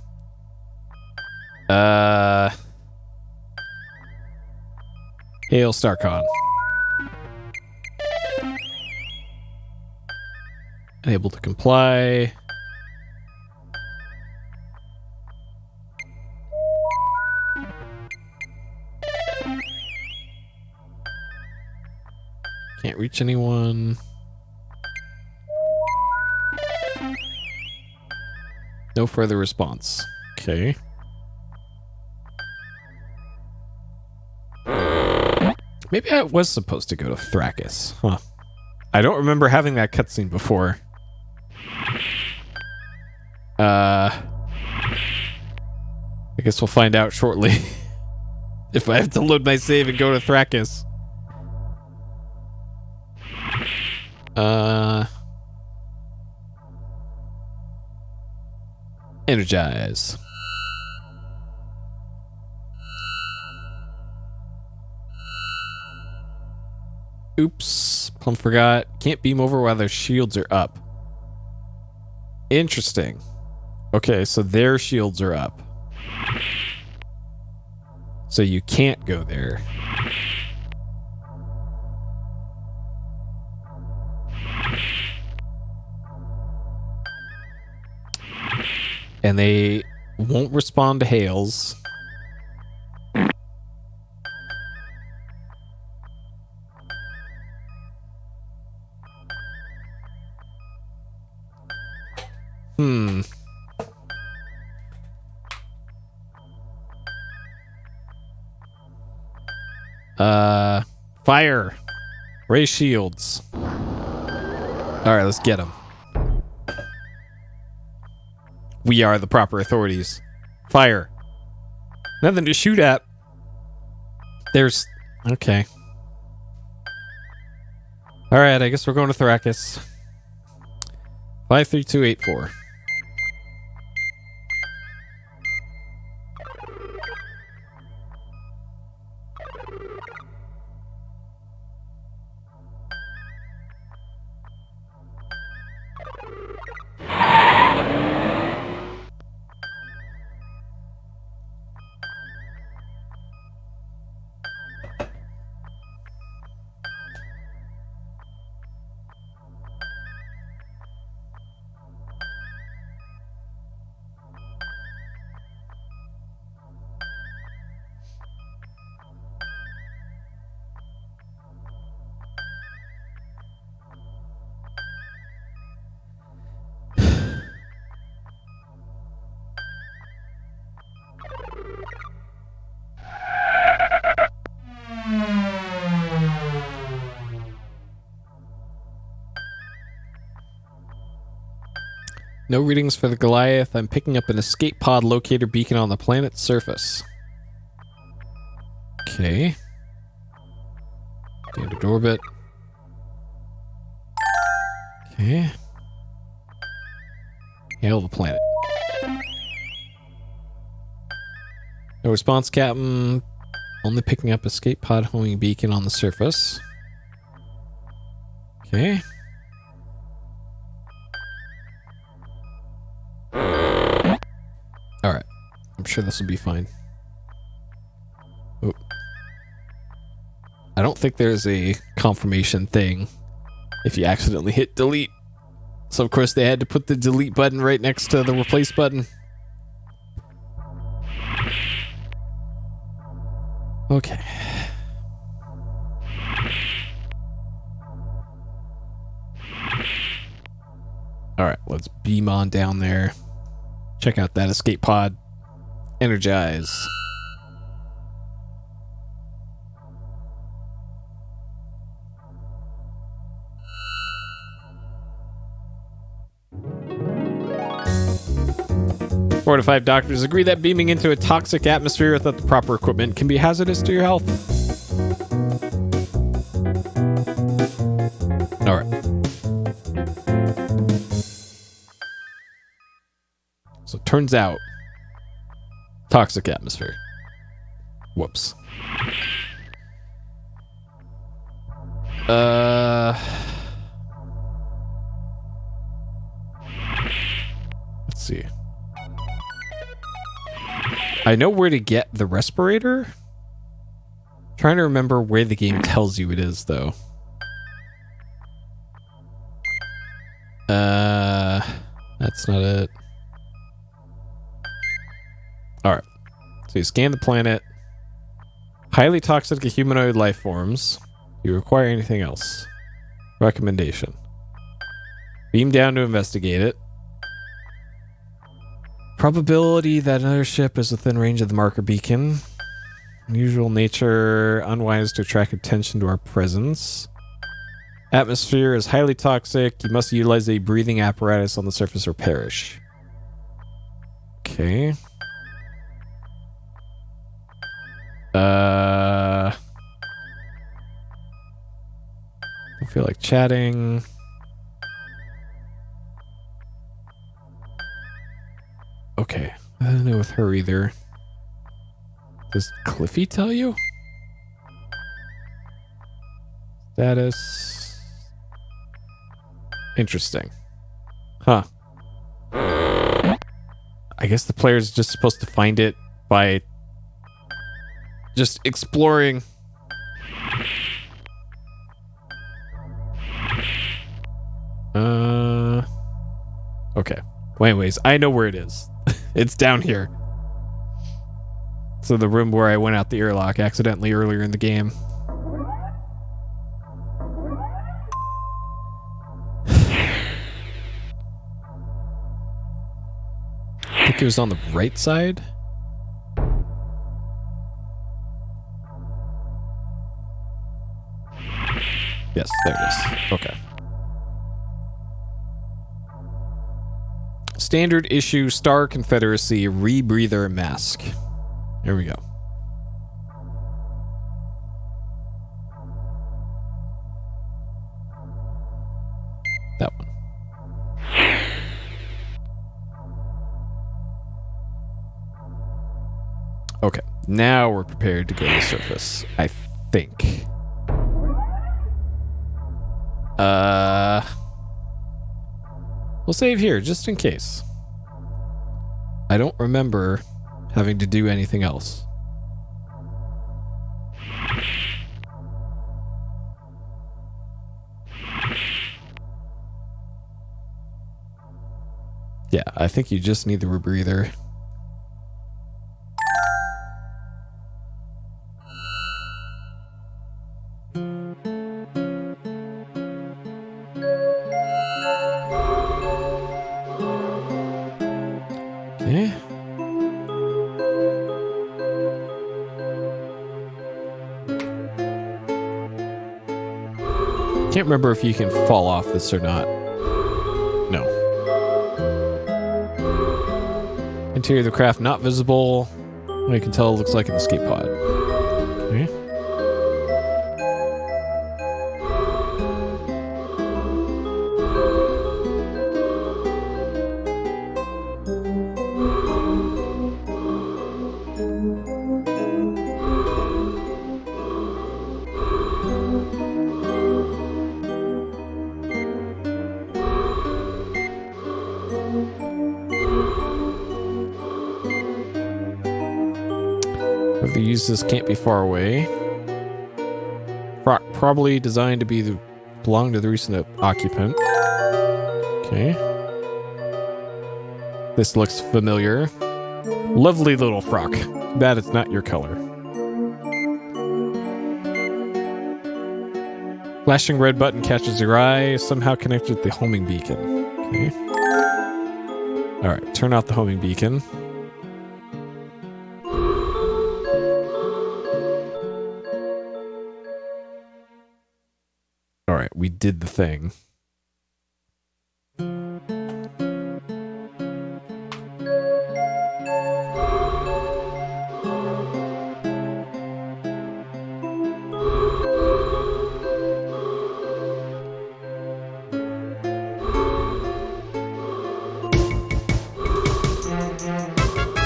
Hail Starcon. Unable to comply. Can't reach anyone. No further response. Okay. Maybe I was supposed to go to Thrakis. Huh. I don't remember having that cutscene before. I guess we'll find out shortly. If I have to load my save and go to Thrakis. Energize. Oops. Plum forgot. Can't beam over while their shields are up. Interesting. Okay, so their shields are up. So you can't go there. And they won't respond to hails. Fire. Ray shields. Alright, let's get them. We are the proper authorities. Fire. Nothing to shoot at. There's... Okay. Alright, I guess we're going to Thrakis. 53284. No readings for the Goliath. I'm picking up an escape pod locator beacon on the planet's surface. Okay. Standard orbit. Okay. Hail the planet. No response, Captain. Only picking up escape pod homing beacon on the surface. Okay. Alright. I'm sure this will be fine. Oh. I don't think there's a confirmation thing if you accidentally hit delete. So of course they had to put the delete button right next to the replace button. Okay. Alright, let's beam on down there. Check out that escape pod. Energize. Four to five doctors agree that beaming into a toxic atmosphere without the proper equipment can be hazardous to your health. All right. So it turns out, toxic atmosphere. Whoops. Let's see. I know where to get the respirator. Trying to remember where the game tells you it is, though. That's not it. Alright. So you scan the planet. Highly toxic humanoid life forms. Do you require anything else? Recommendation. Beam down to investigate it. Probability that another ship is within range of the marker beacon. Unusual nature, unwise to attract attention to our presence. Atmosphere is highly toxic. You must utilize a breathing apparatus on the surface or perish. Okay. Don't feel like chatting. Okay. I don't know with her either. Does Cliffy tell you? Status. Interesting. Huh. I guess the player's just supposed to find it by just exploring. Okay. Anyways, I know where it is. It's down here. So the room where I went out the airlock accidentally earlier in the game. I think it was on the right side. Yes, there it is. Okay. Standard issue Star Confederacy rebreather mask. Here we go. That one. Okay, now we're prepared to go to the surface, I think. We'll save here, just in case. I don't remember having to do anything else. Yeah, I think you just need the rebreather. Okay. Can't remember if you can fall off this or not. No. Interior of the craft not visible. You can tell it looks like an escape pod. Okay. The uses can't be far away. Probably designed to belong to the recent occupant. Okay. This looks familiar. Lovely little frock. Too bad it's not your color. Flashing red button catches your eye. Somehow connected with the homing beacon. Okay. Alright, turn off the homing beacon. Alright, we did the thing.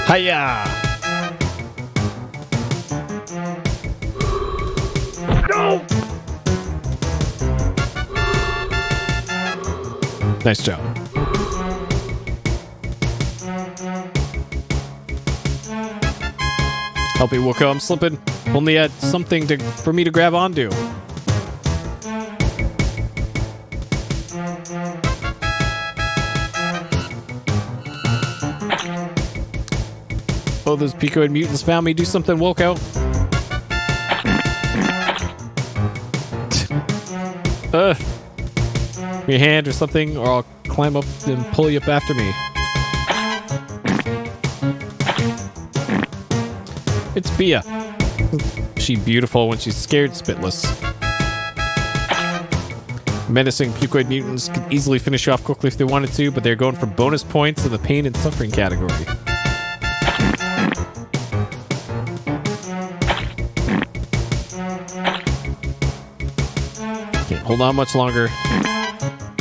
Hiya! No! Nice job. Help me, Wilco. I'm slipping. Only had something for me to grab onto. Oh, those picoid mutants found me. Do something, Wilco. Your hand or something, or I'll climb up and pull you up after me. It's Bia. She beautiful when she's scared spitless. Menacing picoid mutants could easily finish you off quickly if they wanted to, but they're going for bonus points in the pain and suffering category. Can't hold on much longer.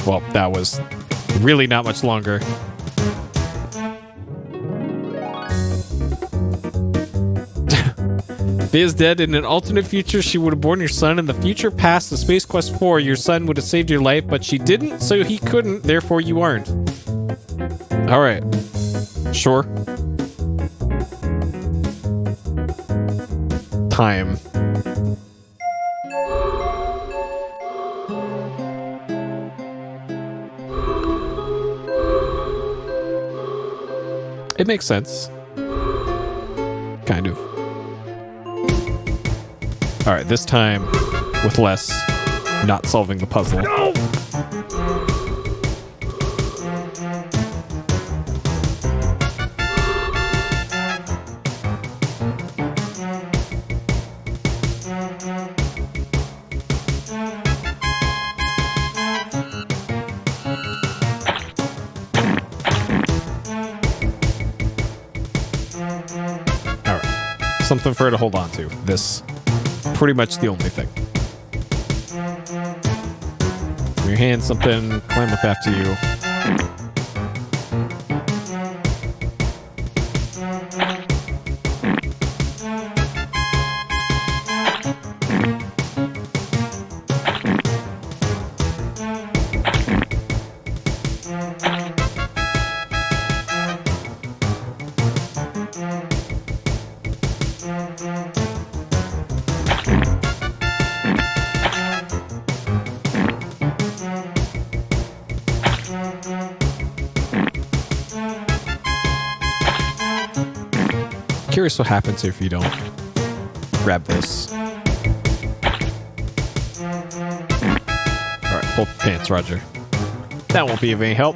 Well, that was really not much longer. If he is dead in an alternate future, she would have born your son. In the future past, the Space Quest 4, your son would have saved your life, but she didn't, so he couldn't, therefore you aren't. Alright. Sure. Time. It makes sense. Kind of. Alright, this time with less not solving the puzzle. No! Alright. Something for her to hold on to. This pretty much the only thing. Your hand, something, climb up after you. Curious what happens if you don't grab this. Alright, pull up the pants, Roger. That won't be of any help.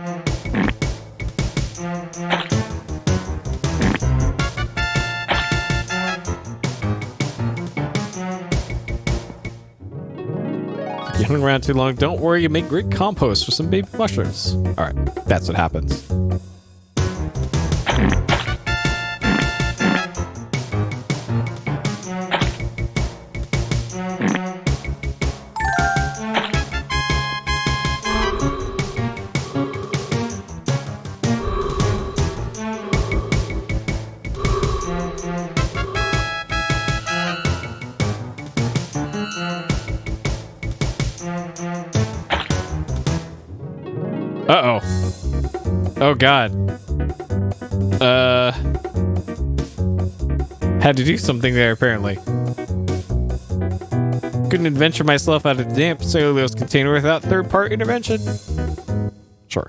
If you hung around too long, don't worry, you make great compost for some baby mushrooms. Alright, that's what happens. Uh-oh. Oh, God. Had to do something there, apparently. Couldn't adventure myself out of the damp cellulose container without third-party intervention. Sure.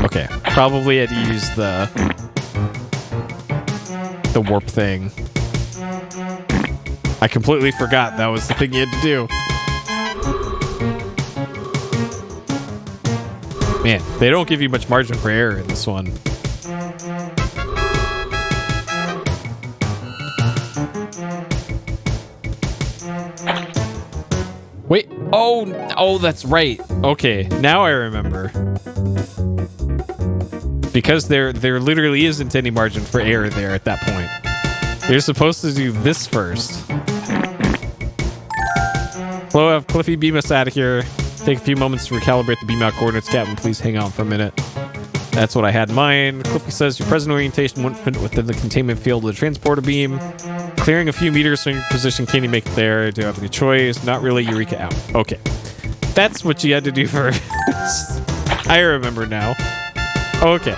Okay. Probably had to use the warp thing. I completely forgot that was the thing you had to do. Man, they don't give you much margin for error in this one. Wait, oh, that's right. Okay, now I remember. Because there literally isn't any margin for error there at that point. You're supposed to do this first. Hello, have Cliffy beam us out of here. Take a few moments to recalibrate the beam out coordinates, Captain. Please hang on for a minute. That's what I had in mind. Cliffy says your present orientation wouldn't fit within the containment field of the transporter beam. Clearing a few meters from your position, can you make it there? Do you have any choice? Not really. Eureka out. Okay. That's what you had to do first. I remember now. Okay.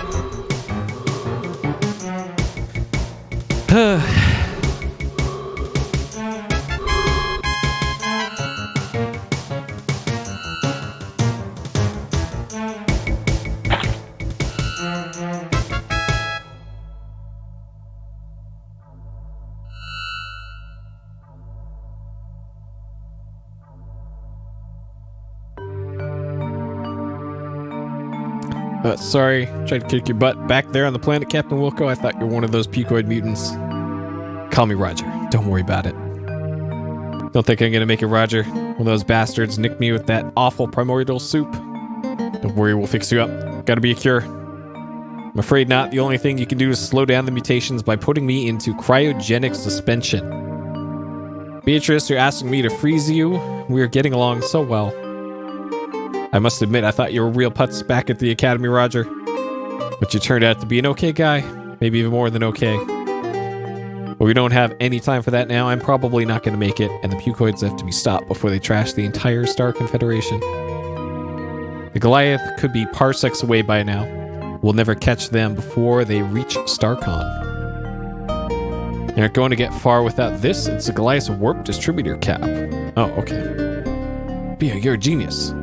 Sorry, tried to kick your butt back there on the planet, Captain Wilco. I thought you were one of those pucoid mutants. Call me Roger. Don't worry about it. Don't think I'm gonna make it, Roger. One of those bastards nicked me with that awful primordial soup. Don't worry, we'll fix you up. Gotta be a cure. I'm afraid not. The only thing you can do is slow down the mutations by putting me into cryogenic suspension. Beatrice, you're asking me to freeze you? We're getting along so well. I must admit, I thought you were real putz back at the academy, Roger. But you turned out to be an okay guy. Maybe even more than okay. But we don't have any time for that now. I'm probably not going to make it, and the pucoids have to be stopped before they trash the entire Star Confederation. The Goliath could be parsecs away by now. We'll never catch them before they reach StarCon. They aren't going to get far without this. It's the Goliath's warp distributor cap. Oh, okay. Bia, you're a genius.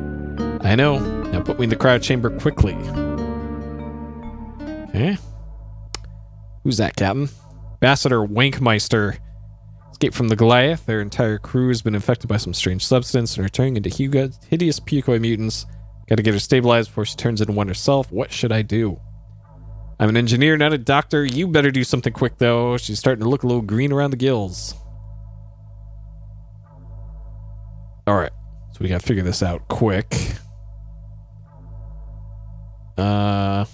I know. Now put me in the cryo chamber quickly. Okay. Who's that, Captain? Ambassador Wankmeister. Escaped from the Goliath. Their entire crew has been infected by some strange substance and are turning into hideous pucoid mutants. Gotta get her stabilized before she turns into one herself. What should I do? I'm an engineer, not a doctor. You better do something quick, though. She's starting to look a little green around the gills. Alright. So we gotta figure this out quick. I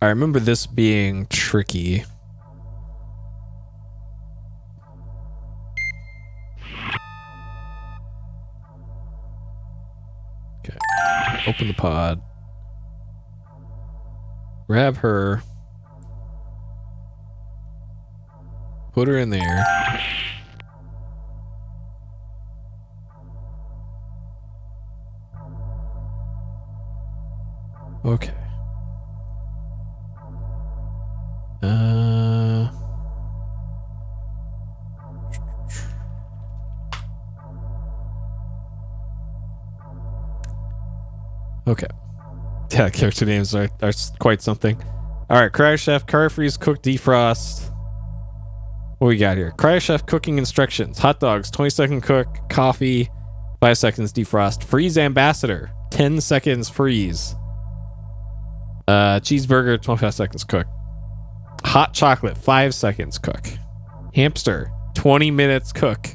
remember this being tricky. Okay. Open the pod. Grab her. Put her in there. Okay. Okay. Yeah, character names are quite something. Alright, Cryo Chef, Car Freeze, Cook, Defrost. What we got here? Cryo Chef cooking instructions. Hot dogs, 20-second cook. Coffee, 5 seconds defrost. Freeze Ambassador, 10 seconds freeze. Cheeseburger, 25 seconds cook. Hot chocolate, 5 seconds cook. Hamster, 20 minutes cook.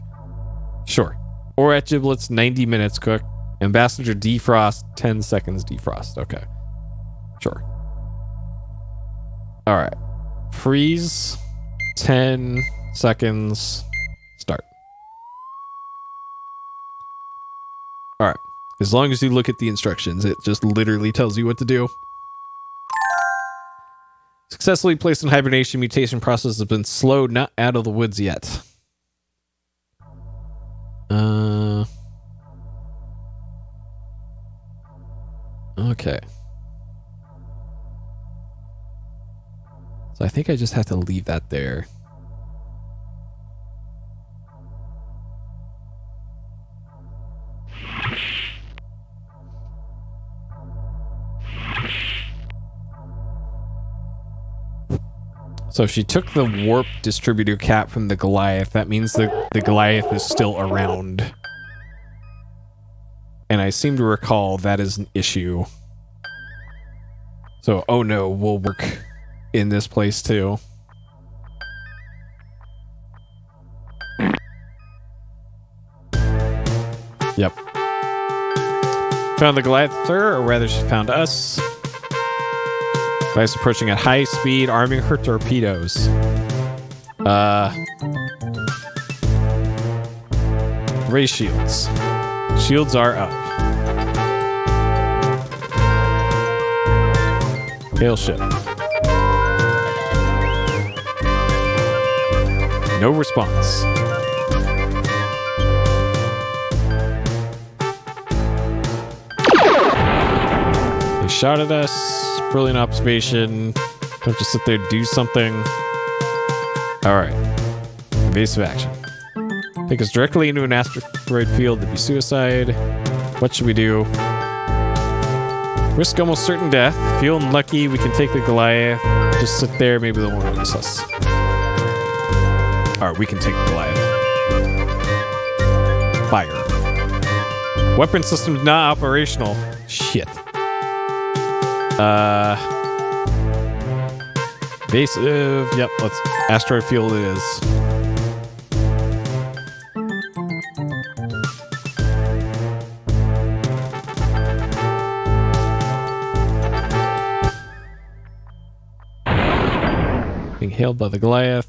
Sure. Orat giblets, 90 minutes cook. Ambassador defrost, 10 seconds defrost. Okay. Sure. Alright. Freeze, 10 seconds, start. Alright. As long as you look at the instructions, it just literally tells you what to do. Successfully placed in hibernation. Mutation process has been slowed, not out of the woods yet. Okay. So I think I just have to leave that there. So if she took the warp distributor cap from the Goliath, that means that the Goliath is still around. And I seem to recall that is an issue. So, oh no, will work in this place too. Yep. Found the Goliath, sir, or rather she found us. Goliath's approaching at high speed, arming her torpedoes. Ray shields. Shields are up. Hail ship. No response. They shot at us. Brilliant observation. Don't just sit there, do something. Alright. Evasive action. Take us directly into an asteroid field. That'd be suicide. What should we do? Risk almost certain death. Feeling lucky, we can take the Goliath. Just sit there, maybe they won't notice us. Alright, we can take the Goliath. Fire. Weapon system not operational. Shit. Evasive. Yep, let's asteroid field it is. Being hailed by the Goliath.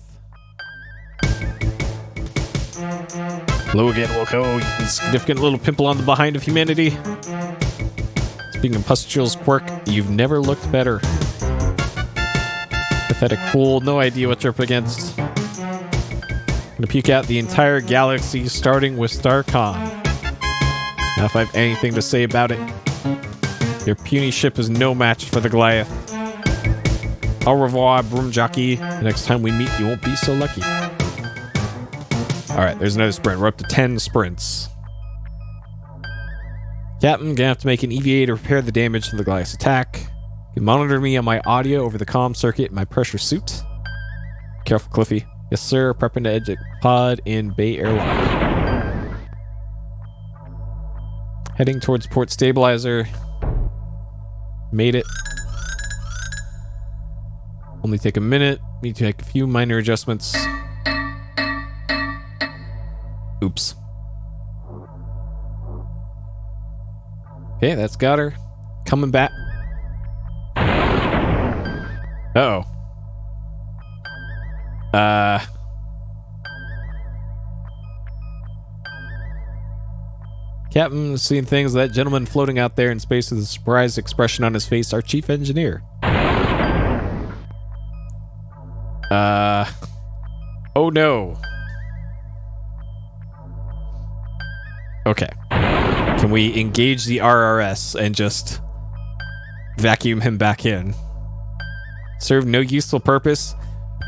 Hello again, Wilco. You significant little pimple on the behind of humanity. Speaking of Pustul's quirk, you've never looked better. Pathetic fool, no idea what you're up against. Gonna puke out the entire galaxy, starting with Starcom. Now, if I have anything to say about it, your puny ship is no match for the Goliath. Au revoir, broom jockey. The next time we meet, you won't be so lucky. Alright, there's another sprint. We're up to 10 sprints. Captain, gonna have to make an EVA to repair the damage from the Goliath's attack. You can monitor me on my audio over the comm circuit in my pressure suit. Careful, Cliffy. Yes, sir. Prepping to exit pod in Bay Airlock. Heading towards port stabilizer. Made it. Only take a minute. Need to make a few minor adjustments. Oops. Okay, that's got her. Coming back. Uh-oh. Captain, seeing things, that gentleman floating out there in space with a surprised expression on his face, our chief engineer. Oh no. Okay. Can we engage the RRS and just vacuum him back in? Serve no useful purpose?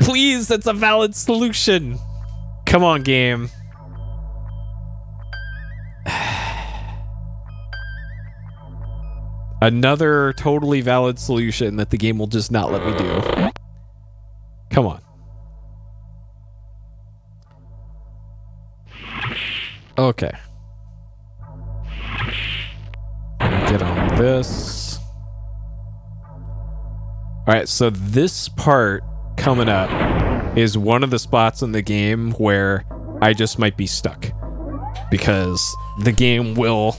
Please, that's a valid solution. Come on, game. Another totally valid solution that the game will just not let me do. Come on. Okay. Get on this. Alright, so this part coming up is one of the spots in the game where I just might be stuck. Because the game will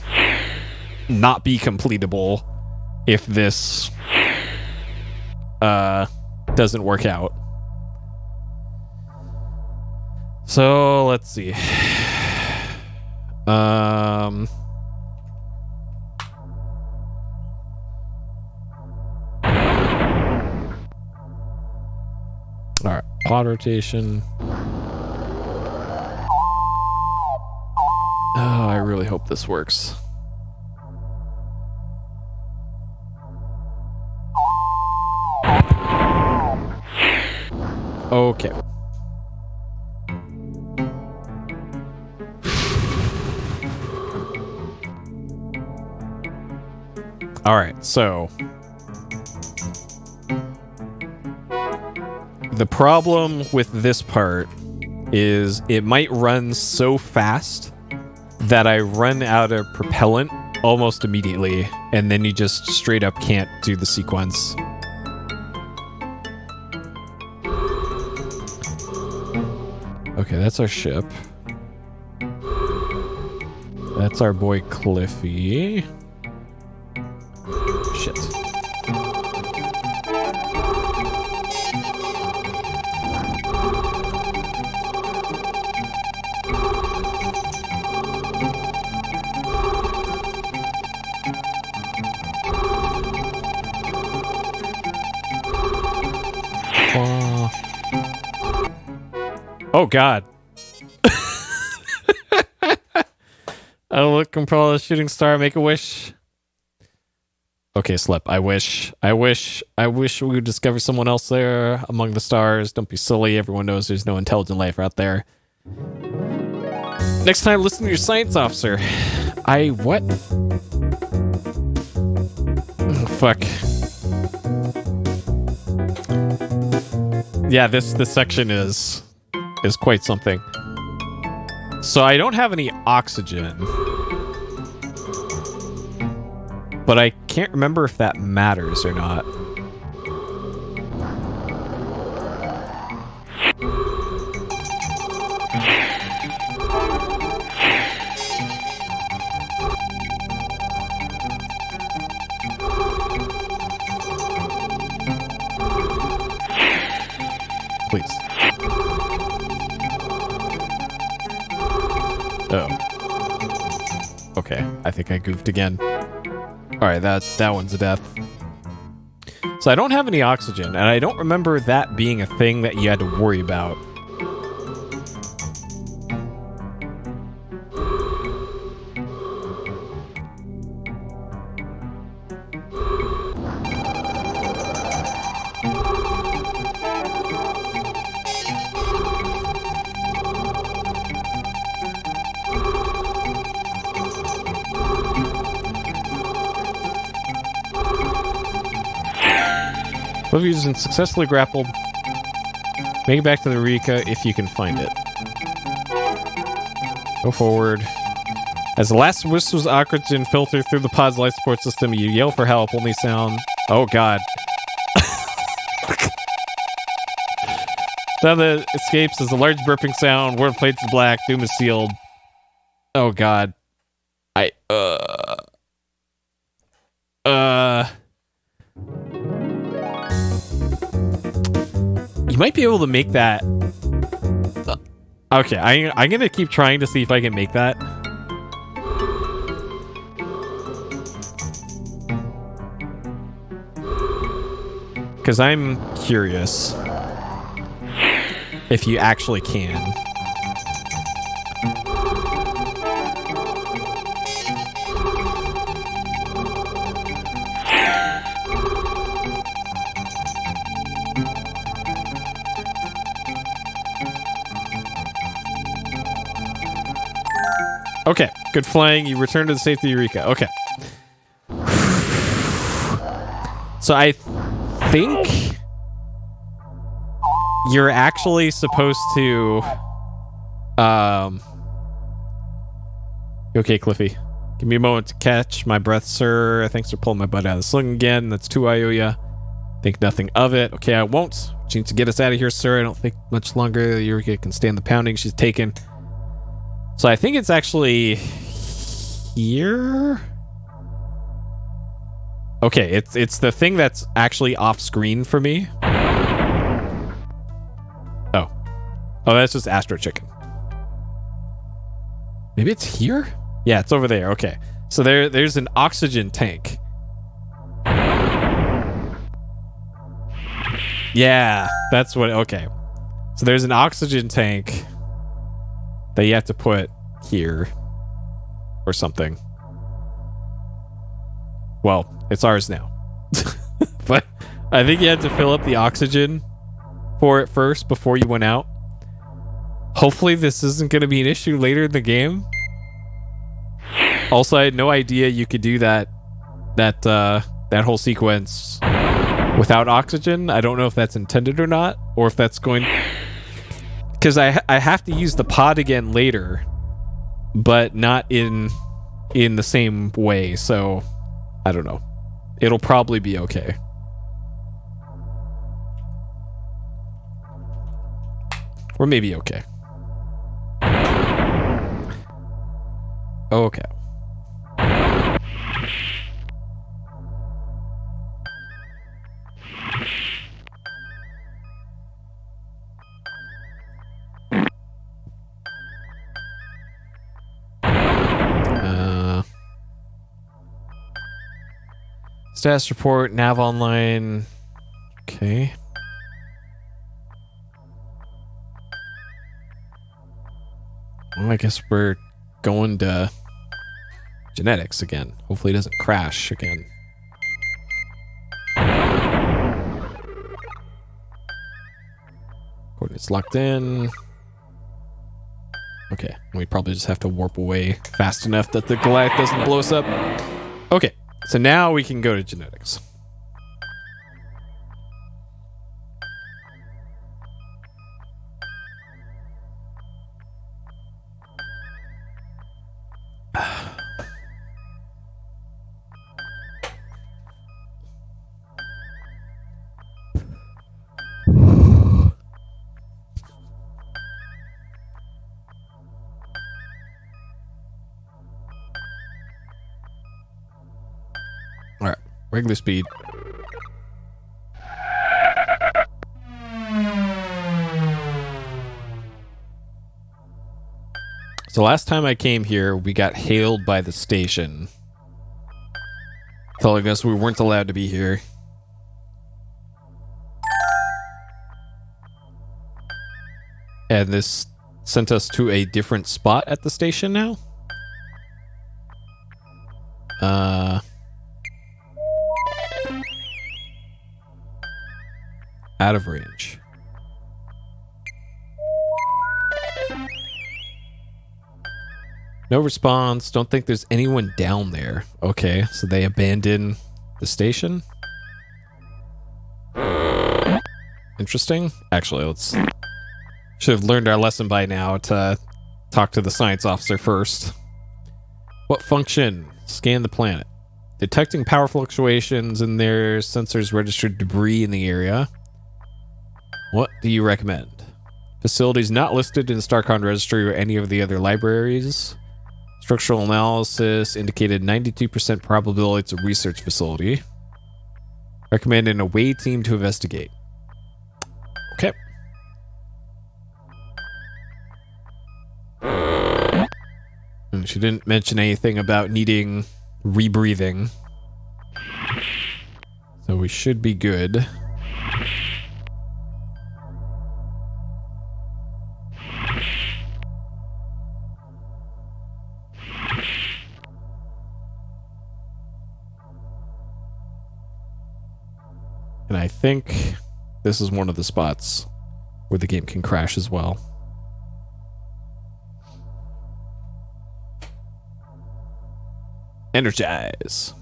not be completable if this doesn't work out. So let's see. Alright, pod rotation. Oh, I really hope this works. Okay. All right, so the problem with this part is it might run so fast that I run out of propellant almost immediately, and then you just straight up can't do the sequence. Okay, that's our ship. That's our boy Cliffy. Shit. Oh God. Oh, look, control the shooting star, make a wish. Okay, Slip, I wish we would discover someone else there among the stars. Don't be silly, everyone knows there's no intelligent life out there. Next time, listen to your science officer. What? Oh, fuck. Yeah, this section is quite something. So I don't have any oxygen. But I can't remember if that matters or not. Please. Oh. Okay, I think I goofed again. Alright, that one's a death. So I don't have any oxygen, and I don't remember that being a thing that you had to worry about. Both of you have successfully grappled. Make it back to the Eureka if you can find it. Go forward. As the last whistle's oxygen filter through the pod's life support system, you yell for help, only sound... Oh, God. Sound that escapes is a large burping sound. Word plates is black. Doom is sealed. Oh, God. You might be able to make that. Okay, I'm gonna keep trying to see if I can make that. Because I'm curious if you actually can. Okay, good flying. You return to the safety of Eureka. Okay. So I think you're actually supposed to... You okay, Cliffy? Give me a moment to catch my breath, sir. Thanks for pulling my butt out of the sling again. That's 2 Ioya. Think nothing of it. Okay, I won't. She needs to get us out of here, sir. I don't think much longer Eureka can stand the pounding she's taken. So I think it's actually here. Okay, it's the thing that's actually off screen for me. Oh, that's just Astro Chicken. Maybe it's here. Yeah, it's over there. Okay, so there's an oxygen tank. Yeah, that's what. Okay, so there's an oxygen tank that you have to put here or something. Well, it's ours now. But I think you had to fill up the oxygen for it first before you went out. Hopefully this isn't going to be an issue later in the game. Also, I had no idea you could do that whole sequence without oxygen. I don't know if that's intended or not, or if that's going... Because I have to use the pod again later, but not in the same way, so I don't know. It'll probably be okay. Or maybe okay. Okay. Status report, nav online. Okay. Well, I guess we're going to genetics again. Hopefully it doesn't crash again. Coordinates locked in. Okay, we probably just have to warp away fast enough that the Goliath doesn't blow us up. Okay, so now we can go to genetics. regular speed. So last time I came here, we got hailed by the station, telling us we weren't allowed to be here. And this sent us to a different spot at the station now. Out of range. No response. Don't think there's anyone down there. Okay, so they abandoned the station. Interesting. Actually, let's... Should have learned our lesson by now to talk to the science officer first. What function? Scan the planet. Detecting power fluctuations in their sensors registered debris in the area. What do you recommend? Facilities not listed in Starcon Registry or any of the other libraries. Structural analysis indicated 92% probability it's a research facility. Recommend an away team to investigate. Okay. And she didn't mention anything about needing rebreathing. So we should be good. And I think this is one of the spots where the game can crash as well. Energize.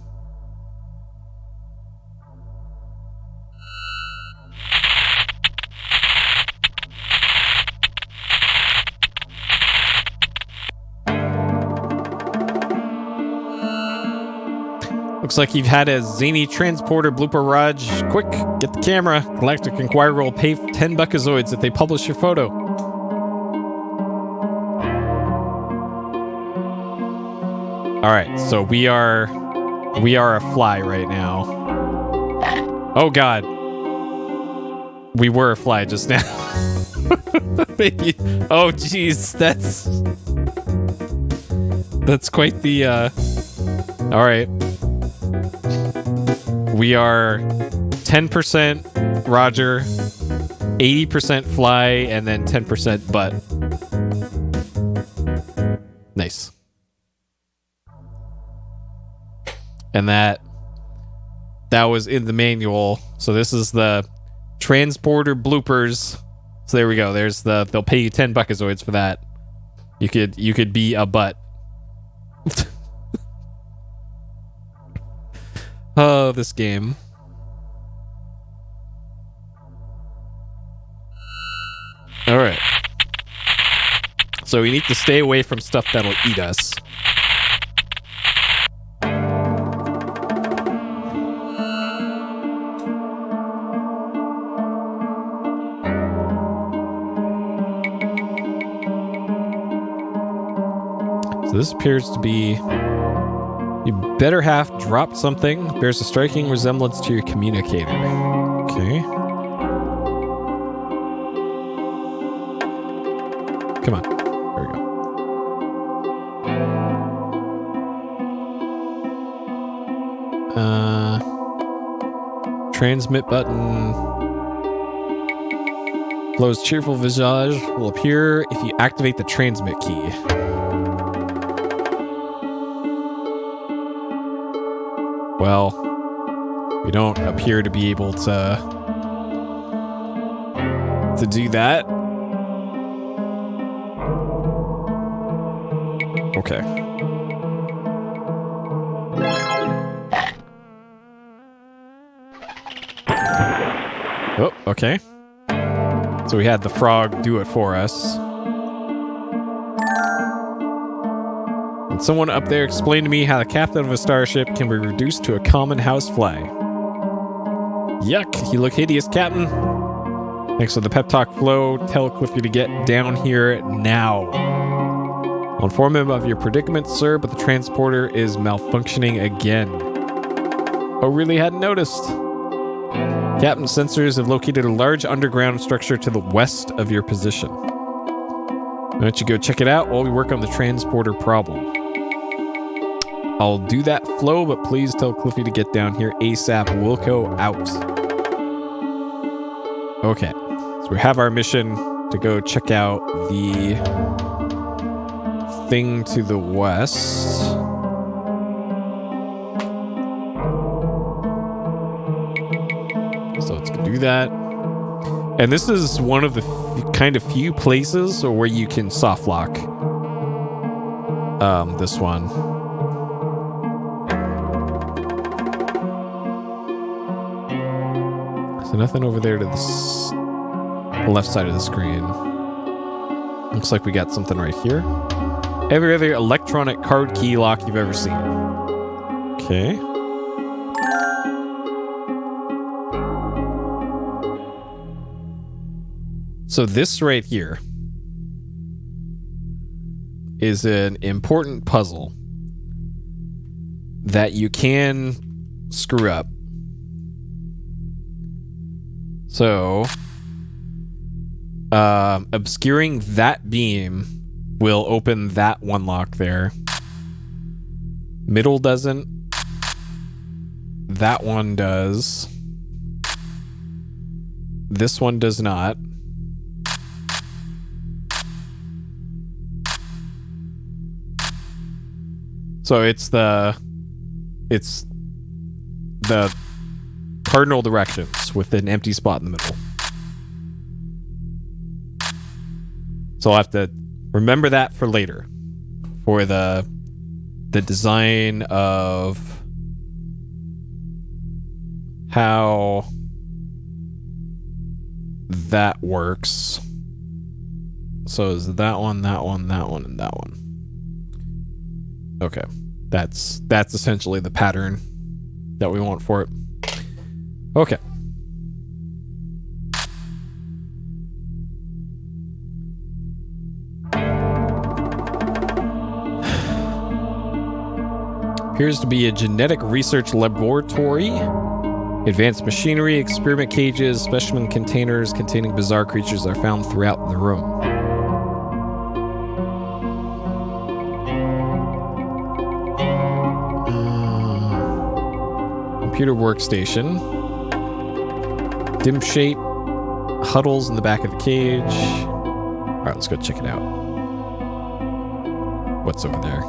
Looks like you've had a zany transporter blooper, Raj. Quick, get the camera. Galactic Inquirer will pay 10 buckazoids if they publish your photo. Alright, so we are a fly right now. Oh god. We were a fly just now. Maybe. Oh jeez, that's quite the alright. We are 10% Roger, 80% fly, and then 10% butt. Nice. And that was in the manual. So this is the transporter bloopers. So there we go. There's they'll pay you 10 buckazoids for that. You could be a butt. Oh, this game. All right. So we need to stay away from stuff that'll eat us. So this appears to be... You better have dropped something. Bears a striking resemblance to your communicator. Okay. Come on. There we go. Transmit button. Flow's cheerful visage will appear if you activate the transmit key. Well, we don't appear to be able to do that. Okay. Oh, okay. So we had the frog do it for us. And someone up there explained to me how the captain of a starship can be reduced to a common housefly. Yuck, you look hideous, Captain. Thanks for the pep talk, Flo. Tell Cliffy to get down here now. I'll inform him of your predicament, sir, but the transporter is malfunctioning again. Oh, really hadn't noticed. Captain sensors have located a large underground structure to the west of your position. Why don't you go check it out while we work on the transporter problem? I'll do that, Flo, but please tell Cliffy to get down here ASAP. Wilco out. Okay, so we have our mission to go check out the thing to the west. So let's go do that. And this is one of the kind of few places where you can soft lock this one. So nothing over there to the left side of the screen. Looks like we got something right here. Every other electronic card key lock you've ever seen. Okay. So this right here is an important puzzle that you can screw up. So, obscuring that beam will open that one lock there. Middle doesn't. That one does. This one does not. So it's the cardinal directions with an empty spot in the middle. So I'll have to remember that for later, for the design of how that works. So is that one, that one, that one, and that one. Okay, that's essentially the pattern that we want for it. Okay. Appears to be a genetic research laboratory. Advanced machinery, experiment cages, specimen containers containing bizarre creatures are found throughout the room. Computer workstation. Dim shape. Huddles in the back of the cage. Alright, let's go check it out. What's over there?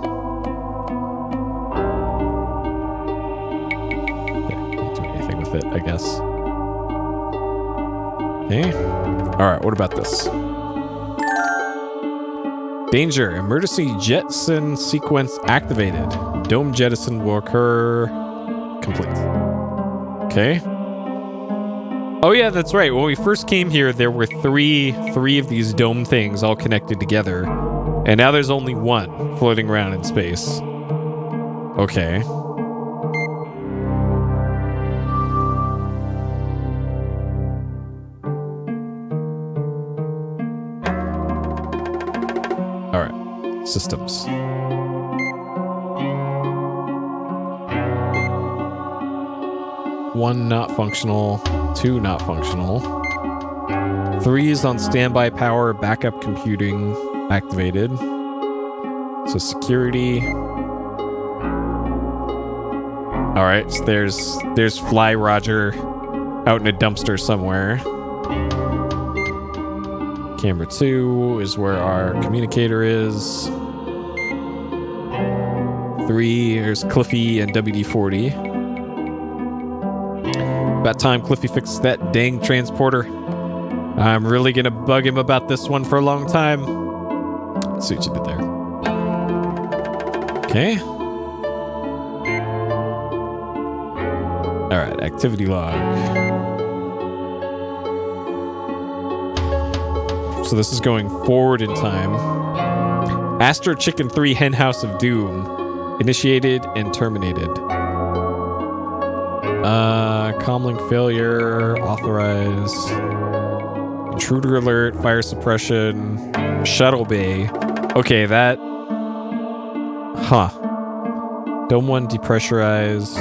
Can't do anything with it, I guess. Okay. Alright, what about this? Danger. Emergency jettison sequence activated. Dome jettison will occur. Complete. Okay. Oh yeah, that's right. When we first came here, there were three of these dome things all connected together. And now there's only one floating around in space. Okay. Alright. Systems. One not functional, two not functional. 3 is on standby power, backup computing activated. So security. All right, so there's Fly Roger out in a dumpster somewhere. Camera 2 is where our communicator is. 3, there's Cliffy and WD-40. About time Cliffy fixes that dang transporter. I'm really gonna bug him about this one for a long time. Let's see what you did there. Okay. Alright, activity log. So this is going forward in time. Astro Chicken 3 Hen House of Doom. Initiated and terminated. Comlink failure, authorize, intruder alert, fire suppression, shuttle bay. Okay, that, Dome 1 depressurized.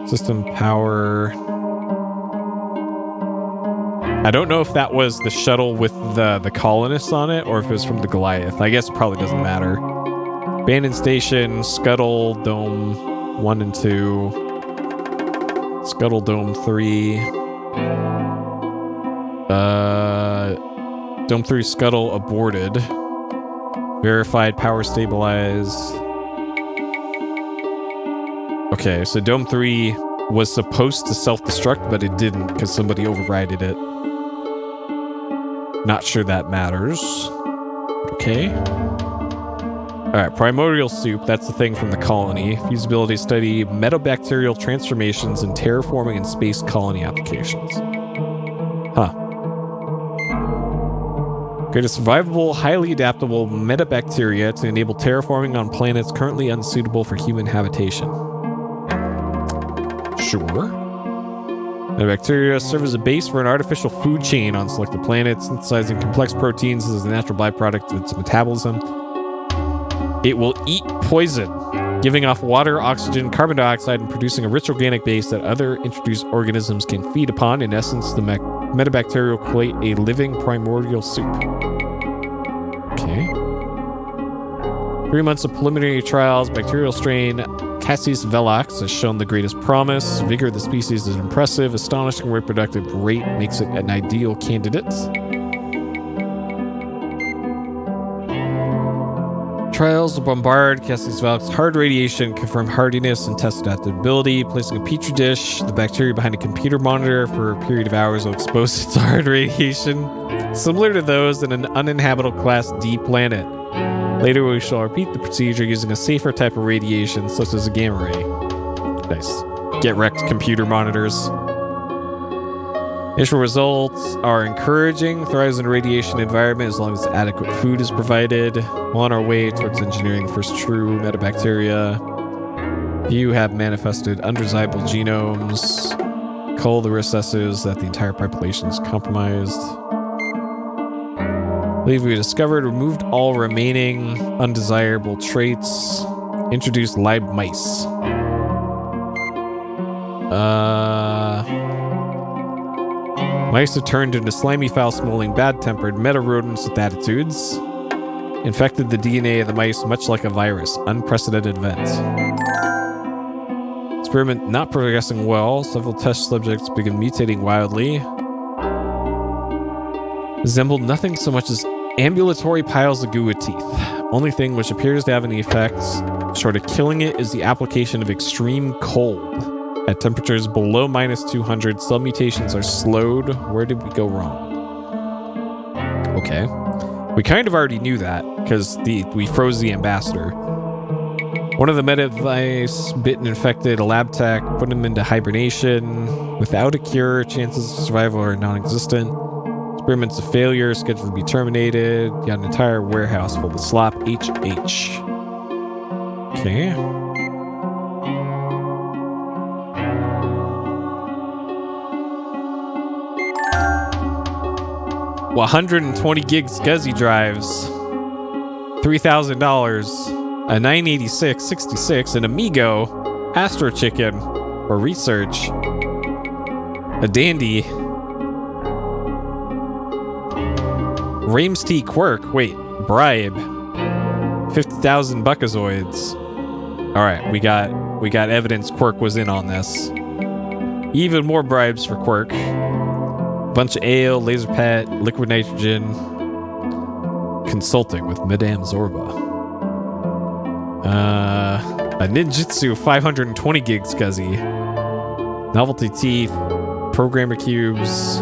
System power. I don't know if that was the shuttle with the colonists on it or if it was from the Goliath. I guess it probably doesn't matter. Abandoned station, Scuttle Dome 1 and 2. Scuttle Dome 3. Dome 3 Scuttle aborted. Verified power stabilized. Okay, so Dome 3 was supposed to self-destruct, but it didn't because somebody overrided it. Not sure that matters. Okay. Alright, primordial soup. That's the thing from the colony. Feasibility study, metabacterial transformations in terraforming and space colony applications. Huh. Create a survivable, highly adaptable metabacteria to enable terraforming on planets currently unsuitable for human habitation. Sure. Metabacteria serve as a base for an artificial food chain on selected planets, synthesizing complex proteins as a natural byproduct of its metabolism. It will eat poison, giving off water, oxygen, carbon dioxide, and producing a rich organic base that other introduced organisms can feed upon. In essence, the metabacteria will create a living primordial soup. Okay. 3 months of preliminary trials. Bacterial strain Cassis velox has shown the greatest promise. Vigor of the species is impressive. Astonishing reproductive rate makes it an ideal candidate. Trials to bombard Cassis velox hard radiation, confirm hardiness and test adaptability. Placing a petri dish, the bacteria behind a computer monitor for a period of hours will expose it to hard radiation, similar to those in an uninhabitable Class D planet. Later, we shall repeat the procedure using a safer type of radiation, such as a gamma ray. Nice. Get wrecked, computer monitors. Initial results are encouraging. Thrives in a radiation environment as long as adequate food is provided. We're on our way towards engineering the first true metabacteria. Few have manifested undesirable genomes. Cull the recesses that the entire population is compromised. I believe we discovered, removed all remaining undesirable traits, introduced live mice. Mice have turned into slimy, foul-smelling, bad-tempered meta-rodents with attitudes. Infected the DNA of the mice much like a virus. Unprecedented event. Experiment not progressing well. Several test subjects begin mutating wildly. Resembled nothing so much as ambulatory piles of goo with teeth. Only thing which appears to have any effects, short of killing it, is the application of extreme cold. At temperatures below -200, cell mutations are slowed. Where did we go wrong? Okay. We kind of already knew that, because we froze the ambassador. One of the meta-device bit and infected a lab tech, put him into hibernation. Without a cure, chances of survival are non-existent. Experiments of failure, scheduled to be terminated. Got an entire warehouse full of slop. HH. Okay. Well, 120 gig SCSI drives. $3,000. A 986-66, an Amigo. Astro Chicken. For research. A Dandy. Rames T. Quirk. Wait, bribe. 50,000 buckazoids. All right, we got evidence Quirk was in on this. Even more bribes for Quirk. Bunch of ale, laser pet, liquid nitrogen. Consulting with Madame Zorba. A ninjutsu 520 gig SCSI. Novelty teeth. Programmer cubes.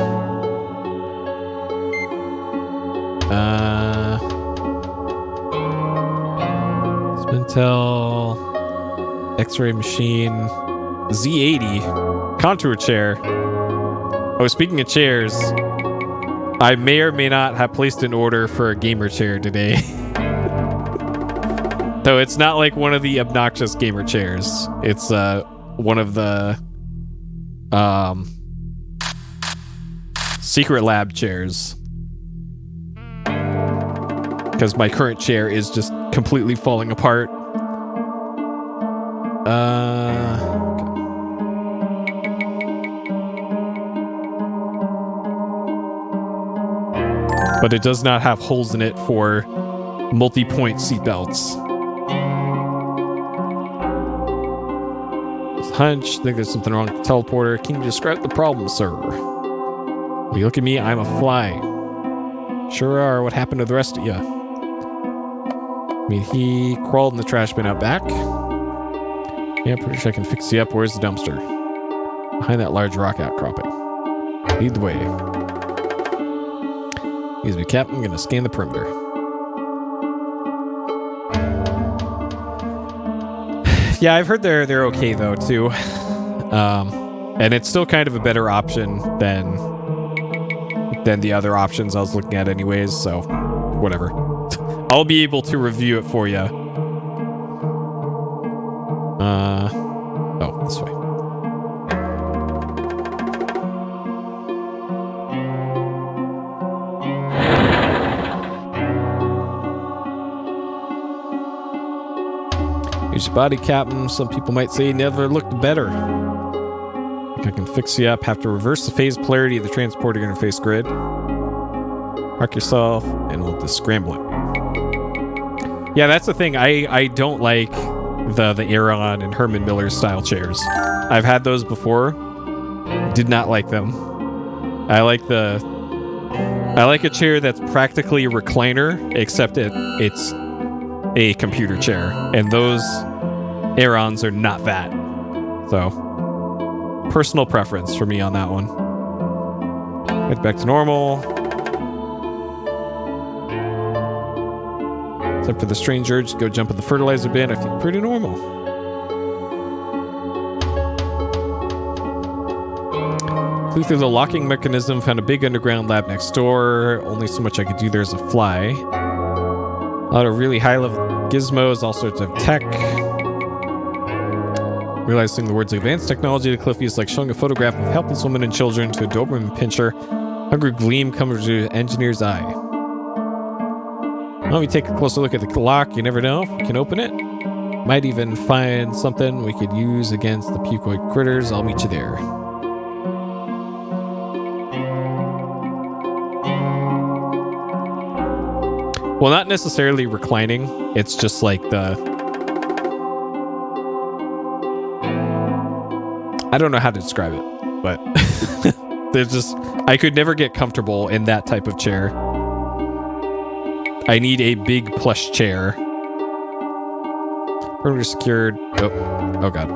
Spintel, X-ray machine, Z80, contour chair. Oh, speaking of chairs, I may or may not have placed an order for a gamer chair today. Though it's not like one of the obnoxious gamer chairs. It's one of the secret lab chairs. Because my current chair is just completely falling apart. Okay. but it does not have holes in it for multi-point seatbelts. Hunch, think there's something wrong with the teleporter. Can you describe the problem, sir? When you look at me, I'm a fly. Sure are. What happened to the rest of you? I mean, he crawled in the trash bin out back. Yeah, pretty sure I can fix you up. Where's the dumpster? Behind that large rock outcropping. Lead the way. Excuse me, Captain. I'm gonna scan the perimeter. Yeah, I've heard they're okay though too, and it's still kind of a better option than the other options I was looking at, anyways. So, whatever. I'll be able to review it for you. Oh, this way. Here's your body, Captain. Some people might say you never looked better. I can fix you up. Have to reverse the phase polarity of the transporter interface grid. Park yourself, and we'll just scramble it. Yeah, that's the thing. I don't like the Aeron and Herman Miller style chairs. I've had those before. Did not like them. I like a chair that's practically a recliner, except it's a computer chair, and those Aerons are not that. So, personal preference for me on that one. Get back to normal. Except for the strange urge to go jump in the fertilizer bin, I feel pretty normal. Flew through the locking mechanism, found a big underground lab next door. Only so much I could do there as a fly. A lot of really high-level gizmos, all sorts of tech. Realizing the words of advanced technology to Cliffy is like showing a photograph of helpless women and children to a Doberman pinscher. Hungry gleam comes to the engineer's eye. Let me take a closer look at the lock. You never know if we can open it. Might even find something we could use against the pucoid critters. I'll meet you there. Well, not necessarily reclining. It's just like the... I don't know how to describe it, but there's just... I could never get comfortable in that type of chair. I need a big plush chair. Perimeter secured. Oh god.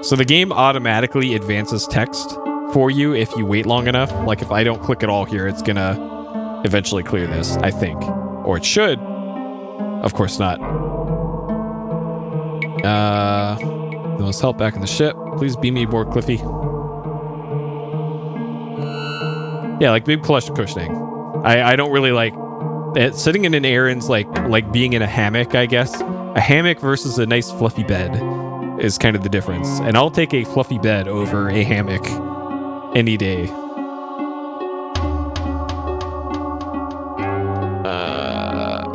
So the game automatically advances text for you if you wait long enough. Like if I don't click at all here, it's gonna eventually clear this, I think. Or it should. Of course not. Let's help back in the ship. Please beam me aboard, Cliffy. Yeah, like big plush cushioning. I don't really like it. Sitting in an Aeron's like being in a hammock, I guess. A hammock versus a nice fluffy bed is kind of the difference. And I'll take a fluffy bed over a hammock any day.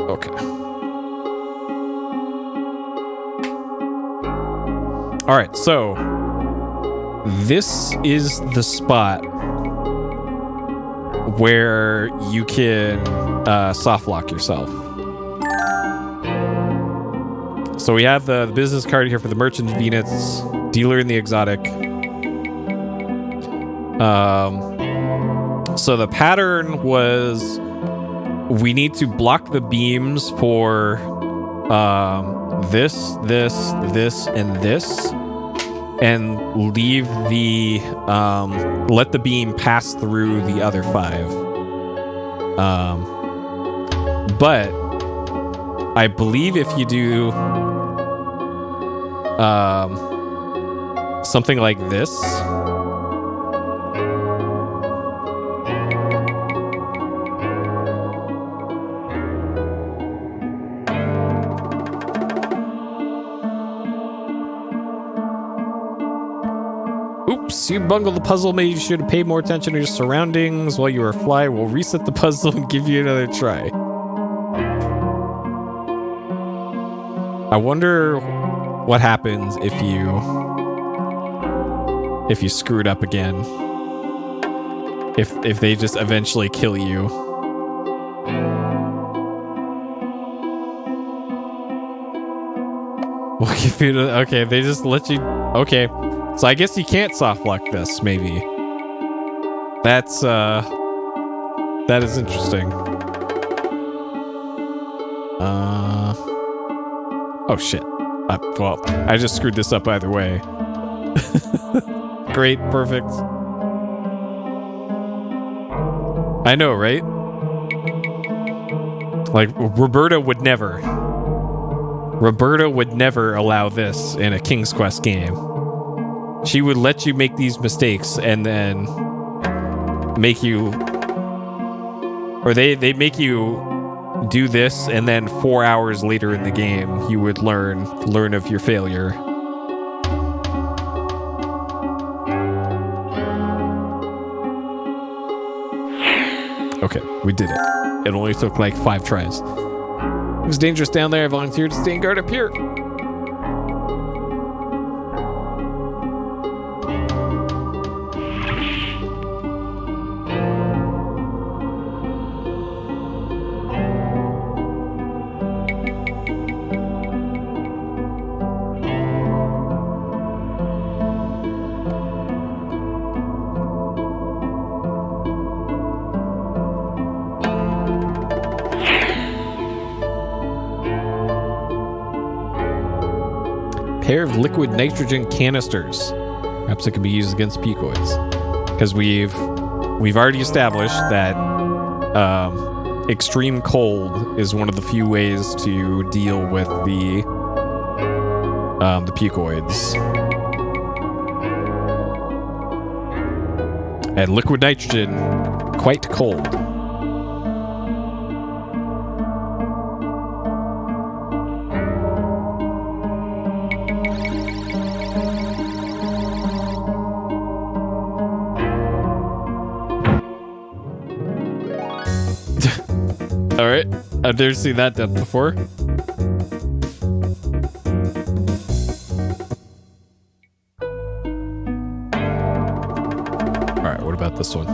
Okay. All right, so this is the spot where you can soft lock yourself. So we have the business card here for the merchant of Venus, dealer in the exotic. So the pattern was we need to block the beams for this, and this, and leave the let the beam pass through the other 5. But I believe if you do something like this, oops, you bungled the puzzle. Maybe you should have paid more attention to your surroundings while you were a fly. We'll reset the puzzle and give you another try. I wonder what happens if you screw it up again. if they just eventually kill you. Okay, they just let you. Okay, so I guess you can't soft lock this. Maybe that is interesting. Oh shit. Well, I just screwed this up either way. Great, perfect. I know, right? Like, Roberta would never allow this in a King's Quest game. She would let you make these mistakes and then make you... Or they make you do this, and then 4 hours later in the game, you would learn of your failure. Okay, we did it. It only took like 5 tries. It was dangerous down there. I volunteered to stay and guard up here. Pair of liquid nitrogen canisters. Perhaps it could be used against picoids. Because we've already established that extreme cold is one of the few ways to deal with the picoids. And liquid nitrogen, quite cold. All right, I've never seen that done before. All right, what about this one?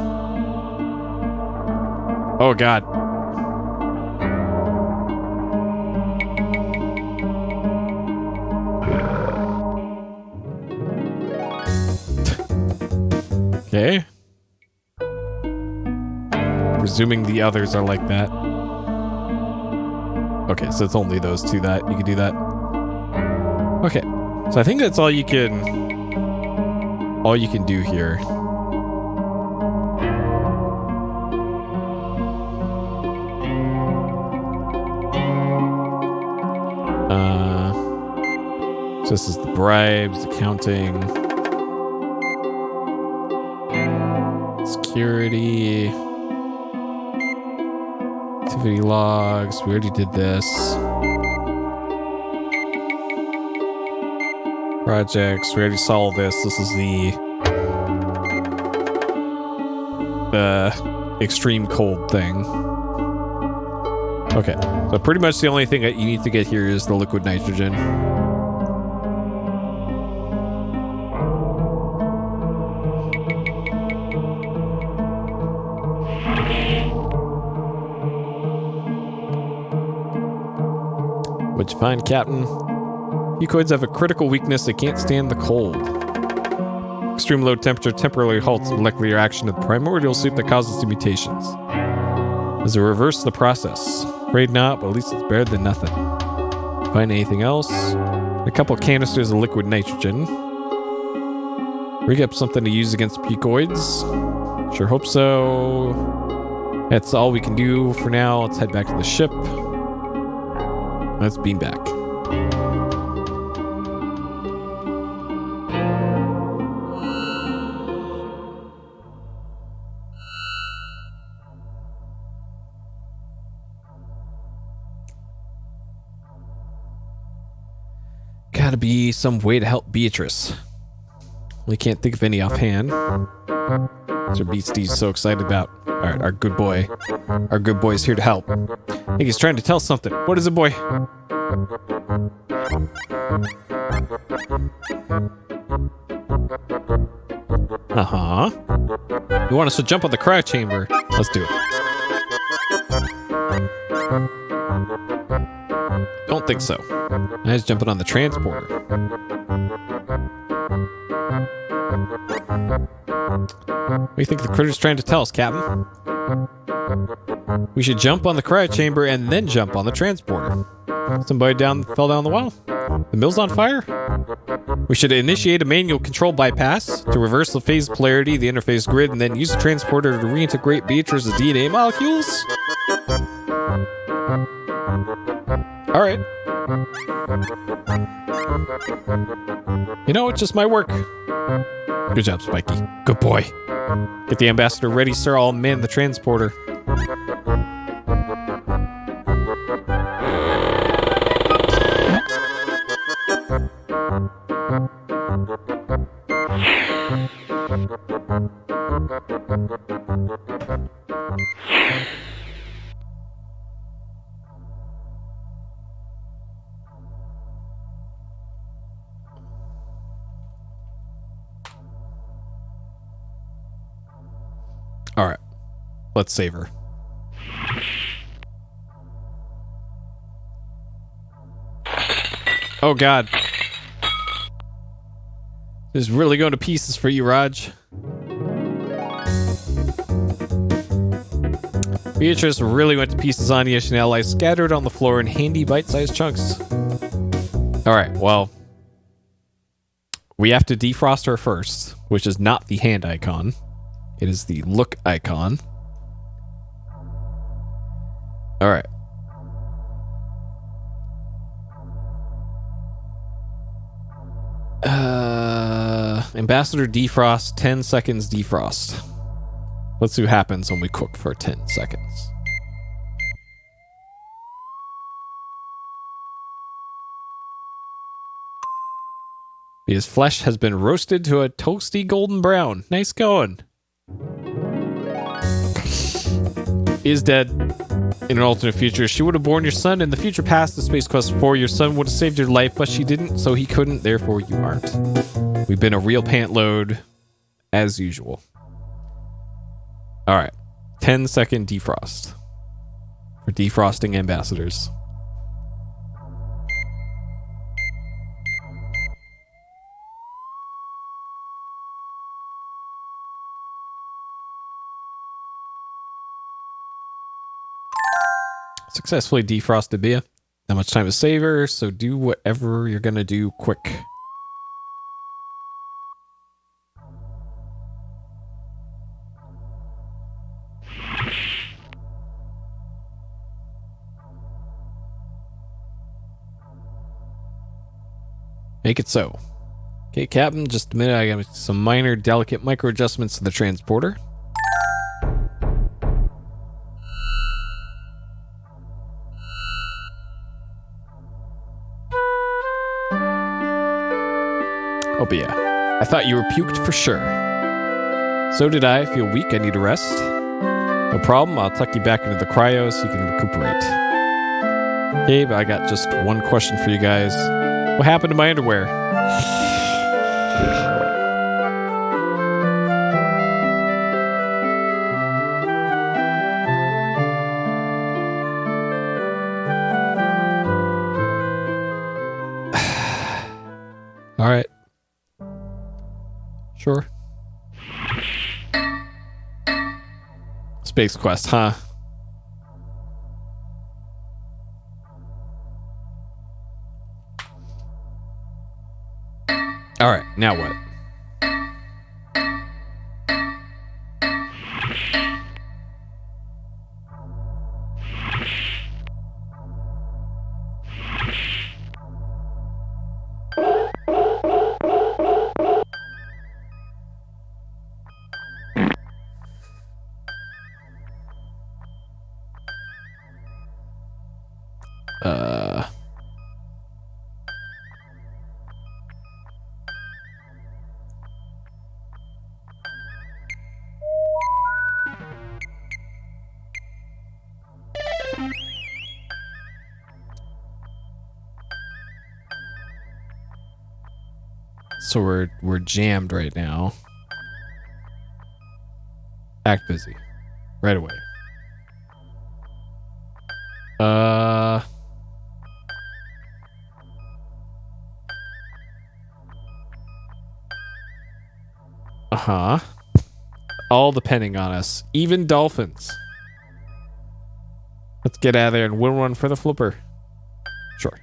Oh God. Okay. Presuming the others are like that. Okay, so it's only those two that you can do that. Okay, so I think that's all you can do here. So this is the bribes, accounting, security, activity logs. We already did this. Projects. We already solved this. This is the extreme cold thing. Okay, so pretty much the only thing that you need to get here is the liquid nitrogen. What'd you find, Captain? Ecoids have a critical weakness. They can't stand the cold. Extreme low temperature temporarily halts molecular action of the primordial soup that causes the mutations. Does it reverse the process? Afraid not, but at least it's better than nothing. Find anything else? A couple canisters of liquid nitrogen. Rig up something to use against picoids. Sure hope so. That's all we can do for now. Let's head back to the ship. Let's beam back. Gotta be some way to help Beatrice. We can't think of any offhand. That's what Beastie's so excited about. Alright, our good boy. Our good boy's here to help. I think he's trying to tell something. What is it, boy? Uh-huh. You want us to jump on the cryo chamber? Let's do it. Don't think so. I was jumping on the transporter. What do you think the critter's trying to tell us, Captain? We should jump on the cryo chamber and then jump on the transporter. Somebody fell down the well. The mill's on fire? We should initiate a manual control bypass to reverse the phase polarity of the interface grid and then use the transporter to reintegrate Beatrice's DNA molecules? Alright. You know, it just might work. Good job, Spiky. Good boy. Get the ambassador ready, sir. I'll man the transporter. All right, let's save her. Oh God, this is really going to pieces for you, Raj. Beatrice really went to pieces on you. Chanel lies scattered on the floor in handy bite-sized chunks. All right, well, we have to defrost her first, which is not the hand icon. It is the look icon. All right. Ambassador defrost, 10 seconds defrost. Let's see what happens when we cook for 10 seconds. His flesh has been roasted to a toasty golden brown. Nice going. Is dead. In an alternate future, she would have born your son in the future past the Space Quest 4. Your son would have saved your life, but she didn't, so he couldn't, therefore you aren't. We've been a real pant load, as usual. Alright. 10-second defrost. For defrosting ambassadors. Successfully defrosted Bia. Not much time to save her, so do whatever you're gonna do quick. Make it so. Okay, Captain, just a minute. I got some minor, delicate micro adjustments to the transporter. Oh, but yeah. I thought you were puked for sure. So did I. Feel weak. I need a rest. No problem. I'll tuck you back into the cryo so you can recuperate. Okay, but I got just one question for you guys. What happened to my underwear? All right. Sure. Space Quest, huh? All right, now what? So we're jammed right now. Act busy. Right away. Uh-huh. All depending on us. Even dolphins. Let's get out of there and win one for the flipper. Sure.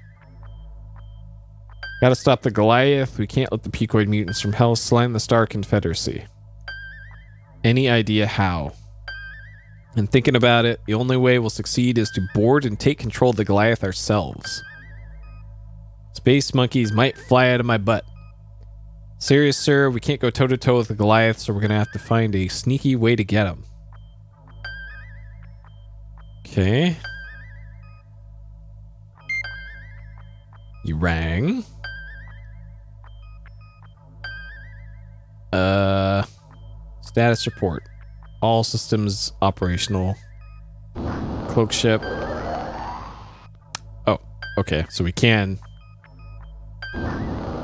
Gotta stop the Goliath. We can't let the Pecoid mutants from Hell slime the Star Confederacy. Any idea how? And thinking about it, the only way we'll succeed is to board and take control of the Goliath ourselves. Space monkeys might fly out of my butt. Serious, sir, we can't go toe-to-toe with the Goliath, so we're gonna have to find a sneaky way to get him. Okay. You rang. Status report. All systems operational. Cloak ship. Oh, okay. So we can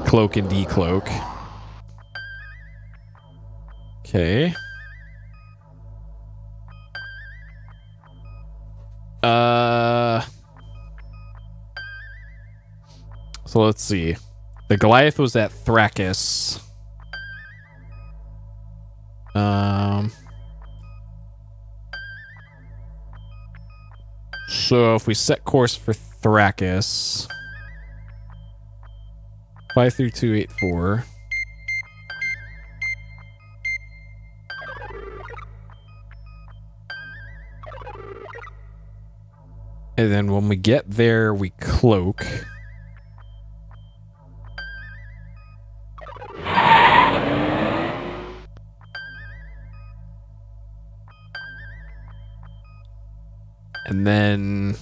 cloak and decloak. Okay. So let's see. The Goliath was at Thrakis. So if we set course for Thrakis, 53284. And then when we get there, we cloak. And then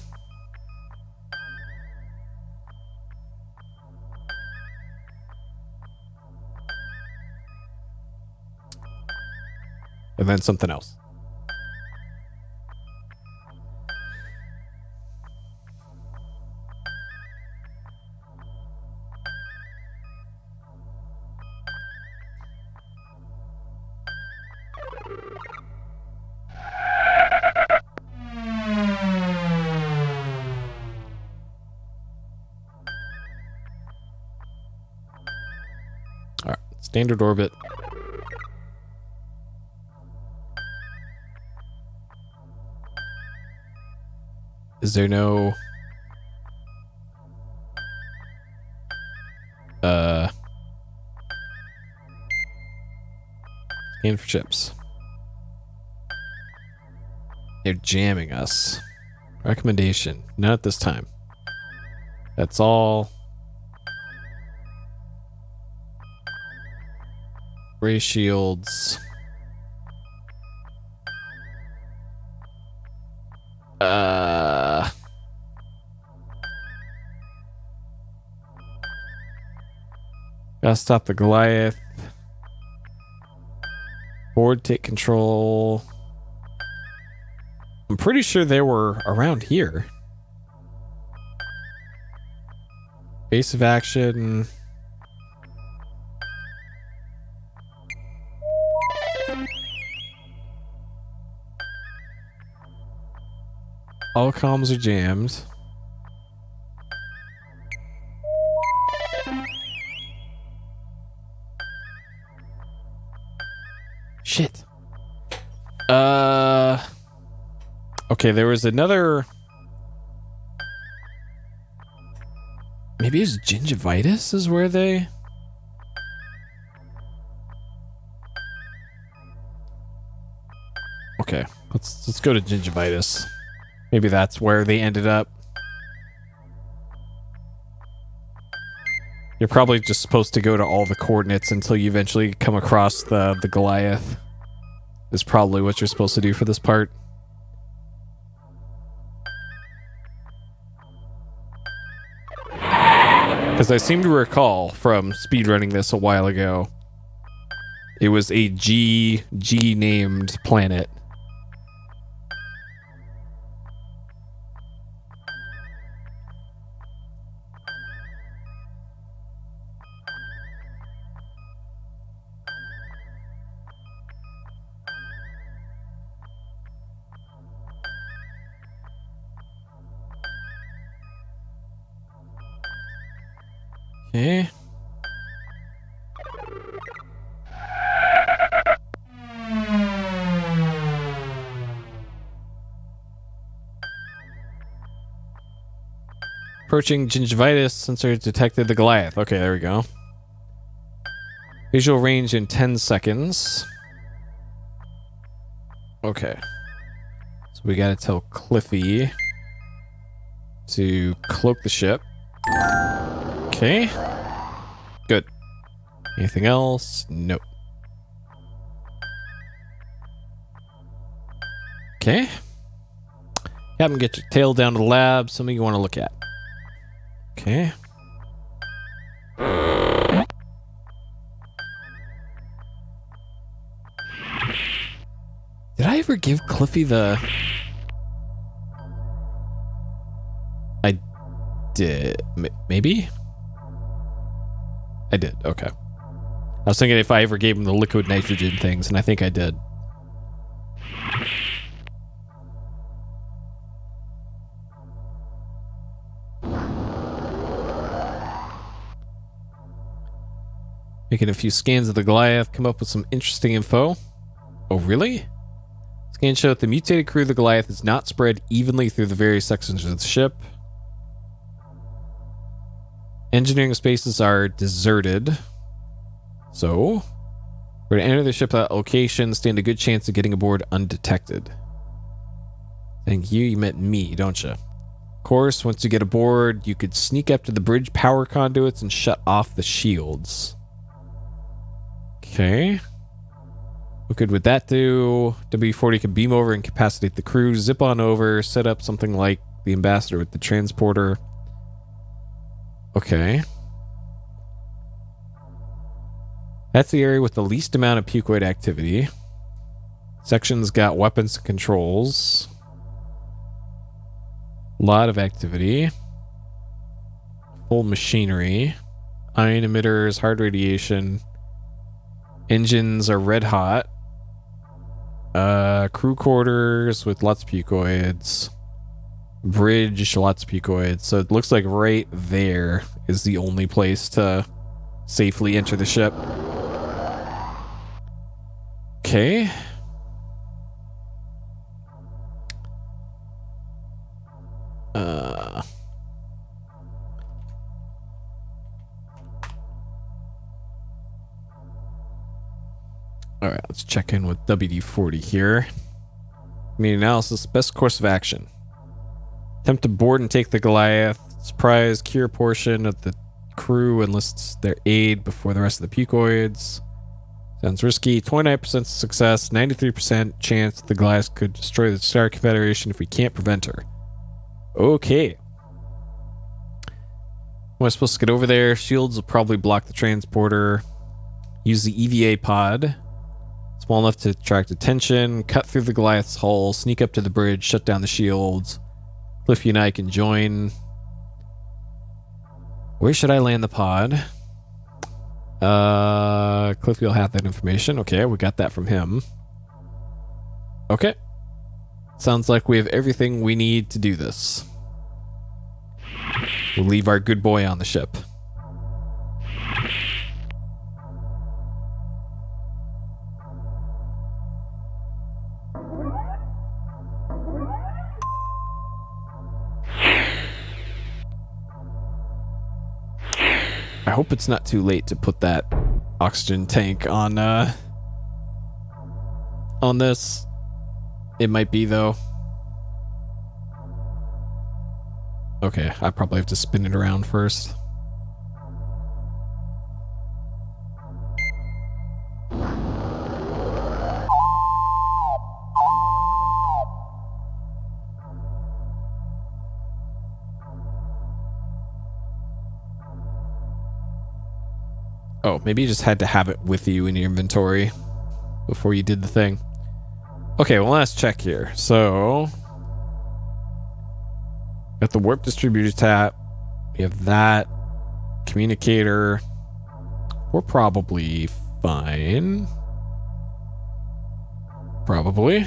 something else. All right, standard orbit. Is there no scan for chips? They're jamming us. Recommendation. Not at this time. That's all. Ray shields. Gotta stop the Goliath. Board, take control. I'm pretty sure they were around here. Base of action. All comms are jammed. Shit. Okay, there was another. Maybe it's gingivitis is where they. Okay, let's go to gingivitis. Maybe that's where they ended up. You're probably just supposed to go to all the coordinates until you eventually come across the Goliath. Is probably what you're supposed to do for this part. Because I seem to recall from speedrunning this a while ago, it was a G named planet. Okay. Approaching gingivitis sensor detected the Goliath. Okay, there we go. Visual range in 10 seconds. Okay. So we gotta tell Cliffy to cloak the ship. Okay. Good. Anything else? Nope. Okay. Captain, get your tail down to the lab. Something you want to look at. Okay. Did I ever give Cliffy the... I did. Maybe? I did. Okay. I was thinking if I ever gave him the liquid nitrogen things, and I think I did. Making a few scans of the Goliath, come up with some interesting info. Oh, really? Scans show that the mutated crew of the Goliath is not spread evenly through the various sections of the ship. Engineering spaces are deserted. So, we're to enter the ship at that location, stand a good chance of getting aboard undetected. Thank you, you meant me, don't you? Of course, once you get aboard, you could sneak up to the bridge power conduits and shut off the shields. Okay. What good would that do? W40 can beam over and incapacitate the crew, zip on over, set up something like the ambassador with the transporter. Okay. That's the area with the least amount of pucoid activity. Section's got weapons and controls. Lot of activity. Full machinery. Ion emitters, hard radiation. Engines are red hot. Crew quarters with lots of pucoids. Bridge, lots of pucoids. So it looks like right there is the only place to safely enter the ship. Okay. Alright, let's check in with WD-40 here. Mean analysis, best course of action. Attempt to board and take the Goliath. Surprise, cure portion of the crew enlists their aid before the rest of the pucoids. Sounds risky. 29% success, 93% chance the Goliath could destroy the Star Confederation if we can't prevent her. Okay. Am I supposed to get over there? Shields will probably block the transporter. Use the EVA pod. Small enough to attract attention. Cut through the Goliath's hull. Sneak up to the bridge. Shut down the shields. Cliffy and I can join. Where should I land the pod? Cliffy will have that information. Okay, we got that from him. Okay. Sounds like we have everything we need to do this. We'll leave our good boy on the ship. I hope it's not too late to put that oxygen tank on this. It might be though. Okay, I probably have to spin it around first. Oh, maybe you just had to have it with you in your inventory before you did the thing. Okay, well, let's check here. So, got the warp distributor tap. We have that. Communicator. We're probably fine. Probably.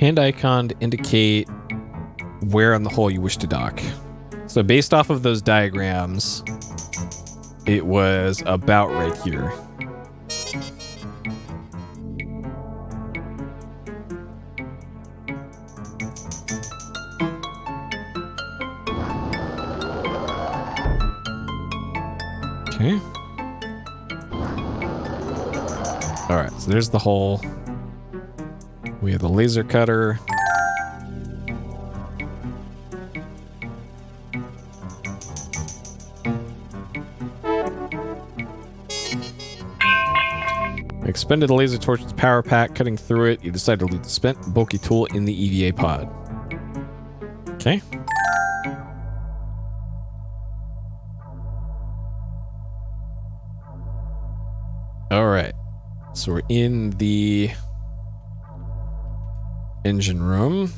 Hand icon to indicate where on the hull you wish to dock. So based off of those diagrams, it was about right here. Okay. All right, so there's the hull. We have the laser cutter. Expended the laser torch's power pack, cutting through it. You decide to leave the spent bulky tool in the EVA pod. Okay. All right. So we're in the engine room.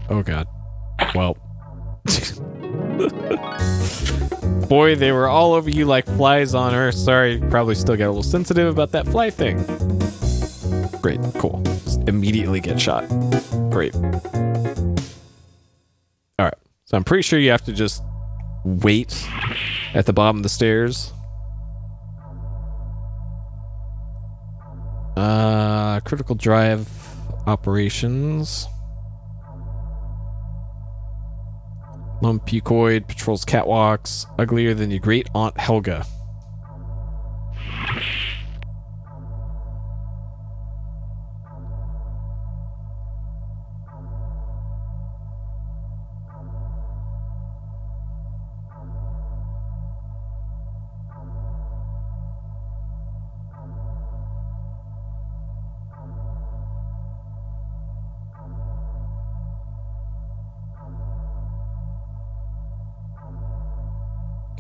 Oh God. Well. Boy, they were all over you like flies on Earth. Sorry, probably still get a little sensitive about that fly thing. Great, cool. Just immediately get shot. Great. Alright, so I'm pretty sure you have to just wait at the bottom of the stairs. Critical drive operations. Lone Pucoid patrols catwalks, uglier than your great aunt Helga.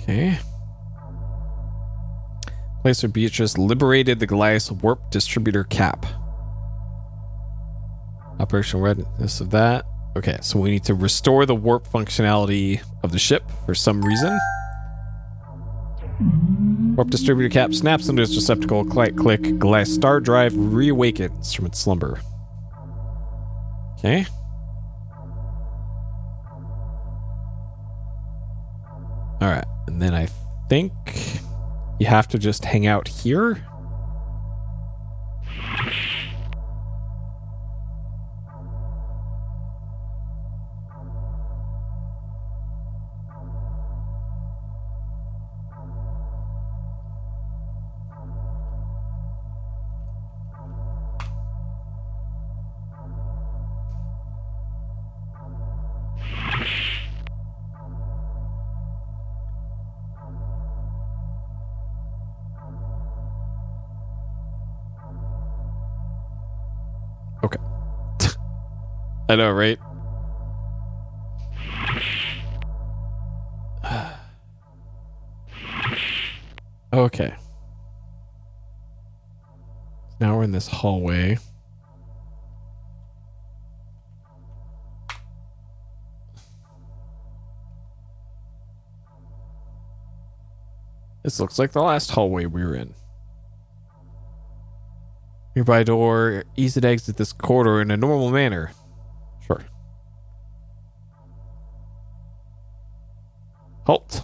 Okay. Placer Beatrice liberated the Goliath's warp distributor cap. Operational readiness of that. Okay, so we need to restore the warp functionality of the ship for some reason. Warp distributor cap snaps into its receptacle. Click. Goliath star drive reawakens from its slumber. Okay. All right, and then I think you have to just hang out here. Okay. I know, right? Okay. Now we're in this hallway. This looks like the last hallway we were in. Nearby door, easy to exit this corridor in a normal manner. Sure. Halt.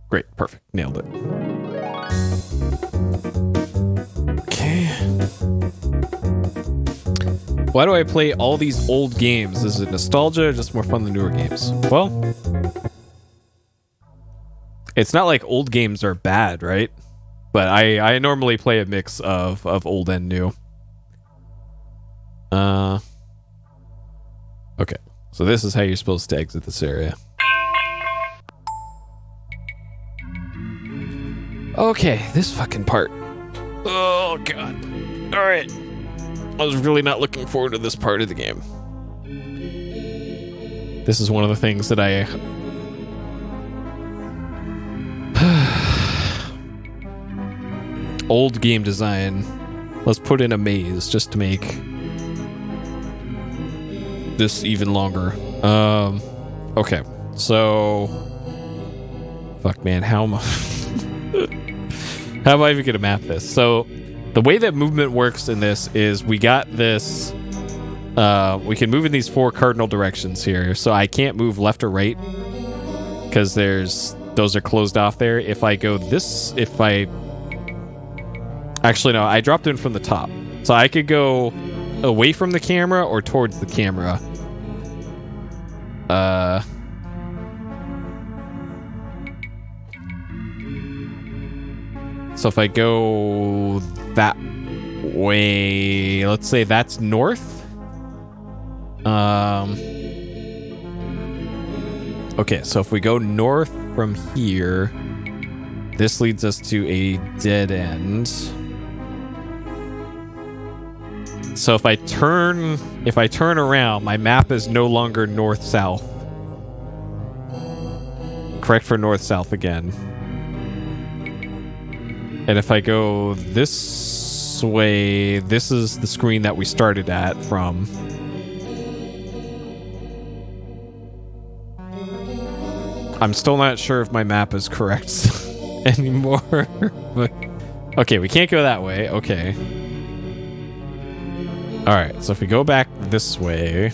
Great, perfect. Nailed it. Okay. Why do I play all these old games? Is it nostalgia or just more fun than newer games? Well, it's not like old games are bad, right? But I normally play a mix of old and new. Okay. So this is how you're supposed to exit this area. Okay, this fucking part. Oh, God. Alright. I was really not looking forward to this part of the game. This is one of the things that I... Old game design. Let's put in a maze just to make this even longer. Okay. So... Fuck, man. How am I... How am I even gonna map this? So the way that movement works in this is we got this. We can move in these 4 cardinal directions here. So I can't move left or right because those are closed off there. If I go this, actually no, I dropped in from the top. So I could go away from the camera or towards the camera. So if I go that way, let's say that's north. Okay, so if we go north from here, this leads us to a dead end. So if I turn around, my map is no longer north-south. Correct for north-south again. And if I go this way, this is the screen that we started at from. I'm still not sure if my map is correct anymore. But okay, we can't go that way. Okay. All right, so if we go back this way,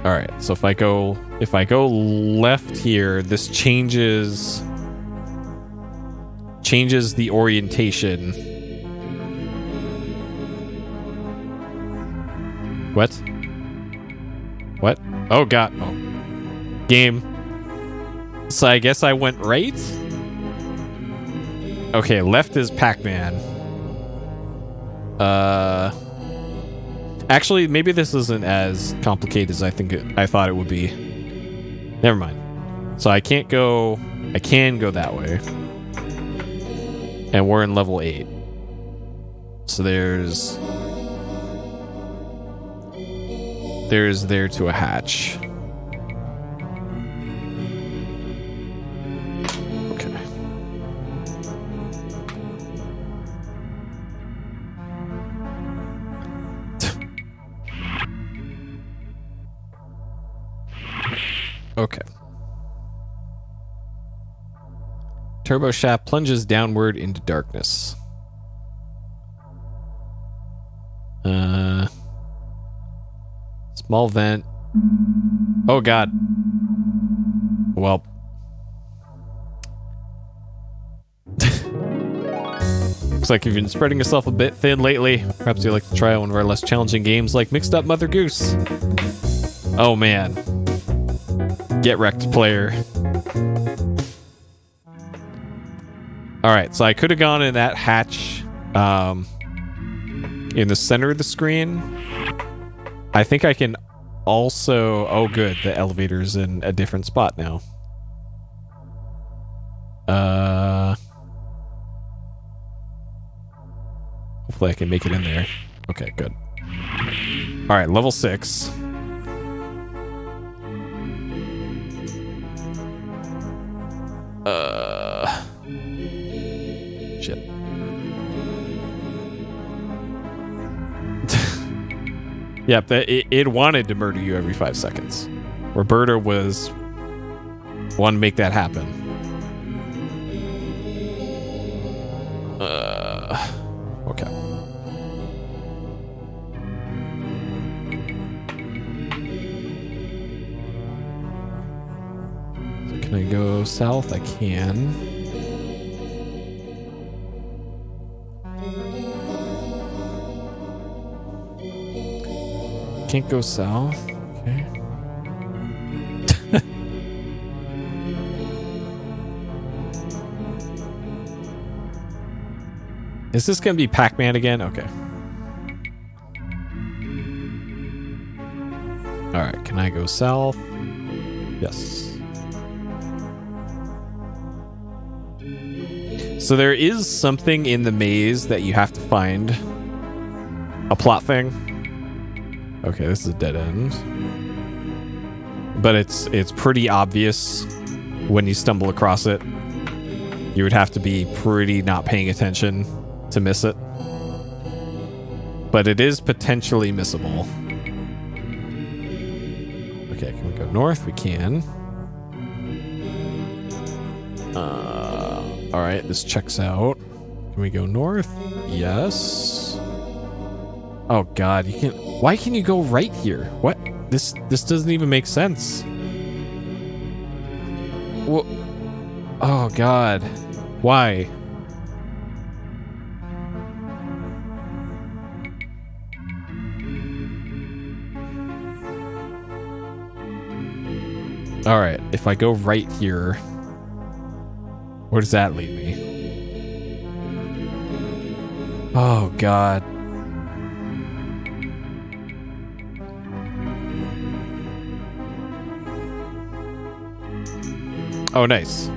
all right, so if I go left here, this changes the orientation. What? Oh god. Oh. Game. So I guess I went right? Okay, left is Pac-Man. Actually, maybe this isn't as complicated as I thought it would be. Never mind. So I can go that way. And we're in level 8. So there's there to a hatch. Okay. Okay. Turbo shaft plunges downward into darkness. Small vent. Oh god. Well. Looks like you've been spreading yourself a bit thin lately. Perhaps you'd like to try one of our less challenging games like Mixed Up Mother Goose. Oh man. Get wrecked, player. Alright, so I could have gone in that hatch in the center of the screen. I think I can also... Oh, good. The elevator's in a different spot now. Hopefully I can make it in there. Okay, good. Alright, level 6. Shit. Yep, it wanted to murder you every 5 seconds. Roberta was one to make that happen. Okay. So can I go south? I can. Can't go south. Okay. Is this gonna be Pac-Man again? Okay. Alright, can I go south? Yes. So there is something in the maze that you have to find. A plot thing. Okay, this is a dead end. But it's pretty obvious when you stumble across it. You would have to be pretty not paying attention to miss it. But it is potentially missable. Okay, can we Go north, we can. All right, this checks out. Can we go north? Yes. Oh God, you can't. Why can you go right here? What? This doesn't even make sense. Well, oh God, why? All right, if I go right here, where does that lead me? Oh God. Oh, nice.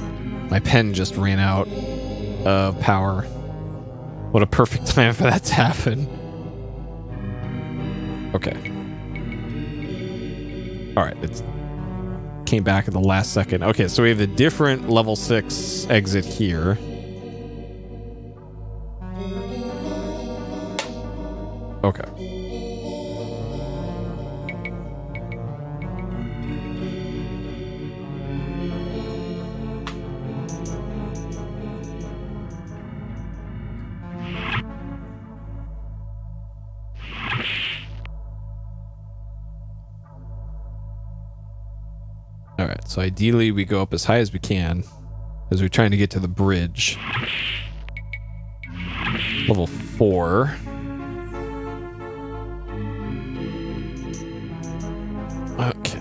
My pen just ran out of power. What a perfect time for that to happen. Okay. All right, it's came back at the last second. Okay, so we have the different level 6 exit here. Okay. All right, so ideally we go up as high as we can as we're trying to get to the bridge. Level 4. Okay.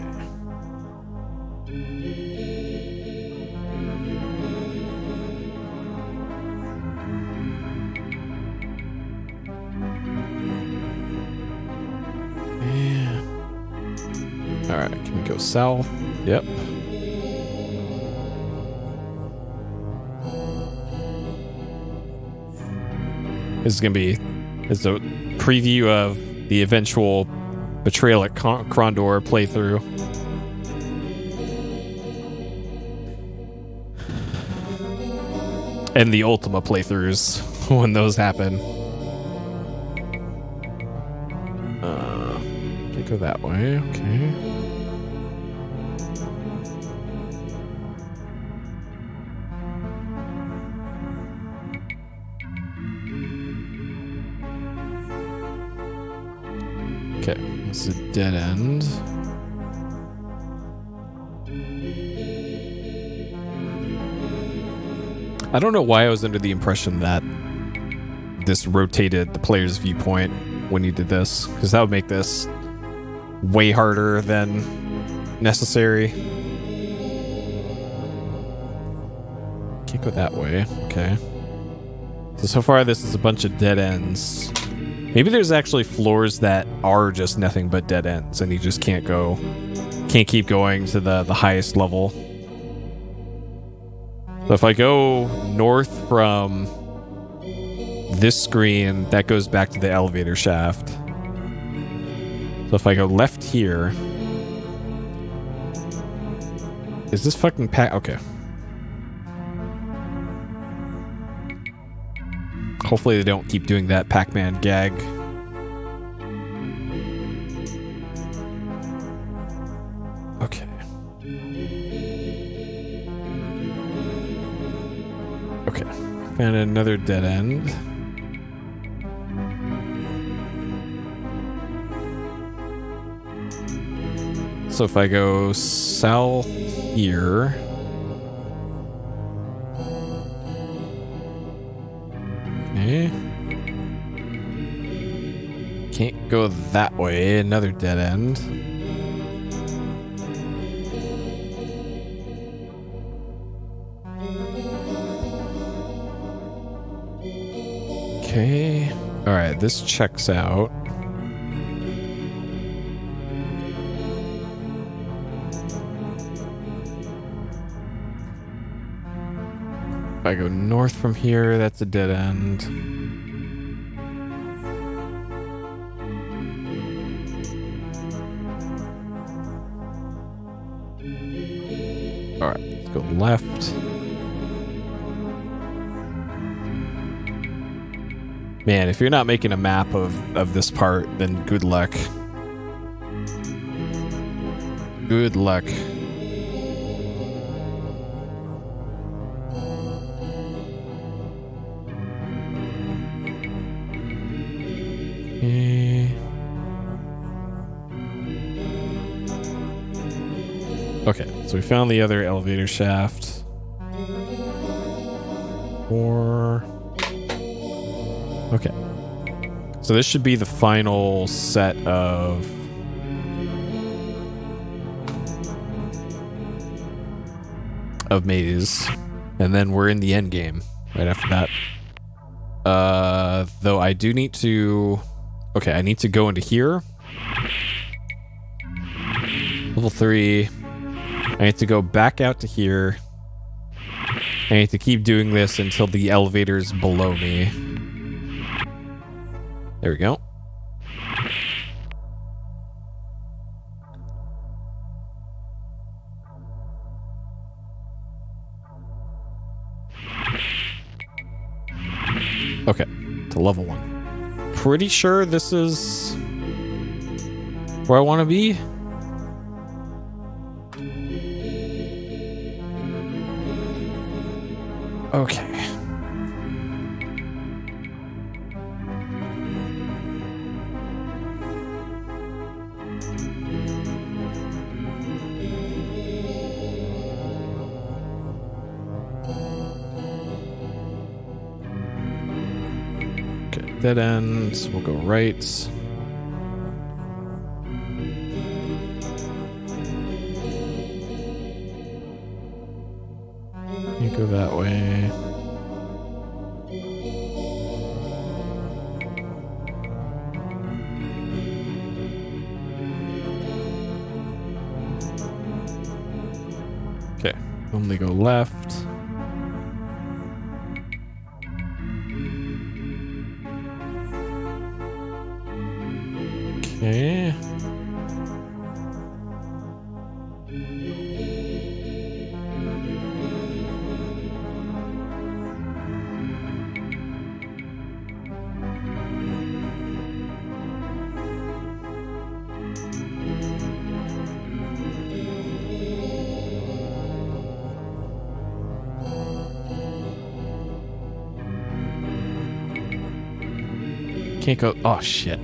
Yeah. All right, can we go south? Yep. This is going to be a preview of the eventual Betrayal at Krondor playthrough. And the Ultima playthroughs when those happen. Can't go that way. Okay. Okay, this is a dead end. I don't know why I was under the impression that this rotated the player's viewpoint when you did this, because that would make this way harder than necessary. Can't go that way. Okay. So far this is a bunch of dead ends. Maybe there's actually floors that are just nothing but dead ends and you just can't keep going to the highest level. So if I go north from this screen, that goes back to the elevator shaft. So if I go left here, is this fucking pack? Okay. Hopefully they don't keep doing that Pac-Man gag. Okay. Okay. Found another dead end. So if I go south here, okay. Can't go that way. Another dead end. Okay. All right, this checks out. If I go north from here, that's a dead end. All right, let's go left. Man, if you're not making a map of this part, then good luck. Good luck. Okay, so we found the other elevator shaft. Okay. So this should be the final set of maze. And then we're in the end game right after that. Though I do need to... Okay, I need to go into here. Level 3. I need to go back out to here. I need to keep doing this until the elevator's below me. There we go. Okay, to level 1. Pretty sure this is where I want to be. Okay. Dead end. We'll go right. You go that way. Okay. Only go left. Okay. Can't go. Oh, shit.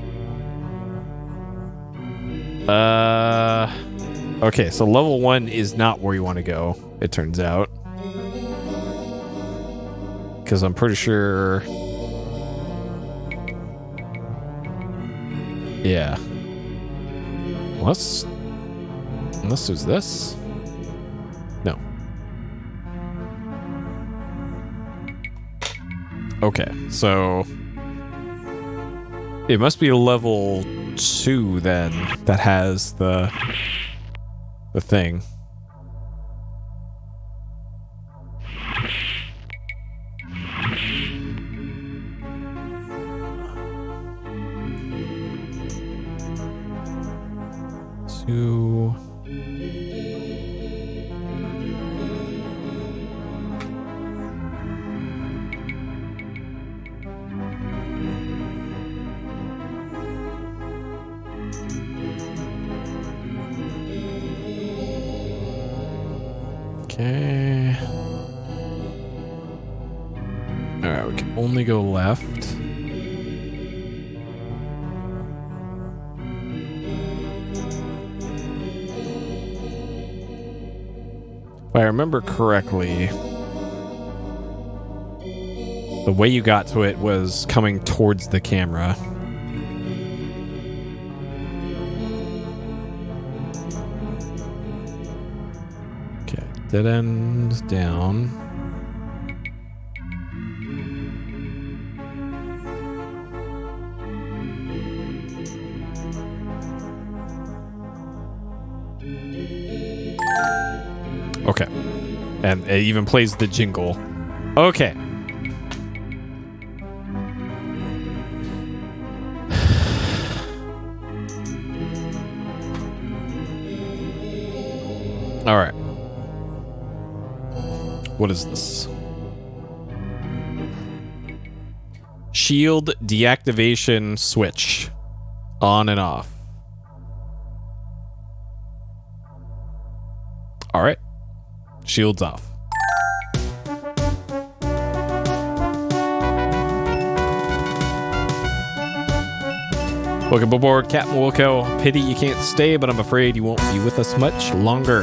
Okay, so level 1 is not where you want to go, it turns out. Because I'm pretty sure... Yeah. Unless there's this? No. Okay, so... It must be a level 2 then that has the thing. Two. Okay. Alright, we can only go left. If I remember correctly, the way you got to it was coming towards the camera. Okay, dead end down. Okay. And it even plays the jingle. Okay. All right. What is this? Shield deactivation switch. On and off. All right. Shields off. Welcome aboard, Captain Wilco. Pity you can't stay, but I'm afraid you won't be with us much longer.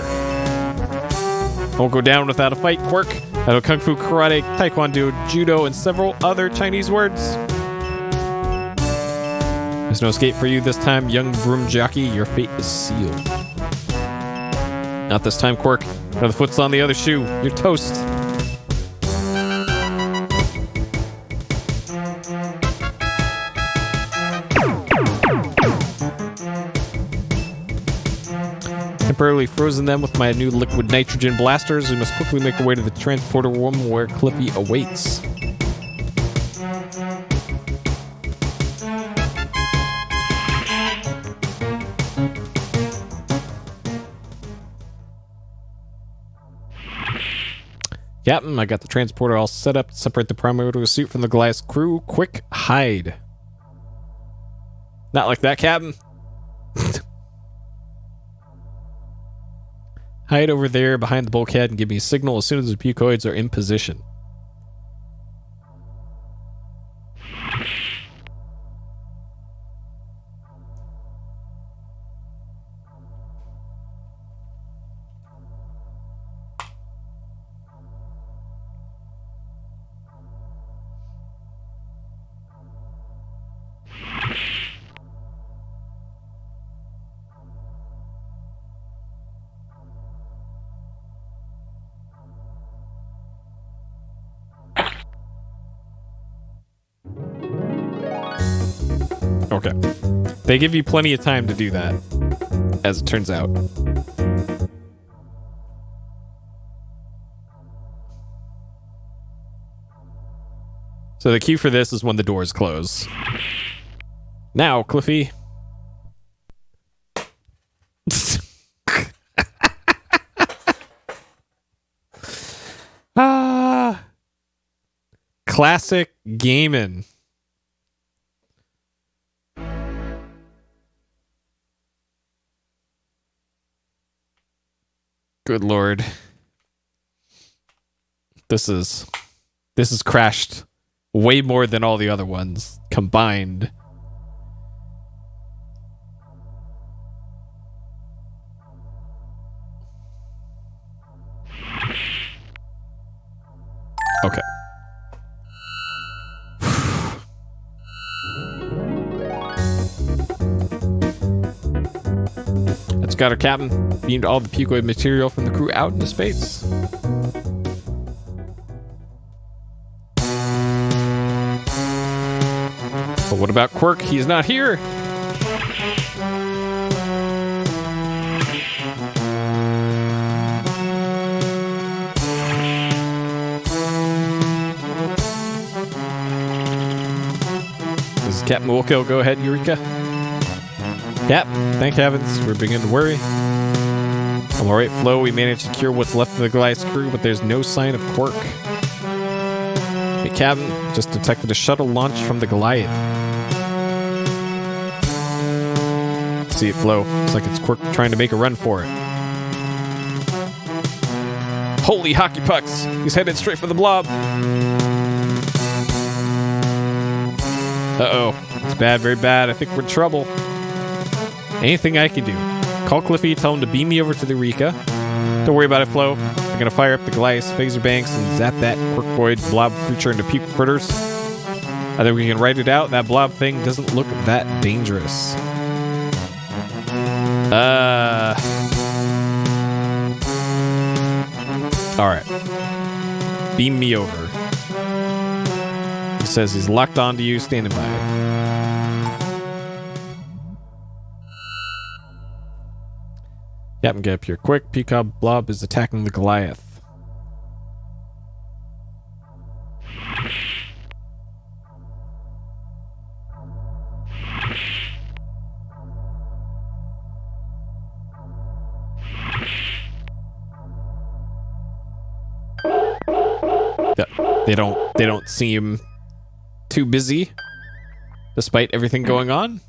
Won't go down without a fight, Quirk. I know Kung Fu, Karate, Taekwondo, Judo, and several other Chinese words. There's no escape for you this time, young broom jockey. Your fate is sealed. Not this time, Quirk. Now the foot's on the other shoe. You're toast. Temporarily frozen them with my new liquid nitrogen blasters. We must quickly make our way to the transporter room where Cliffy awaits. Captain, I got the transporter all set up to separate the primordial suit from the Goliath crew. Quick, hide. Not like that, Captain. Hide over there behind the bulkhead and give me a signal as soon as the pucoids are in position. Okay. They give you plenty of time to do that, as it turns out. So the cue for this is when the doors close. Now, Cliffy. Classic gaming. Good Lord. This is crashed way more than all the other ones combined. Okay. That's got our captain. Beamed all the pucoid material from the crew out into space. But what about Quirk? He's not here. This is Captain Wilco. Go ahead, Eureka. Yep, thank heavens. We're beginning to worry. I'm alright, Flo. We managed to cure what's left of the Goliath crew, but there's no sign of Quirk. Hey, Captain, just detected a shuttle launch from the Goliath. See it, Flo. Looks like it's Quirk trying to make a run for it. Holy hockey pucks! He's headed straight for the blob. Uh-oh. It's bad, very bad. I think we're in trouble. Anything I can do. Call Cliffy, tell him to beam me over to the Eureka. Don't worry about it, Flo. I'm gonna fire up the Goliath phaser banks and zap that Quirkoid blob creature into puke critters. I think we can write it out. That blob thing doesn't look that dangerous. Alright. Beam me over. He says he's locked onto you, standing by. Captain, get up here quick. Peacock Blob is attacking the Goliath. They don't seem too busy, despite everything going on.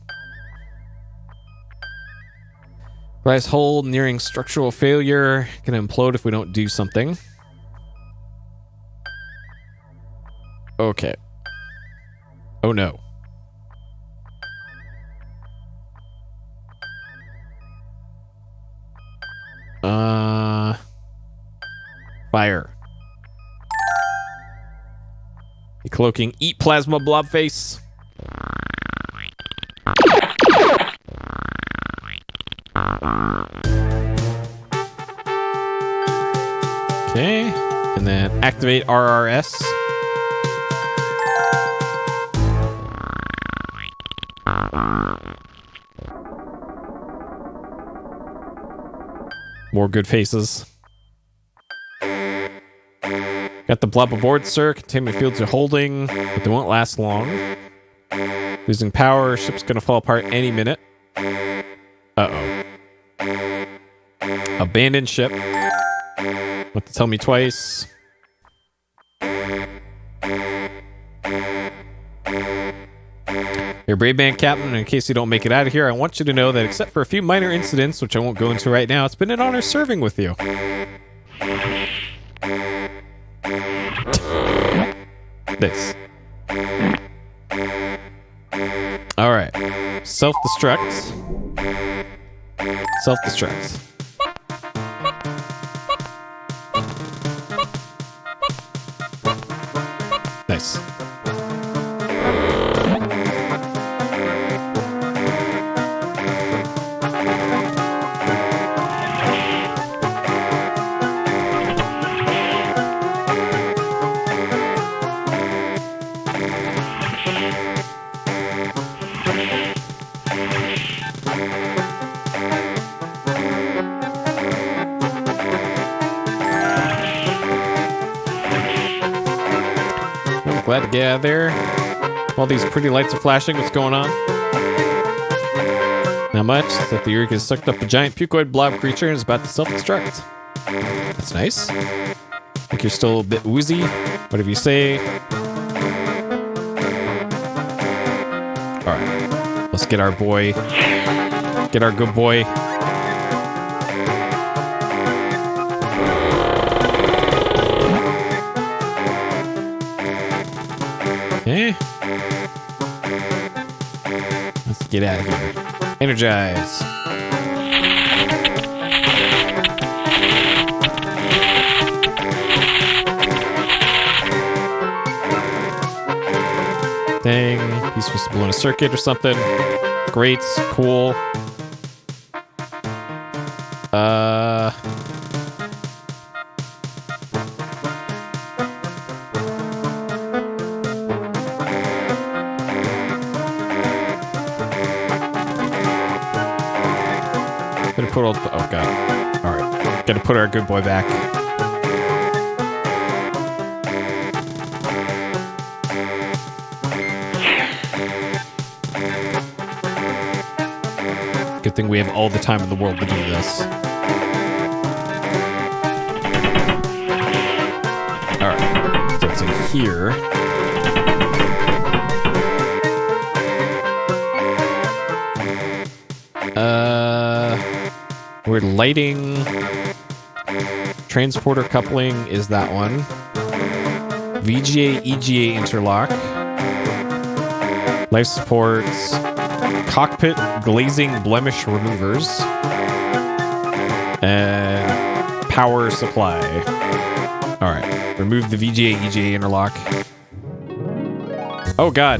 Glass hole nearing structural failure. Gonna implode if we don't do something. Okay. Oh no. Fire. Cloaking. Eat plasma blob face. Okay. And then activate RRS. More good faces. Got the blob aboard, sir. Containment fields are holding, but they won't last long. Losing power. Ship's gonna fall apart any minute. Uh-oh. Abandoned ship. What to tell me twice. You're a brave man, Captain. In case you don't make it out of here, I want you to know that except for a few minor incidents, which I won't go into right now, it's been an honor serving with you. This. Alright. Self-destruct. Self-destruct. Nice. Glad to get out of there. All these pretty lights are flashing. What's going on? Not much. That the Eureka has sucked up a giant pucoid blob creature and is about to self-destruct. That's nice. Think you're still a bit woozy. Whatever you say. Alright. Let's get our boy. Get our good boy. Okay. Let's get out of here. Energize. Dang. He's supposed to blow in a circuit or something. Great. Cool. Put all, oh god. Alright. Gotta put our good boy back. Good thing we have all the time in the world to do this. Alright. So it's in here. We're lighting. Transporter coupling is that one. VGA, EGA interlock. Life supports. Cockpit glazing blemish removers. And power supply. Alright. Remove the VGA, EGA interlock. Oh god.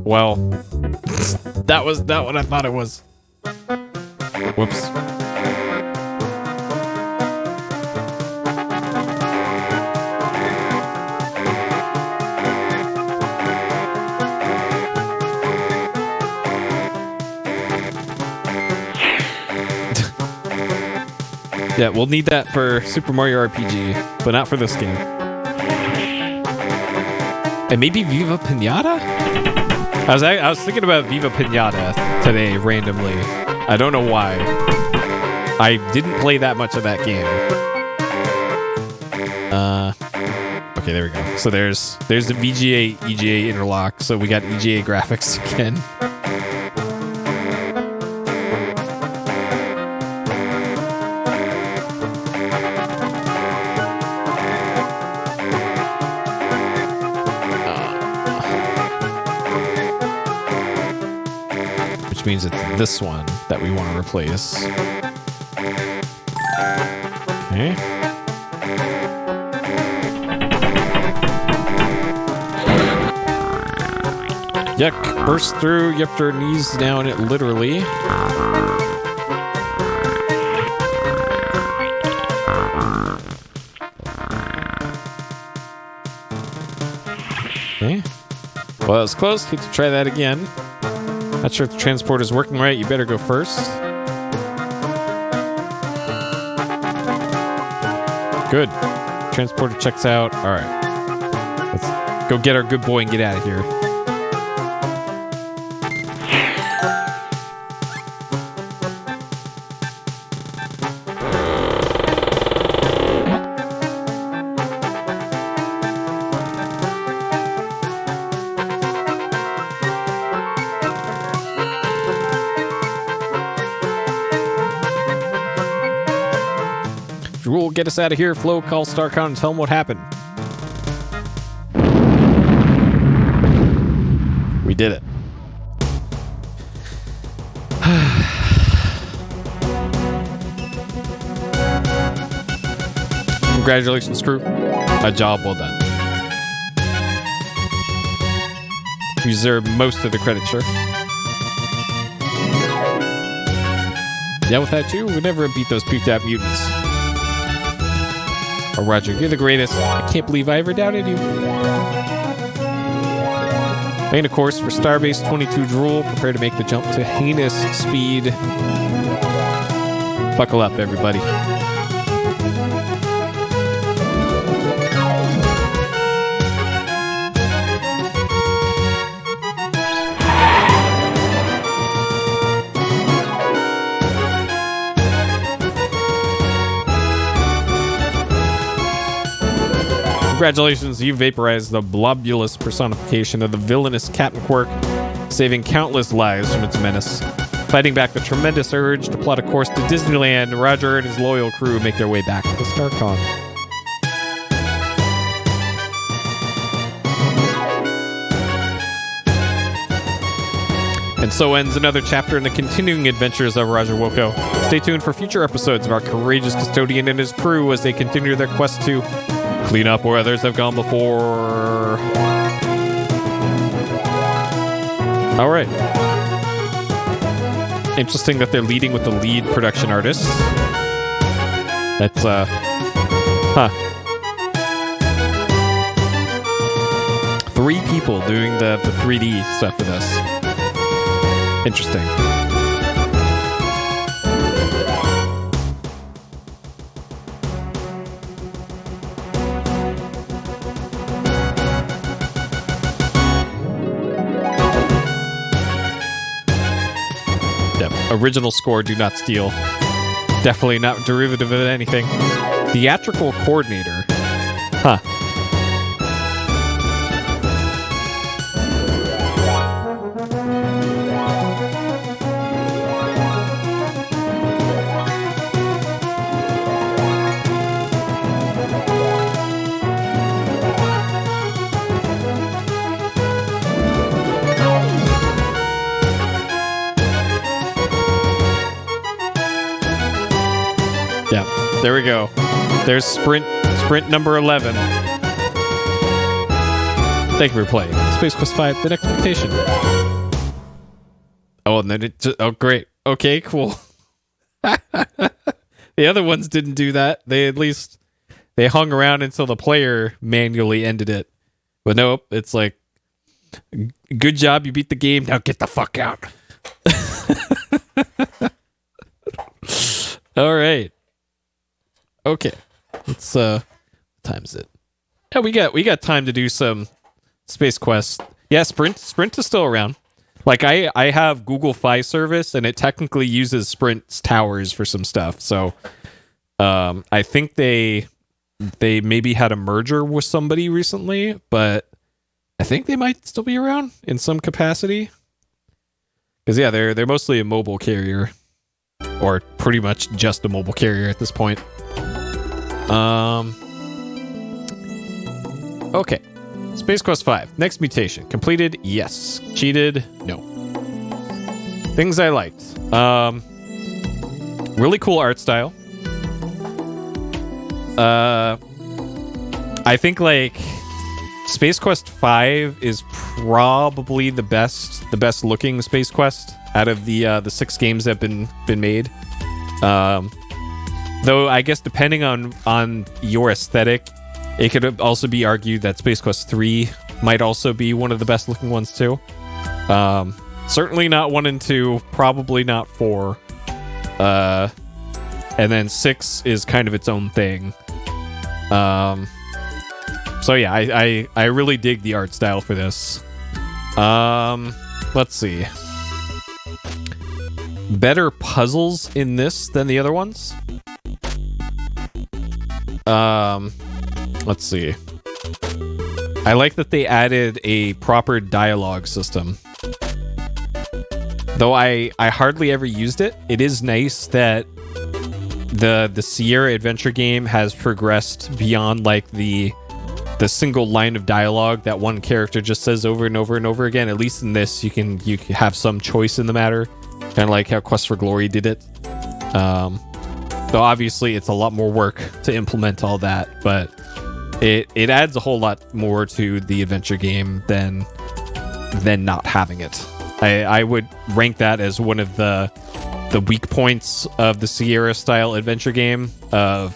Well. That was not what I thought it was. Whoops. Yeah, we'll need that for Super Mario RPG, but not for this game. And maybe Viva Pinata? I was thinking about Viva Pinata today randomly. I don't know why. I didn't play that much of that game. Okay, there we go. So there's the VGA EGA interlock. So we got EGA graphics again. which means it's this one that we want to replace. Okay. Yuck, burst through. You have to knees down it literally. Okay. Well, that was close. Hate to try that again. Not sure if the transport is working right. You better go first. Good. Transporter checks out. All right. Let's go get our good boy and get out of here. Rule, get us out of here. Flo, call StarCon and tell them what happened. We did it. Congratulations, crew. A job well done. You deserve most of the credit, sure. Yeah, without you, we'd never have beat those peaked out mutants. Oh, Roger, you're the greatest. I can't believe I ever doubted you. Main a course for Starbase 22 Drool. Prepare to make the jump to heinous speed. Buckle up, everybody. Congratulations, you vaporized the blobulous personification of the villainous Captain Quirk, saving countless lives from its menace. Fighting back the tremendous urge to plot a course to Disneyland, Roger and his loyal crew make their way back to StarCon. And so ends another chapter in the continuing adventures of Roger Woko. Stay tuned for future episodes of our courageous custodian and his crew as they continue their quest to clean up where others have gone before. All right. Interesting that they're leading with the lead production artist. That's, huh. 3 people doing the 3D stuff with us. Interesting. Original score, do not steal. Definitely not derivative of anything. Theatrical coordinator. Huh. There we go. There's sprint number 11. Thank you for playing Space Quest 5: The Next Mutation. Oh, and then it just, oh, great. Okay, cool. The other ones didn't do that. They hung around until the player manually ended it. But nope, it's like, good job, you beat the game. Now get the fuck out. All right. Okay, let's time's it. Yeah, we got time to do some Space Quest. Yeah, Sprint is still around. Like I have Google Fi service and it technically uses Sprint's towers for some stuff. So I think they maybe had a merger with somebody recently, but I think they might still be around in some capacity. Because yeah, they're mostly a mobile carrier, or pretty much just a mobile carrier at this point. Okay. Space Quest 5. Next mutation. Completed? Yes. Cheated? No. Things I liked. Really cool art style. I think like Space Quest 5 is probably the best looking Space Quest out of the 6 games that have been made. Though I guess depending on your aesthetic, it could also be argued that Space Quest 3 might also be one of the best looking ones too. Certainly not 1 and 2, probably not 4. And then 6 is kind of its own thing. So yeah, I really dig the art style for this. Let's see. Better puzzles in this than the other ones. Let's see. I like that they added a proper dialogue system. Though I hardly ever used it, it is nice that the Sierra adventure game has progressed beyond like the single line of dialogue that one character just says over and over and over again. At least in this, you can have some choice in the matter, kind of like how Quest for Glory did it. Though obviously it's a lot more work to implement all that, but it adds a whole lot more to the adventure game than not having it. I would rank that as one of the weak points of the Sierra style adventure game of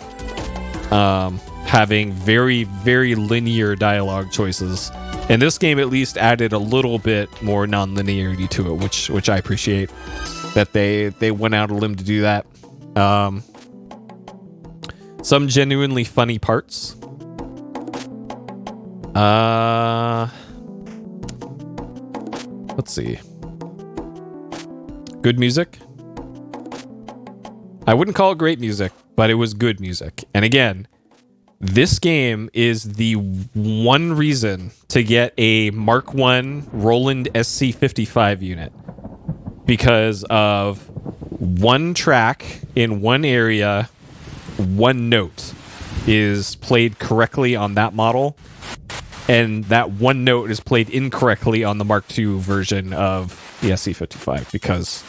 having very, very linear dialogue choices. And this game at least added a little bit more non-linearity to it, which I appreciate that they went out on a limb to do that. Some genuinely funny parts. Let's see. Good music. I wouldn't call it great music, but it was good music. And again, this game is the one reason to get a Mark I Roland SC55 unit, because of one track in one area, one note is played correctly on that model, and that one note is played incorrectly on the Mark II version of the SC55, because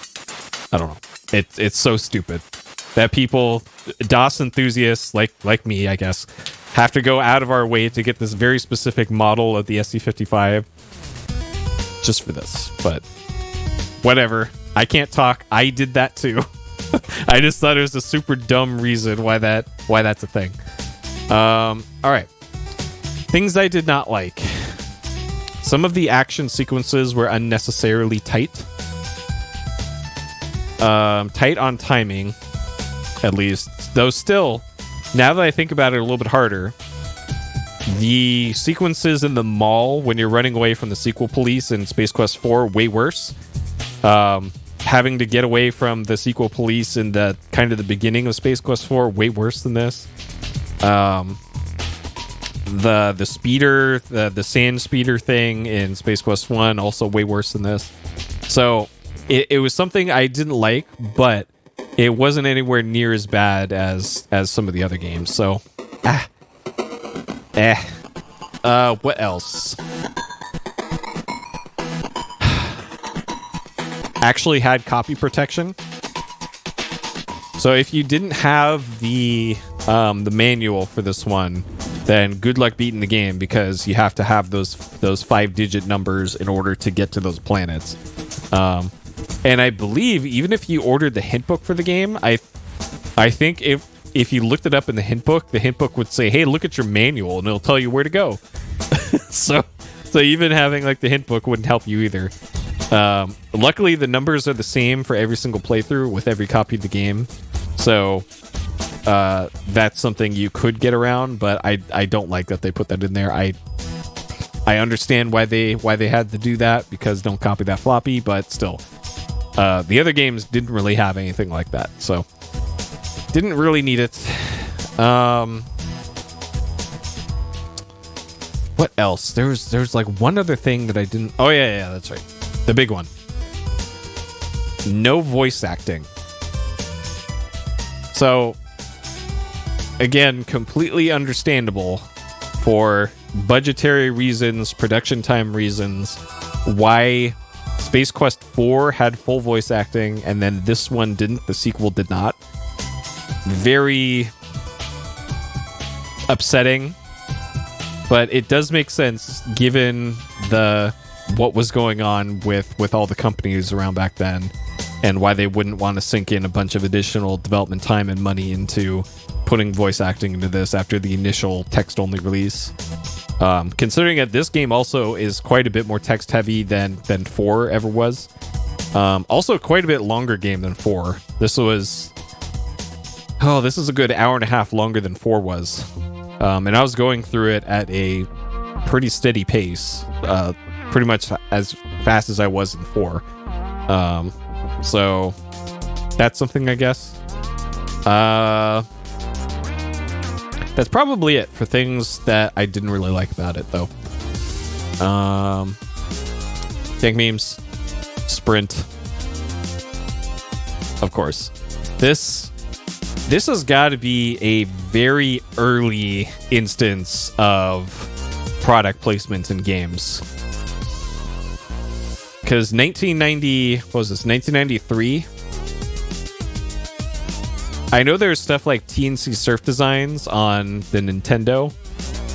I don't know, it's so stupid that people, DOS enthusiasts like me, I guess, have to go out of our way to get this very specific model of the SC55 just for this. But whatever, I can't talk. I did that too. I just thought it was a super dumb reason why that's a thing. All right, things I did not like. Some of the action sequences were unnecessarily tight. Tight on timing, at least. Though still, now that I think about it a little bit harder, the sequences in the mall when you're running away from the sequel police in Space Quest 4 way worse. Having to get away from the sequel police in the kind of the beginning of Space Quest 4 way worse than this. The speeder, the sand speeder thing in Space Quest 1 also way worse than this. So it was something I didn't like, but it wasn't anywhere near as bad as some of the other games. So, what else? Actually had copy protection. So if you didn't have the manual for this one, then good luck beating the game, because you have to have those 5-digit numbers in order to get to those planets. And I believe even if you ordered the hint book for the game, I think if you looked it up in the hint book would say, "Hey, look at your manual," and it'll tell you where to go. so even having like the hint book wouldn't help you either. Luckily, the numbers are the same for every single playthrough with every copy of the game, so that's something you could get around. But I don't like that they put that in there. I understand why they had to do that, because don't copy that floppy, but still. The other games didn't really have anything like that, so didn't really need it. What else? There's like one other thing that I didn't... Oh, yeah, that's right. The big one. No voice acting. So, again, completely understandable for budgetary reasons, production time reasons, why Space Quest 4 had full voice acting, and then this one didn't. The sequel did not. Very upsetting, but it does make sense given what was going on with all the companies around back then, and why they wouldn't want to sink in a bunch of additional development time and money into putting voice acting into this after the initial text-only release. Considering that this game also is quite a bit more text-heavy than 4 ever was. Also quite a bit longer game than 4. This is a good hour and a half longer than 4 was. And I was going through it at a pretty steady pace, pretty much as fast as I was in 4. So that's something, I guess. That's probably it for things that I didn't really like about it, though. Tank memes, sprint, of course. This has got to be a very early instance of product placements in games. Because 1993? I know there's stuff like TNC Surf Designs on the Nintendo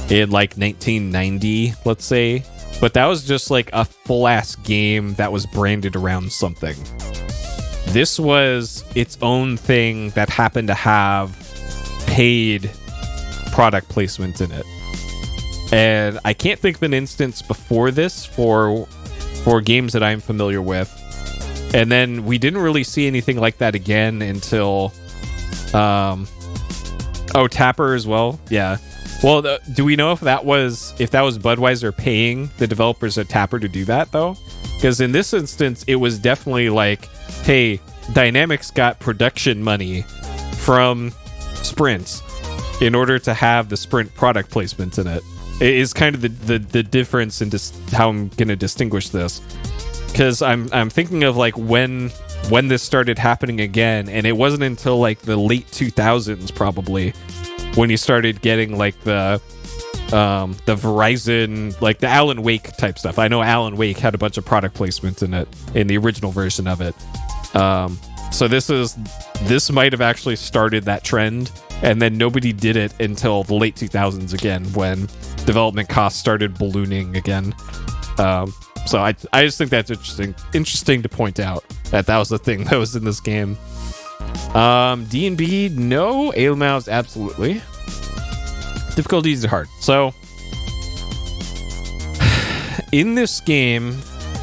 in like 1990, let's say. But that was just like a full-ass game that was branded around something. This was its own thing that happened to have paid product placement in it. And I can't think of an instance before this for games that I'm familiar with. And then we didn't really see anything like that again until... Tapper as well. Yeah. Well, do we know if that was Budweiser paying the developers at Tapper to do that, though? Because in this instance, it was definitely like, hey, Dynamics got production money from Sprint in order to have the Sprint product placement in it. It is kind of the difference in how I'm going to distinguish this. Because I'm thinking of like when this started happening again, and it wasn't until like the late 2000s probably when you started getting like the Verizon, like the Alan Wake type stuff. I know Alan Wake had a bunch of product placement in it in the original version of it. So this might have actually started that trend, and then nobody did it until the late 2000s again when development costs started ballooning again. So I just think that's interesting to point out that was the thing that was in this game. D&B, no. Alien Mouse, absolutely. Difficulties are hard. So in this game,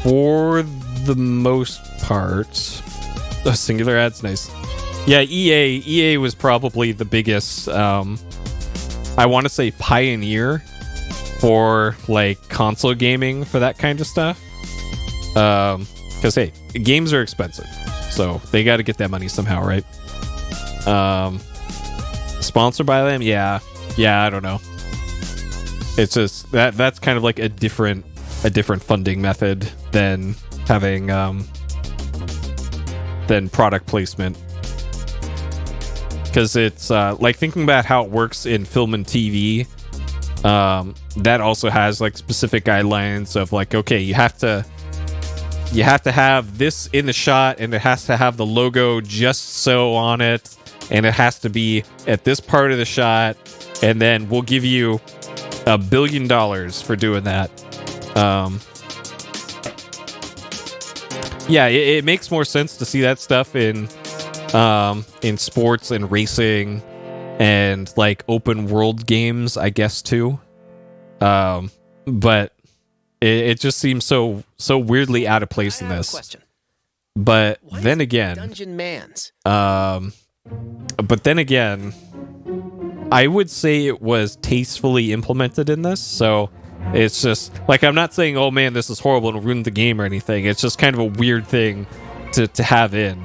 for the most part, singular ads, nice. Yeah, EA was probably the biggest, I want to say pioneer for like console gaming for that kind of stuff. Because hey, games are expensive, so they got to get that money somehow, right? Sponsored by them? Yeah, I don't know. It's just that's kind of like a different funding method than having than product placement. Because it's like thinking about how it works in film and TV. That also has like specific guidelines of like, okay, you have to have this in the shot, and it has to have the logo just so on it, and it has to be at this part of the shot, and then we'll give you $1 billion for doing that. Yeah, it makes more sense to see that stuff in sports and racing and like open world games, I guess, too. But it just seems so weirdly out of place in this. Question. But then again, Dungeon Mans. but then again, I would say it was tastefully implemented in this. So it's just like, I'm not saying, oh man, this is horrible and ruined the game or anything. It's just kind of a weird thing to have in,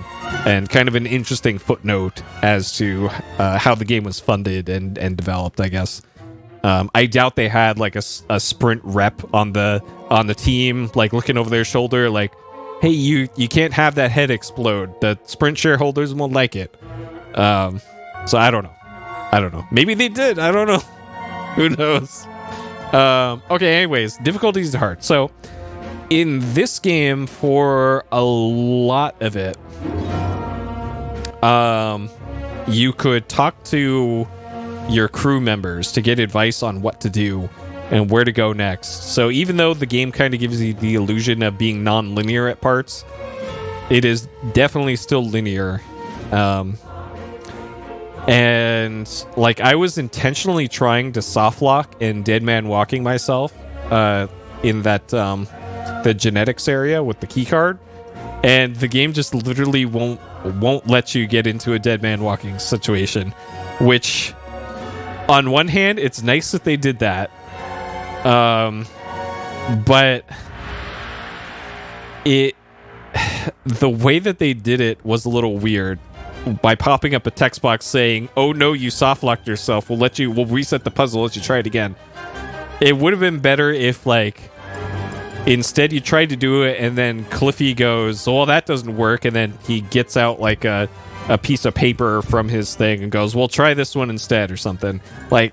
and kind of an interesting footnote as to how the game was funded and developed, I guess. I doubt they had like a Sprint rep on the team, like looking over their shoulder, like, hey, you can't have that head explode. The Sprint shareholders won't like it. So I don't know. Maybe they did. I don't know. Who knows? Okay, anyways, difficulties are hard. So in this game, for a lot of it, you could talk to your crew members to get advice on what to do and where to go next. So even though the game kind of gives you the illusion of being non-linear at parts, it is definitely still linear. And like, I was intentionally trying to soft lock and dead man walking myself in that the genetics area with the key card, and the game just literally won't let you get into a dead man walking situation, which on one hand, it's nice that they did that. But the way that they did it was a little weird, by popping up a text box saying, "Oh no, you soft locked yourself. We'll reset the puzzle, let you try it again." It would have been better if, like, instead you tried to do it and then Cliffy goes, "Well, that doesn't work," and then he gets out like a piece of paper from his thing and goes, "Well, try this one instead," or something like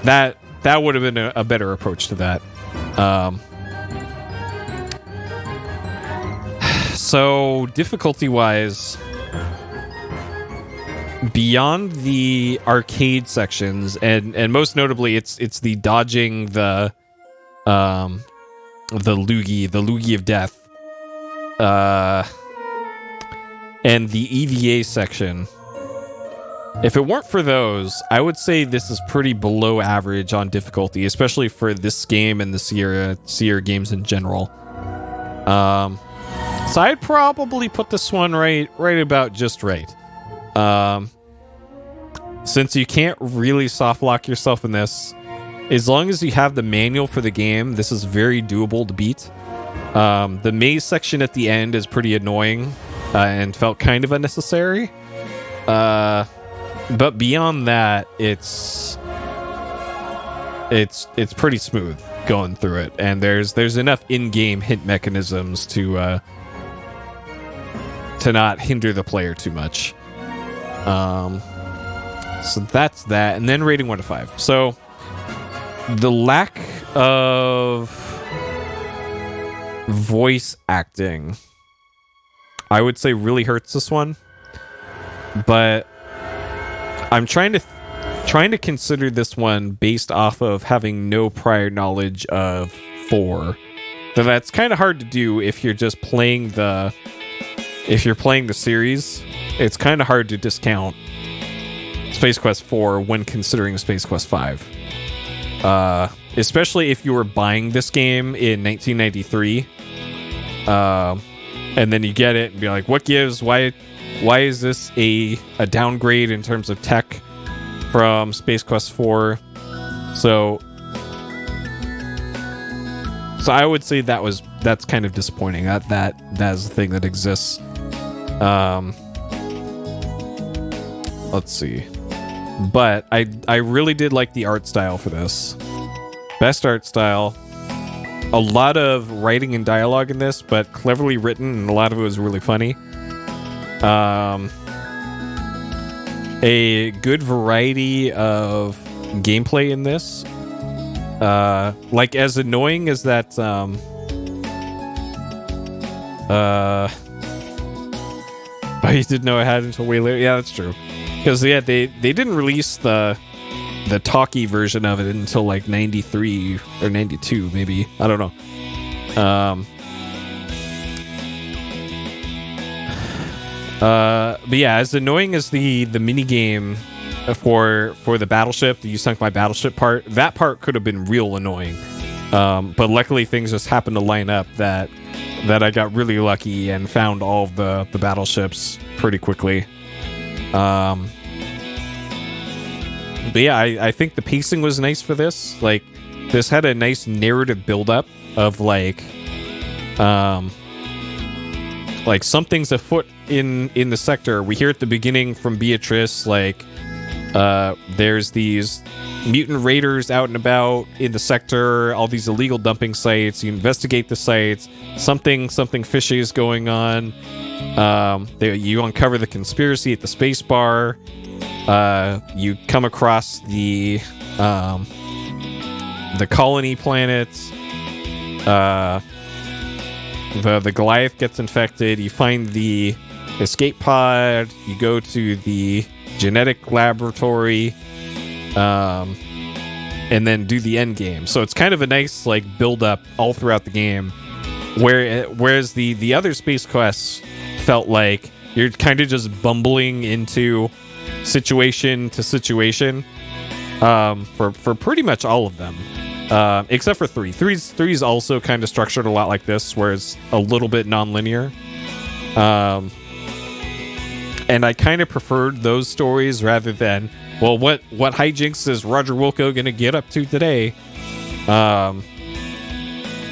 that. That would have been a better approach to that. So difficulty-wise, beyond the arcade sections, and most notably, it's the dodging the loogie of death, and the EVA section. If it weren't for those, I would say this is pretty below average on difficulty, especially for this game and the Sierra games in general. So I'd probably put this one right about just right. Since you can't really soft lock yourself in this, as long as you have the manual for the game, this is very doable to beat. The maze section at the end is pretty annoying and felt kind of unnecessary. But beyond that, it's pretty smooth going through it, and there's enough in-game hint mechanisms to not hinder the player too much. So that's that, and then rating 1 to 5. So the lack of voice acting, I would say, really hurts this one. But I'm trying to consider this one based off of having no prior knowledge of 4. So that's kind of hard to do if you're just playing the series. It's kind of hard to discount Space Quest 4 when considering Space Quest 5. Especially if you were buying this game in 1993. And then you get it and be like, what gives? Why is this a downgrade in terms of tech from Space Quest 4? So I would say that's kind of disappointing. That is the thing that exists. Let's see. But I really did like the art style for this. Best art style. A lot of writing and dialogue in this, but cleverly written, and a lot of it was really funny. A good variety of gameplay in this. Like, as annoying as that oh, you didn't know I had until way later. Yeah, that's true. Because they didn't release the talkie version of it until like 93 or 92, maybe. I don't know. But yeah, as annoying as the mini game for the battleship, the You Sunk My Battleship part, that part could have been real annoying. But luckily things just happened to line up that I got really lucky and found all of the battleships pretty quickly. But yeah, I think the pacing was nice for this. Like, this had a nice narrative buildup of like something's afoot in the sector. We hear at the beginning from Beatrice, like, there's these mutant raiders out and about in the sector, all these illegal dumping sites. You investigate the sites. Something fishy is going on. You uncover the conspiracy at the space bar. You come across the colony planets. the Goliath gets infected. You find the escape pod. You go to the genetic laboratory, and then do the end game. So it's kind of a nice like build up all throughout the game. Whereas the other space quests felt like you're kind of just bumbling into situation to situation for pretty much all of them, except for 3. 3's also kind of structured a lot like this, where it's a little bit non-linear. And I kind of preferred those stories rather than, well, what hijinks is Roger Wilco going to get up to today?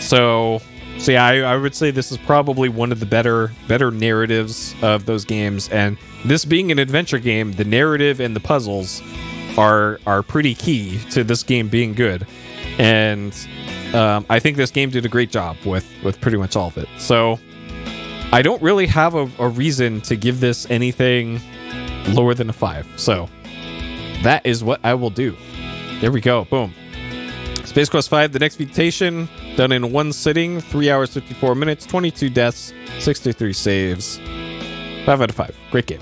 So yeah, I would say this is probably one of the better narratives of those games. And this being an adventure game, the narrative and the puzzles are pretty key to this game being good. And I think this game did a great job with pretty much all of it. So I don't really have a reason to give this anything lower than a 5. So that is what I will do. There we go. Boom. Space Quest 5, The Next Mutation, done in one sitting, 3 hours, 54 minutes, 22 deaths, 63 saves. 5 out of 5. Great game.